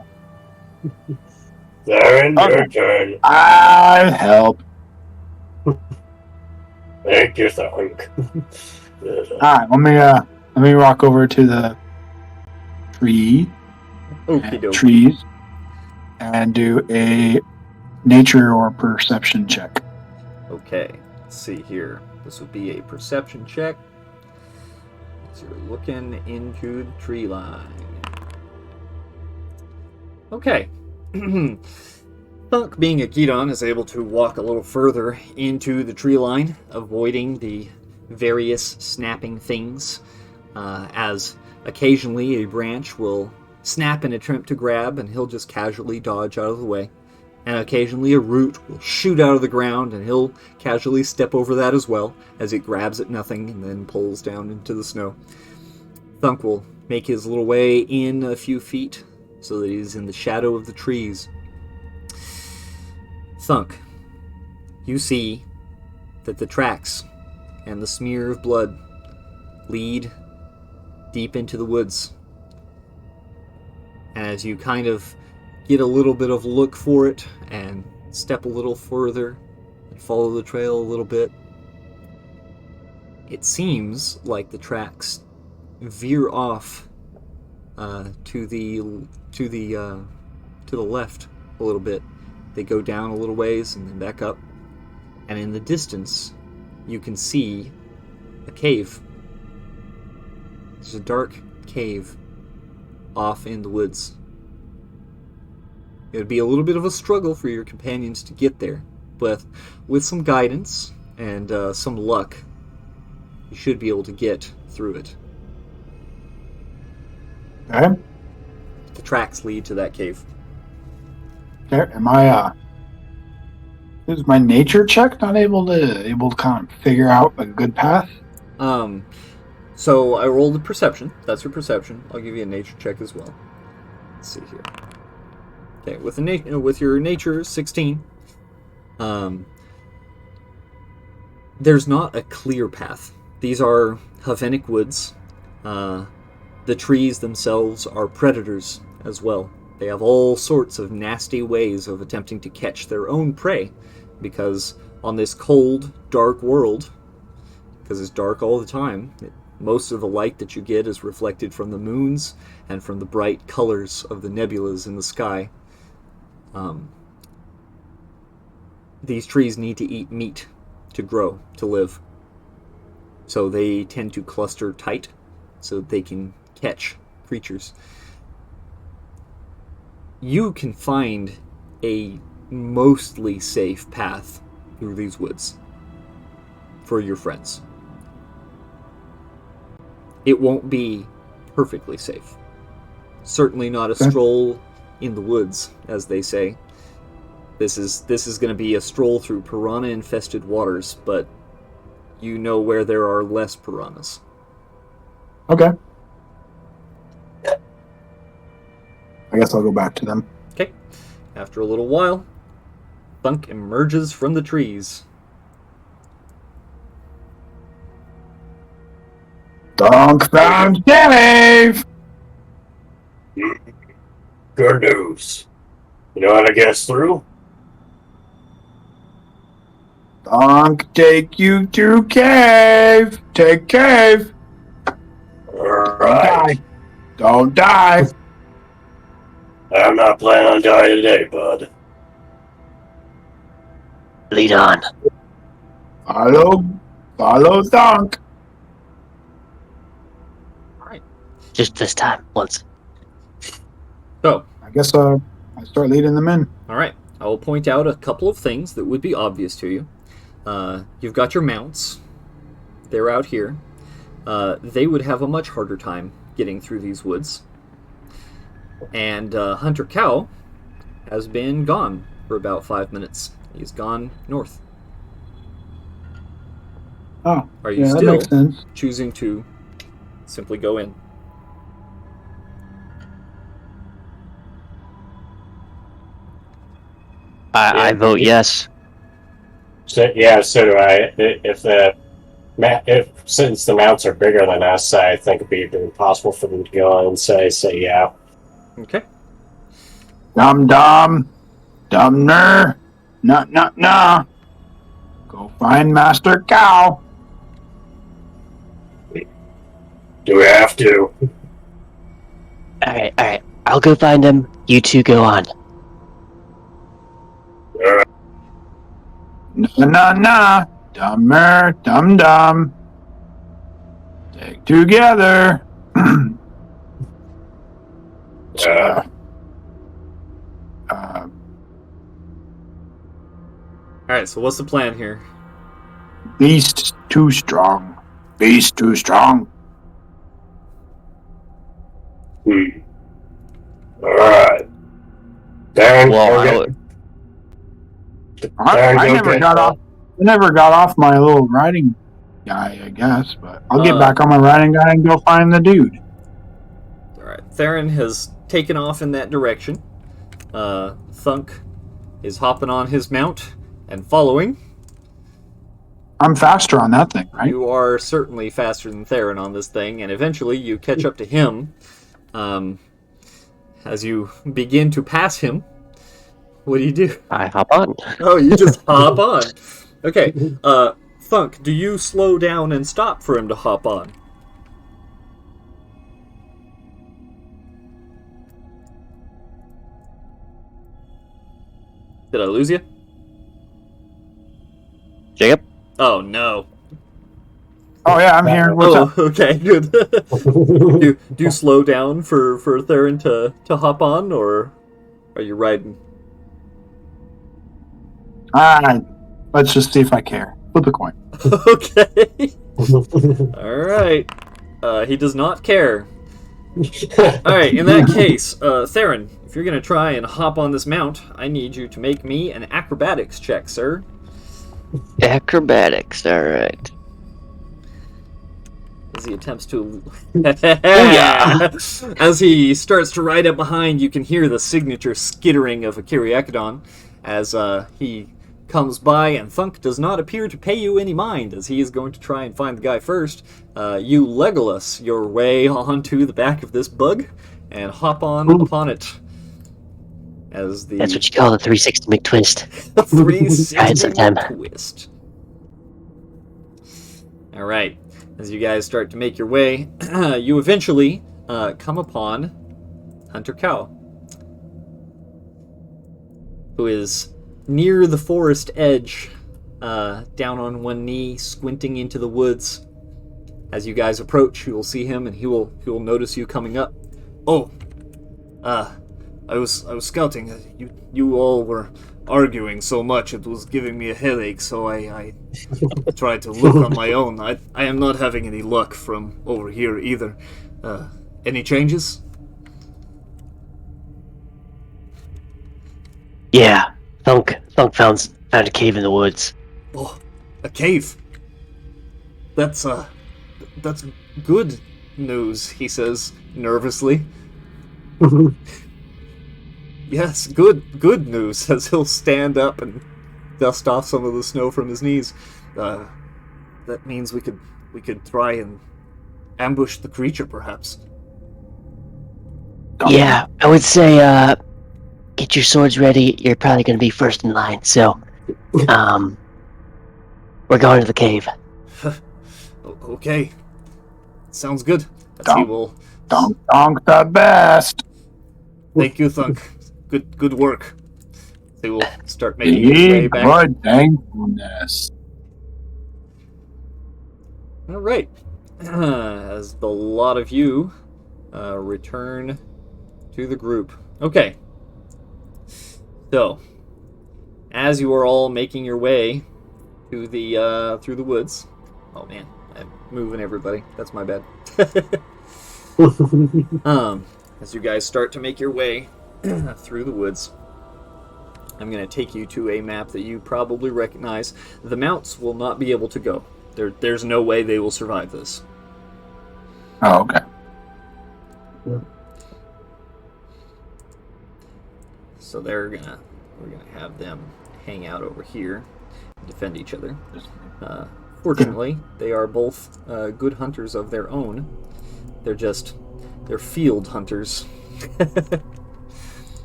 Theron, Okay. your turn. I'll help. Thank you, Thunk. Alright, let me walk over to the tree. Okie dokie. Trees. And do a nature or perception check. Okay. Let's see here. This would be a perception check. So you're looking into the tree line. Okay. Thunk, being a Gidon, is able to walk a little further into the tree line, avoiding the various snapping things, as occasionally a branch will snap in an attempt to grab, and he'll just casually dodge out of the way. And occasionally a root will shoot out of the ground, and he'll casually step over that as well, as it grabs at nothing and then pulls down into the snow. Thunk will make his little way in a few feet, so that he's in the shadow of the trees. Thunk, you see that the tracks and the smear of blood lead deep into the woods. And as you kind of get a little bit of look for it and step a little further and follow the trail a little bit, it seems like the tracks veer off to the left a little bit. They go down a little ways and then back up, and in the distance you can see a cave. There's a dark cave off in the woods. It would be a little bit of a struggle for your companions to get there, but with some guidance and some luck, you should be able to get through it. Okay. The tracks lead to that cave. Okay. Is my nature check not able to kind of figure out a good path? So I rolled a perception. That's your perception. I'll give you a nature check as well. Let's see here. Okay, with your nature 16, there's not a clear path. These are Havenic woods. The trees themselves are predators as well. They have all sorts of nasty ways of attempting to catch their own prey, because on this cold, dark world, because it's dark all the time, most of the light that you get is reflected from the moons and from the bright colors of the nebulas in the sky. These trees need to eat meat to grow, to live. So they tend to cluster tight so that they can catch creatures. You can find a mostly safe path through these woods for your friends. It won't be perfectly safe. Certainly not a stroll in the woods, as they say. This is going to be a stroll through piranha-infested waters, but you know where there are less piranhas. Okay. I guess I'll go back to them. Okay. After a little while, Thunk emerges from the trees. Thunk found cave! Good news. You know how to get us through? Thunk take you to cave! Take cave! Alright. Don't die! I'm not planning on dying today, bud. Lead on. Follow Thunk! Just this time, once. So, I guess I start leading them in. alright. I will point out a couple of things that would be obvious to you. You've got your mounts. They're out here. They would have a much harder time getting through these woods. And Hunter Cow has been gone for about 5 minutes. He's gone north. Oh, Are you yeah, that still makes sense. choosing to simply go in? I vote yes. So do I. If since the mounts are bigger than us, I think it'd be impossible for them to go on and say yeah. Okay. Dumner, nah. Go find Master Cow. Do we have to? Alright. I'll go find him. You two go on. Alright. Nah. Dum. Take together. Alright, so what's the plan here? Beast too strong. Alright. Darren, Well, I never got off my little riding guy, I guess, but I'll get back on my riding guy and go find the dude. Alright, Theron has taken off in that direction. Thunk is hopping on his mount and following. I'm faster on that thing, right? You are certainly faster than Theron on this thing, and eventually you catch up to him. As you begin to pass him, what do you do? I hop on. Oh, you just hop on. Okay, Thunk, do you slow down and stop for him to hop on? Did I lose you? Jacob? Oh, no. Oh yeah, I'm here. What's up? Okay, good. do you slow down for Theron to hop on, or are you riding? Let's just see if I care. Flip a coin. Okay. Alright. He does not care. Alright, in that case, Theron, if you're going to try and hop on this mount, I need you to make me an acrobatics check, sir. Acrobatics, alright. As he attempts to... As he starts to ride up behind, you can hear the signature skittering of a Kyriakodon as he comes by, and Thunk does not appear to pay you any mind, as he is going to try and find the guy first. You Legolas your way onto the back of this bug and hop on upon it. As the That's what you call the 360 McTwist. 360 Alright, sometime. twist. Alright, as you guys start to make your way, you eventually come upon Hunter Cow, who is near the forest edge, down on one knee, squinting into the woods. As you guys approach, you will see him, and he will notice you coming up. Oh, I was scouting. You all were arguing so much it was giving me a headache, so I tried to look on my own. I am not having any luck from over here either. Any changes? Yeah, Thunk found a cave in the woods. Oh, a cave. That's good news, he says nervously. Yes, good news, says he'll stand up and dust off some of the snow from his knees. That means we could try and ambush the creature, perhaps. Yeah, I would say get your swords ready. You're probably going to be first in line. So, we're going to the cave. Okay, sounds good. He Donk. will. Donk the best. Thank you, Thunk. Good work. He will start making his way Be back. good thankfulness. All right. As the lot of you return to the group. Okay. So, as you are all making your way to the through the woods. Oh man, I'm moving everybody. That's my bad. As you guys start to make your way through the woods, I'm going to take you to a map that you probably recognize. The mounts will not be able to go. There's no way they will survive this. Oh, okay. So we're gonna have them hang out over here, and defend each other. Fortunately, they are both good hunters of their own. They're field hunters.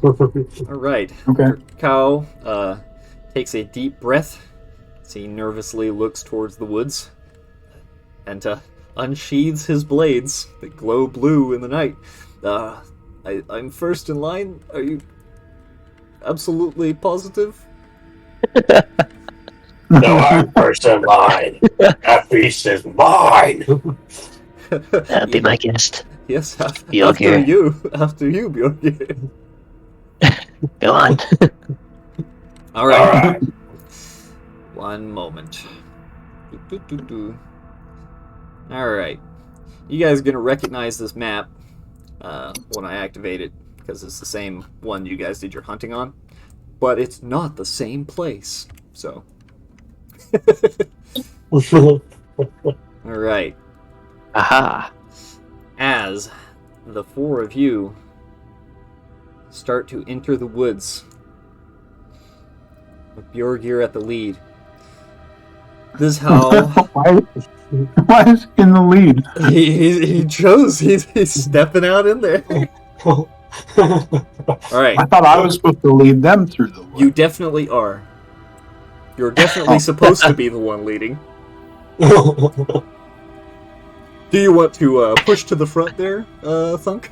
All right. Okay. Cow takes a deep breath as he nervously looks towards the woods and unsheathes his blades that glow blue in the night. I'm first in line. Are you absolutely positive? No, I'm first in line. That beast is mine. That'd be my guest. Yes, after Bjorgir. After you, Bjorgir. Go on. All right. All right. One moment. All right. You guys are going to recognize this map when I activate it, because it's the same one you guys did your hunting on. But it's not the same place. So. All right. Aha. As the four of you start to enter the woods, with Bjorgir at the lead. This is how Why is he in the lead? he chose. He's stepping out in there. All right, I thought I was supposed to lead them through the woods. you definitely are. You're definitely supposed to be the one leading. Do you want to push to the front there, Thunk?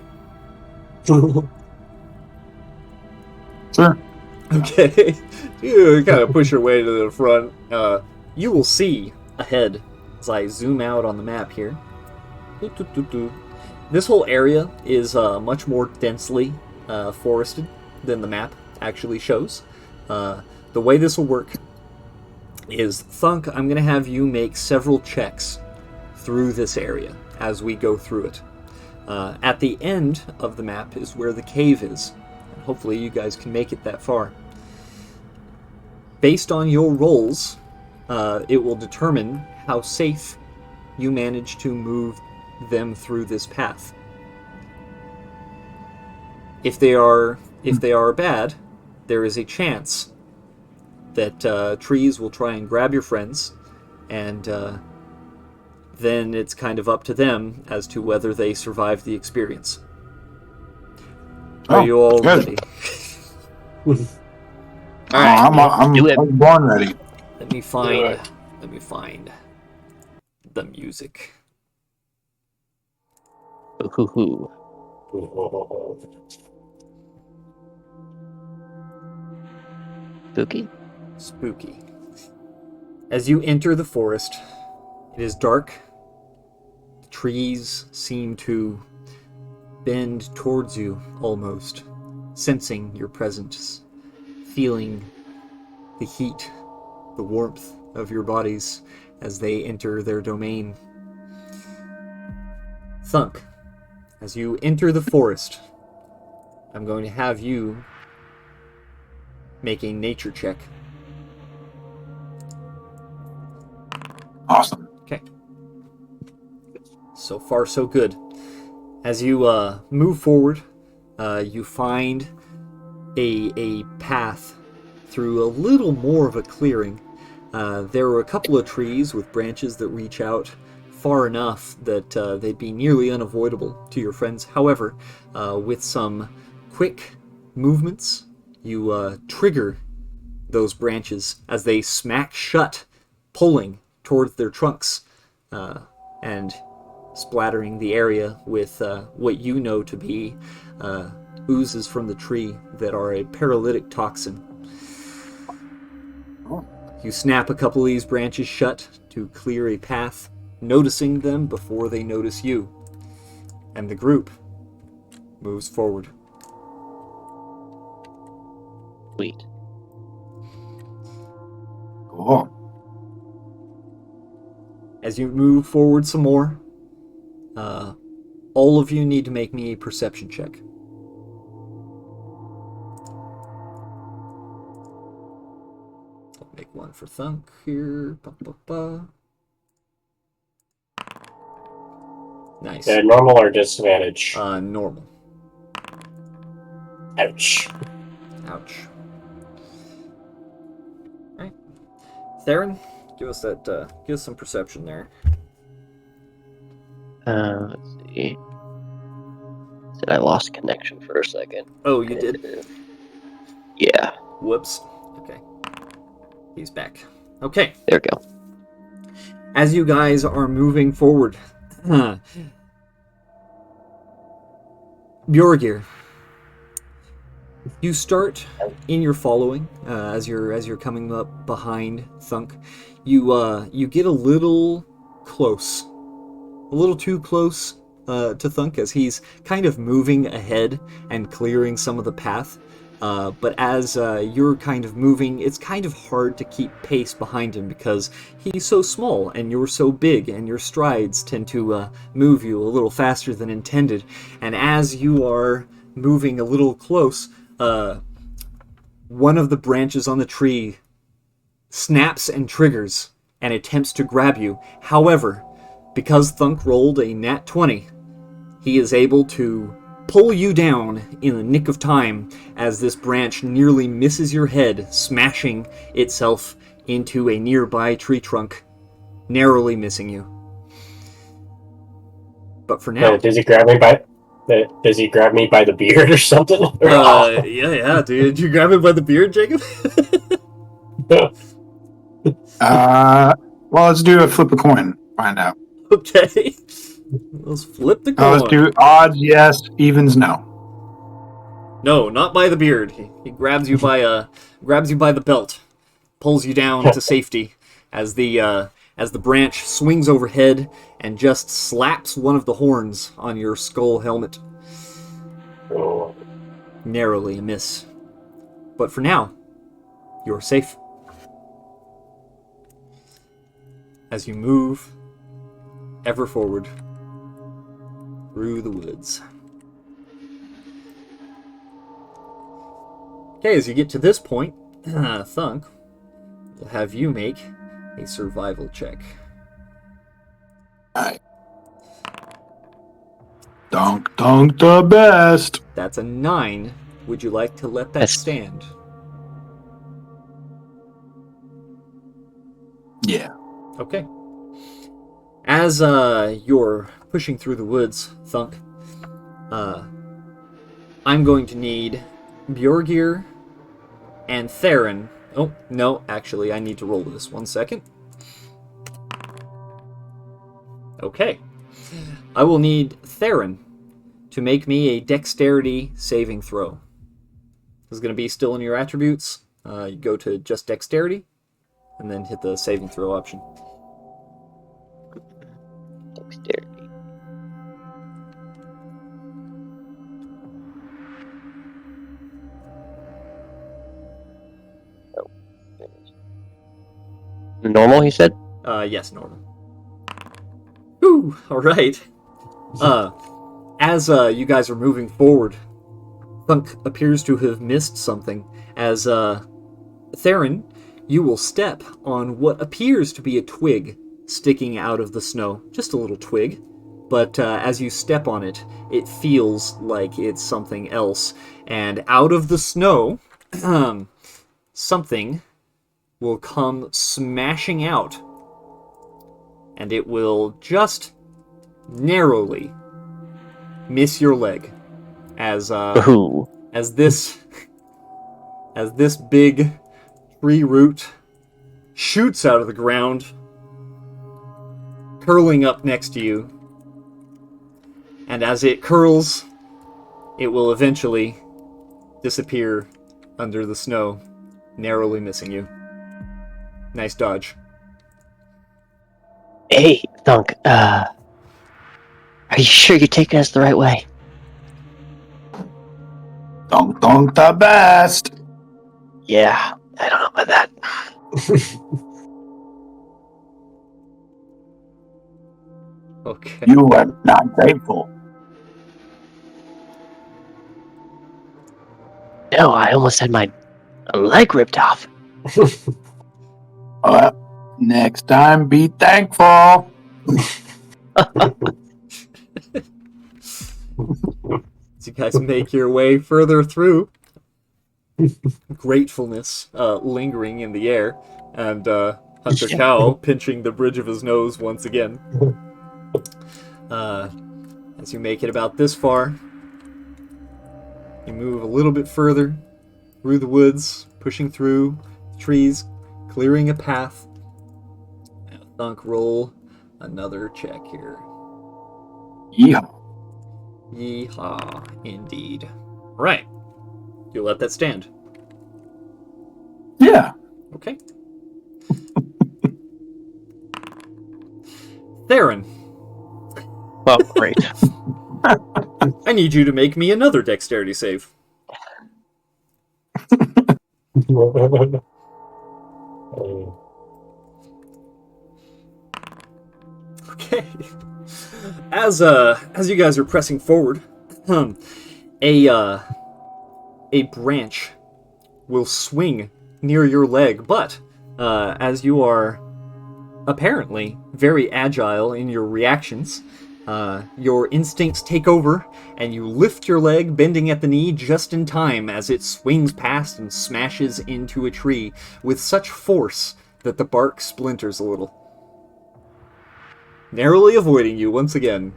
Sure. Okay. You kind of push your way to the front. You will see ahead as I zoom out on the map here. This whole area is much more densely forested than the map actually shows. The way this will work is, Thunk, I'm going to have you make several checks through this area as we go through it. At the end of the map is where the cave is. And hopefully you guys can make it that far. Based on your rolls, it will determine how safe you manage to move them through this path. If they are bad, there is a chance that trees will try and grab your friends, and then it's kind of up to them as to whether they survive the experience. Are you all good. ready? All right. I'm Do it. born ready. Let me find the music. Ooh. Spooky. Spooky. As you enter the forest, it is dark. The trees seem to bend towards you almost, sensing your presence, feeling the heat, the warmth of your bodies as they enter their domain. Thunk, as you enter the forest, I'm going to have you make a nature check. Awesome. So far, so good. As you move forward, you find a path through a little more of a clearing. There are a couple of trees with branches that reach out far enough that they'd be nearly unavoidable to your friends. However, with some quick movements, you trigger those branches as they smack shut, pulling towards their trunks, and splattering the area with what you know to be oozes from the tree that are a paralytic toxin. You snap a couple of these branches shut to clear a path, noticing them before they notice you. And the group moves forward. Sweet. Cool. As you move forward some more, all of you need to make me a perception check. I'll make one for Thunk here. Ba, ba, ba. Nice. Normal or disadvantage? Normal. Ouch. Ouch. Alright. Theron, give us some perception there. Let's see. Said I lost connection for a second. Oh, you did? Yeah, Whoops. Okay. He's back. Okay. there we go. As you guys are moving forward, Bjorgir, you start in your following as you're coming up behind Thunk. You get a little close, a little too close to Thunk as he's kind of moving ahead and clearing some of the path. But as you're kind of moving, it's kind of hard to keep pace behind him because he's so small and you're so big, and your strides tend to move you a little faster than intended. And as you are moving a little close, one of the branches on the tree snaps and triggers and attempts to grab you. However, because Thunk rolled a nat 20, he is able to pull you down in the nick of time as this branch nearly misses your head, smashing itself into a nearby tree trunk, narrowly missing you. But for now... Does he grab me by the beard or something? yeah, dude. Did you grab him by the beard, Jacob? Well, let's do a flip a coin. Find out. Okay. Let's flip the coin. Let's do odds yes, evens no. No, not by the beard. He grabs you by the belt, pulls you down to safety as the branch swings overhead and just slaps one of the horns on your skull helmet. Oh. Narrowly a miss. But for now, you're safe. As you move ever forward through the woods. Okay, as you get to this point, Thunk will have you make a survival check. Alright. Dunk the best. That's a 9. Would you like to let that Yes. stand? Yeah. Okay. As you're pushing through the woods, Thunk, I'm going to need Bjorgir and Theron. Oh, no, actually, I need to roll this. 1 second. Okay. I will need Theron to make me a dexterity saving throw. This is going to be still in your attributes. You go to just dexterity, and then hit the saving throw option. Dexterity. Oh. Normal, he said? Yes, normal. Whew, alright. As you guys are moving forward, Thunk appears to have missed something as Theron, you will step on what appears to be a twig sticking out of the snow. Just a little twig. But as you step on it, it feels like it's something else. And out of the snow, something will come smashing out. And it will just narrowly miss your leg. As this big tree root shoots out of the ground, curling up next to you. And as it curls, it will eventually disappear under the snow, narrowly missing you. Nice dodge. Hey, Thunk, are you sure you're taking us the right way? Donk donk the best. Yeah, I don't know about that. Okay. You are not grateful. No, I almost had my leg ripped off. Next time, be thankful. As you guys make your way further through, gratefulness lingering in the air, and Hunter Cow pinching the bridge of his nose once again. As you make it about this far, you move a little bit further through the woods, pushing through trees, clearing a path. Thunk, roll another check here. Yeah. Yeehaw, indeed. Right. You let that stand. Yeah. Okay. Theron, Well, great. I need you to make me another dexterity save. Okay. As you guys are pressing forward, a branch will swing near your leg, but as you are apparently very agile in your reactions, your instincts take over, and you lift your leg, bending at the knee just in time as it swings past and smashes into a tree with such force that the bark splinters a little. Narrowly avoiding you once again.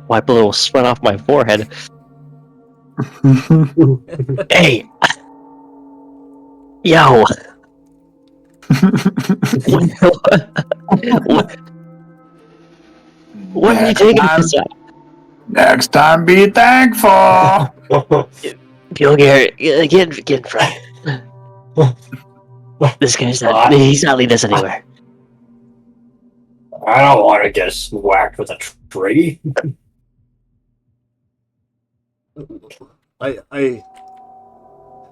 Wipe a little sweat off my forehead. Hey! Yo! What are you taking this at? Next time, be thankful. Gilgare, get in front. This guy's not, he's not leading us anywhere. I don't want to get whacked with a tree.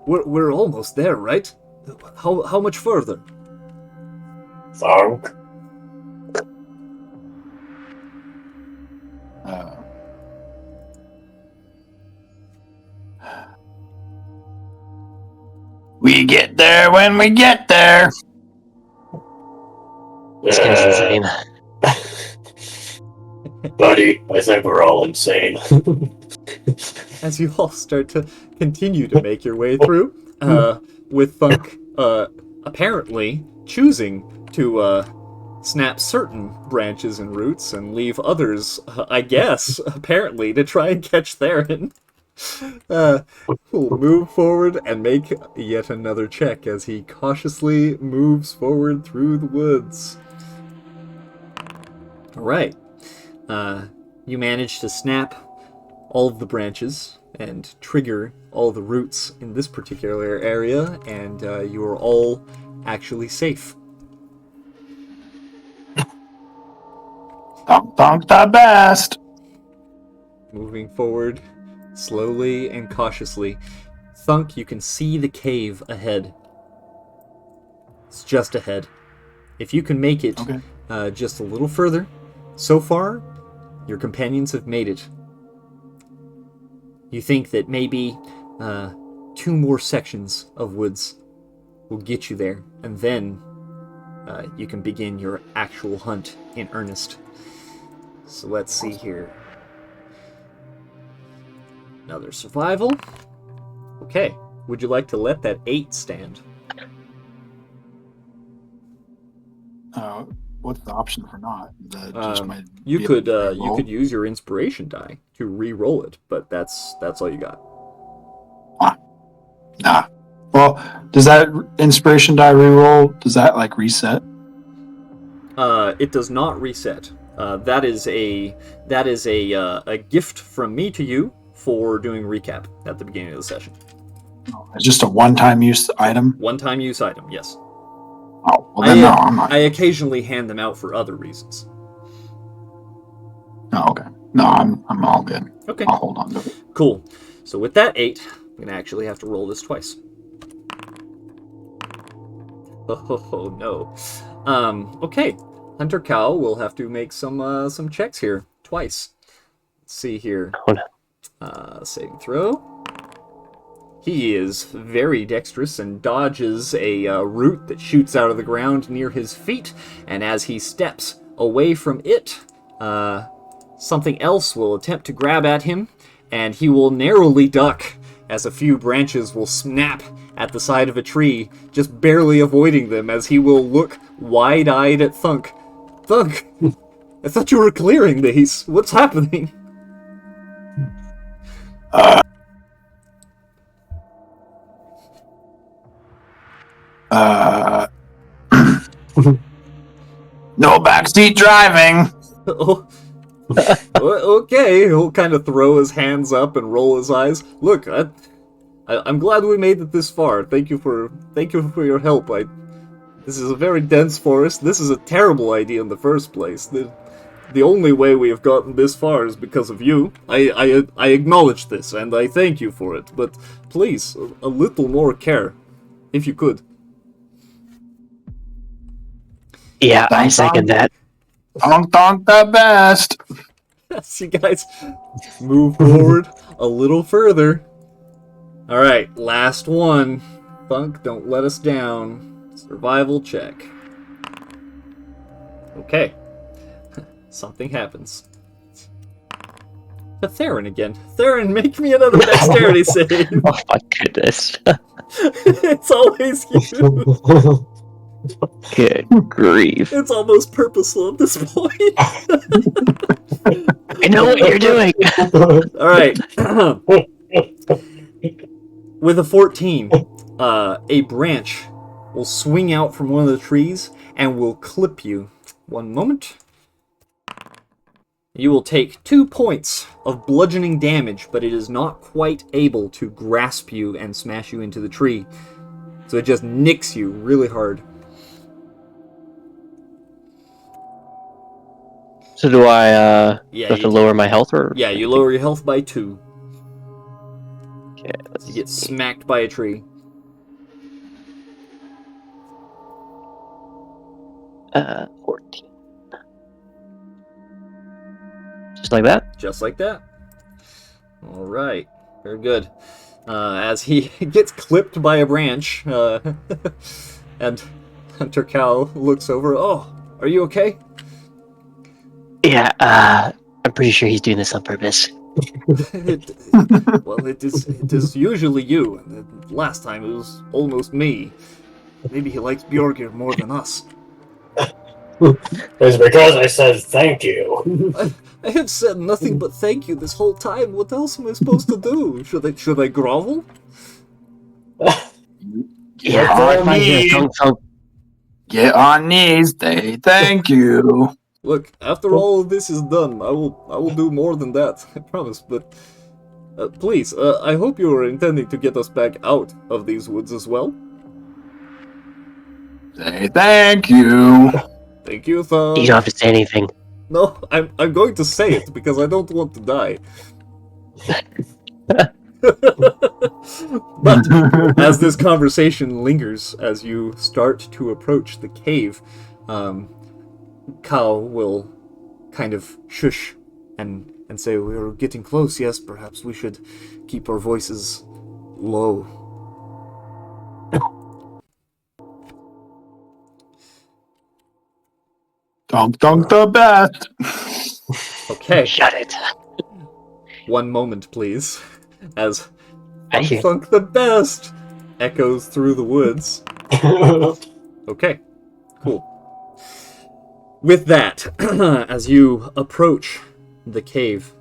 We're almost there, right? How much further? Thunk. We get there when we get there. This guy's insane. Buddy, I think we're all insane. As you all start to continue to make your way through, with Thunk apparently choosing to snap certain branches and roots and leave others, I guess, apparently, to try and catch Theron. We'll move forward and make yet another check as he cautiously moves forward through the woods. Alright. You manage to snap all of the branches and trigger all the roots in this particular area, and you are all actually safe. Donk donk the best. Moving forward slowly and cautiously. Thunk, you can see the cave ahead. It's just ahead. If you can make it just a little further, so far, your companions have made it. You think that maybe 2 more sections of woods will get you there, and then you can begin your actual hunt in earnest. So let's see here. Another survival. Okay. Would you like to let that 8 stand? What's the option for not? You could use your inspiration die to re-roll it, but that's all you got. Nah. Well, does that inspiration die reroll? Does that like reset? It does not reset. That is a gift from me to you for doing recap at the beginning of the session. It's just a one-time use item. One-time use item, yes. Oh, well then no, I'm not. I occasionally hand them out for other reasons. Oh, okay. No, I'm all good. Okay. I'll hold on to it. Cool. So with that 8, I'm gonna actually have to roll this twice. Oh no. Okay. Hunter Cow will have to make some checks here twice. Let's see here. Oh, no. Saving throw. He is very dexterous and dodges a root that shoots out of the ground near his feet, and as he steps away from it, something else will attempt to grab at him, and he will narrowly duck as a few branches will snap at the side of a tree, just barely avoiding them as he will look wide-eyed at Thunk. Thunk, I thought you were clearing these. What's happening? No backseat driving. Oh, okay. He'll kind of throw his hands up and roll his eyes. Look, I'm glad we made it this far. Thank you for your help. This is a very dense forest. This is a terrible idea in the first place. The only way we have gotten this far is because of you. I acknowledge this and I thank you for it. But please, a little more care, if you could. Yeah, I second that. Donk the best. Yes, you guys move forward a little further. Alright, last one. Thunk, don't let us down. Survival check. Okay. Something happens. To Theron again. Theron, make me another dexterity save. Oh my goodness. It's always you. Good grief. It's almost purposeful at this point. I know what you're doing. Alright. With a 14, a branch will swing out from one of the trees and will clip you. One moment. You will take 2 points of bludgeoning damage, but it is not quite able to grasp you and smash you into the tree. So it just nicks you really hard. So do I Yeah, have to you- lower my health or? Yeah, you lower your health by 2. Okay, let's You get see. smacked by a tree. 14. Just like that? Just like that. Alright. Very good. As he gets clipped by a branch, and Hunter Cow looks over. Oh, are you okay? Yeah, I'm pretty sure he's doing this on purpose. Well, it is usually you. And last time it was almost me. Maybe he likes Bjorgir more than us. It's because I said thank you. I have said nothing but thank you this whole time. What else am I supposed to do? Should I grovel? Yeah, on if I hear knees. thunk thunk, Get on knees. They thank you. Look, after all of this is done, I will do more than that. I promise. But please, I hope you are intending to get us back out of these woods as well. Say thank you. Thank you, Thumb. you don't have to say anything. No, I'm going to say it because I don't want to die. But as this conversation lingers, as you start to approach the cave, Kao will kind of shush and say, "We're getting close. Yes, perhaps we should keep our voices low." Dunk the best. Okay, Shut it. one moment, please. As I hear- Thunk the Best echoes through the woods. Okay, cool. With that, as you approach the cave,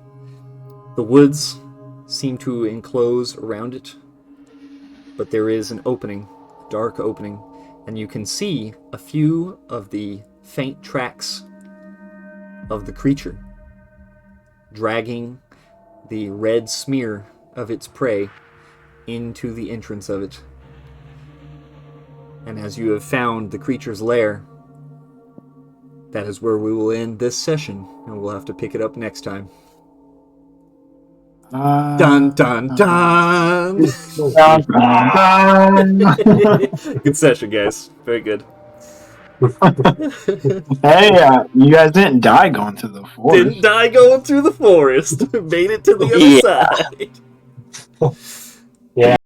the woods seem to enclose around it, but there is an opening, a dark opening, and you can see a few of the faint tracks of the creature, dragging the red smear of its prey into the entrance of it. And as you have found the creature's lair, that is where we will end this session, and we'll have to pick it up next time. Dun dun dun! Dun, dun, dun. Good session, guys. Very good. Hey, you guys didn't die going through the forest. Didn't die going through the forest. Made it to the other Yeah. side.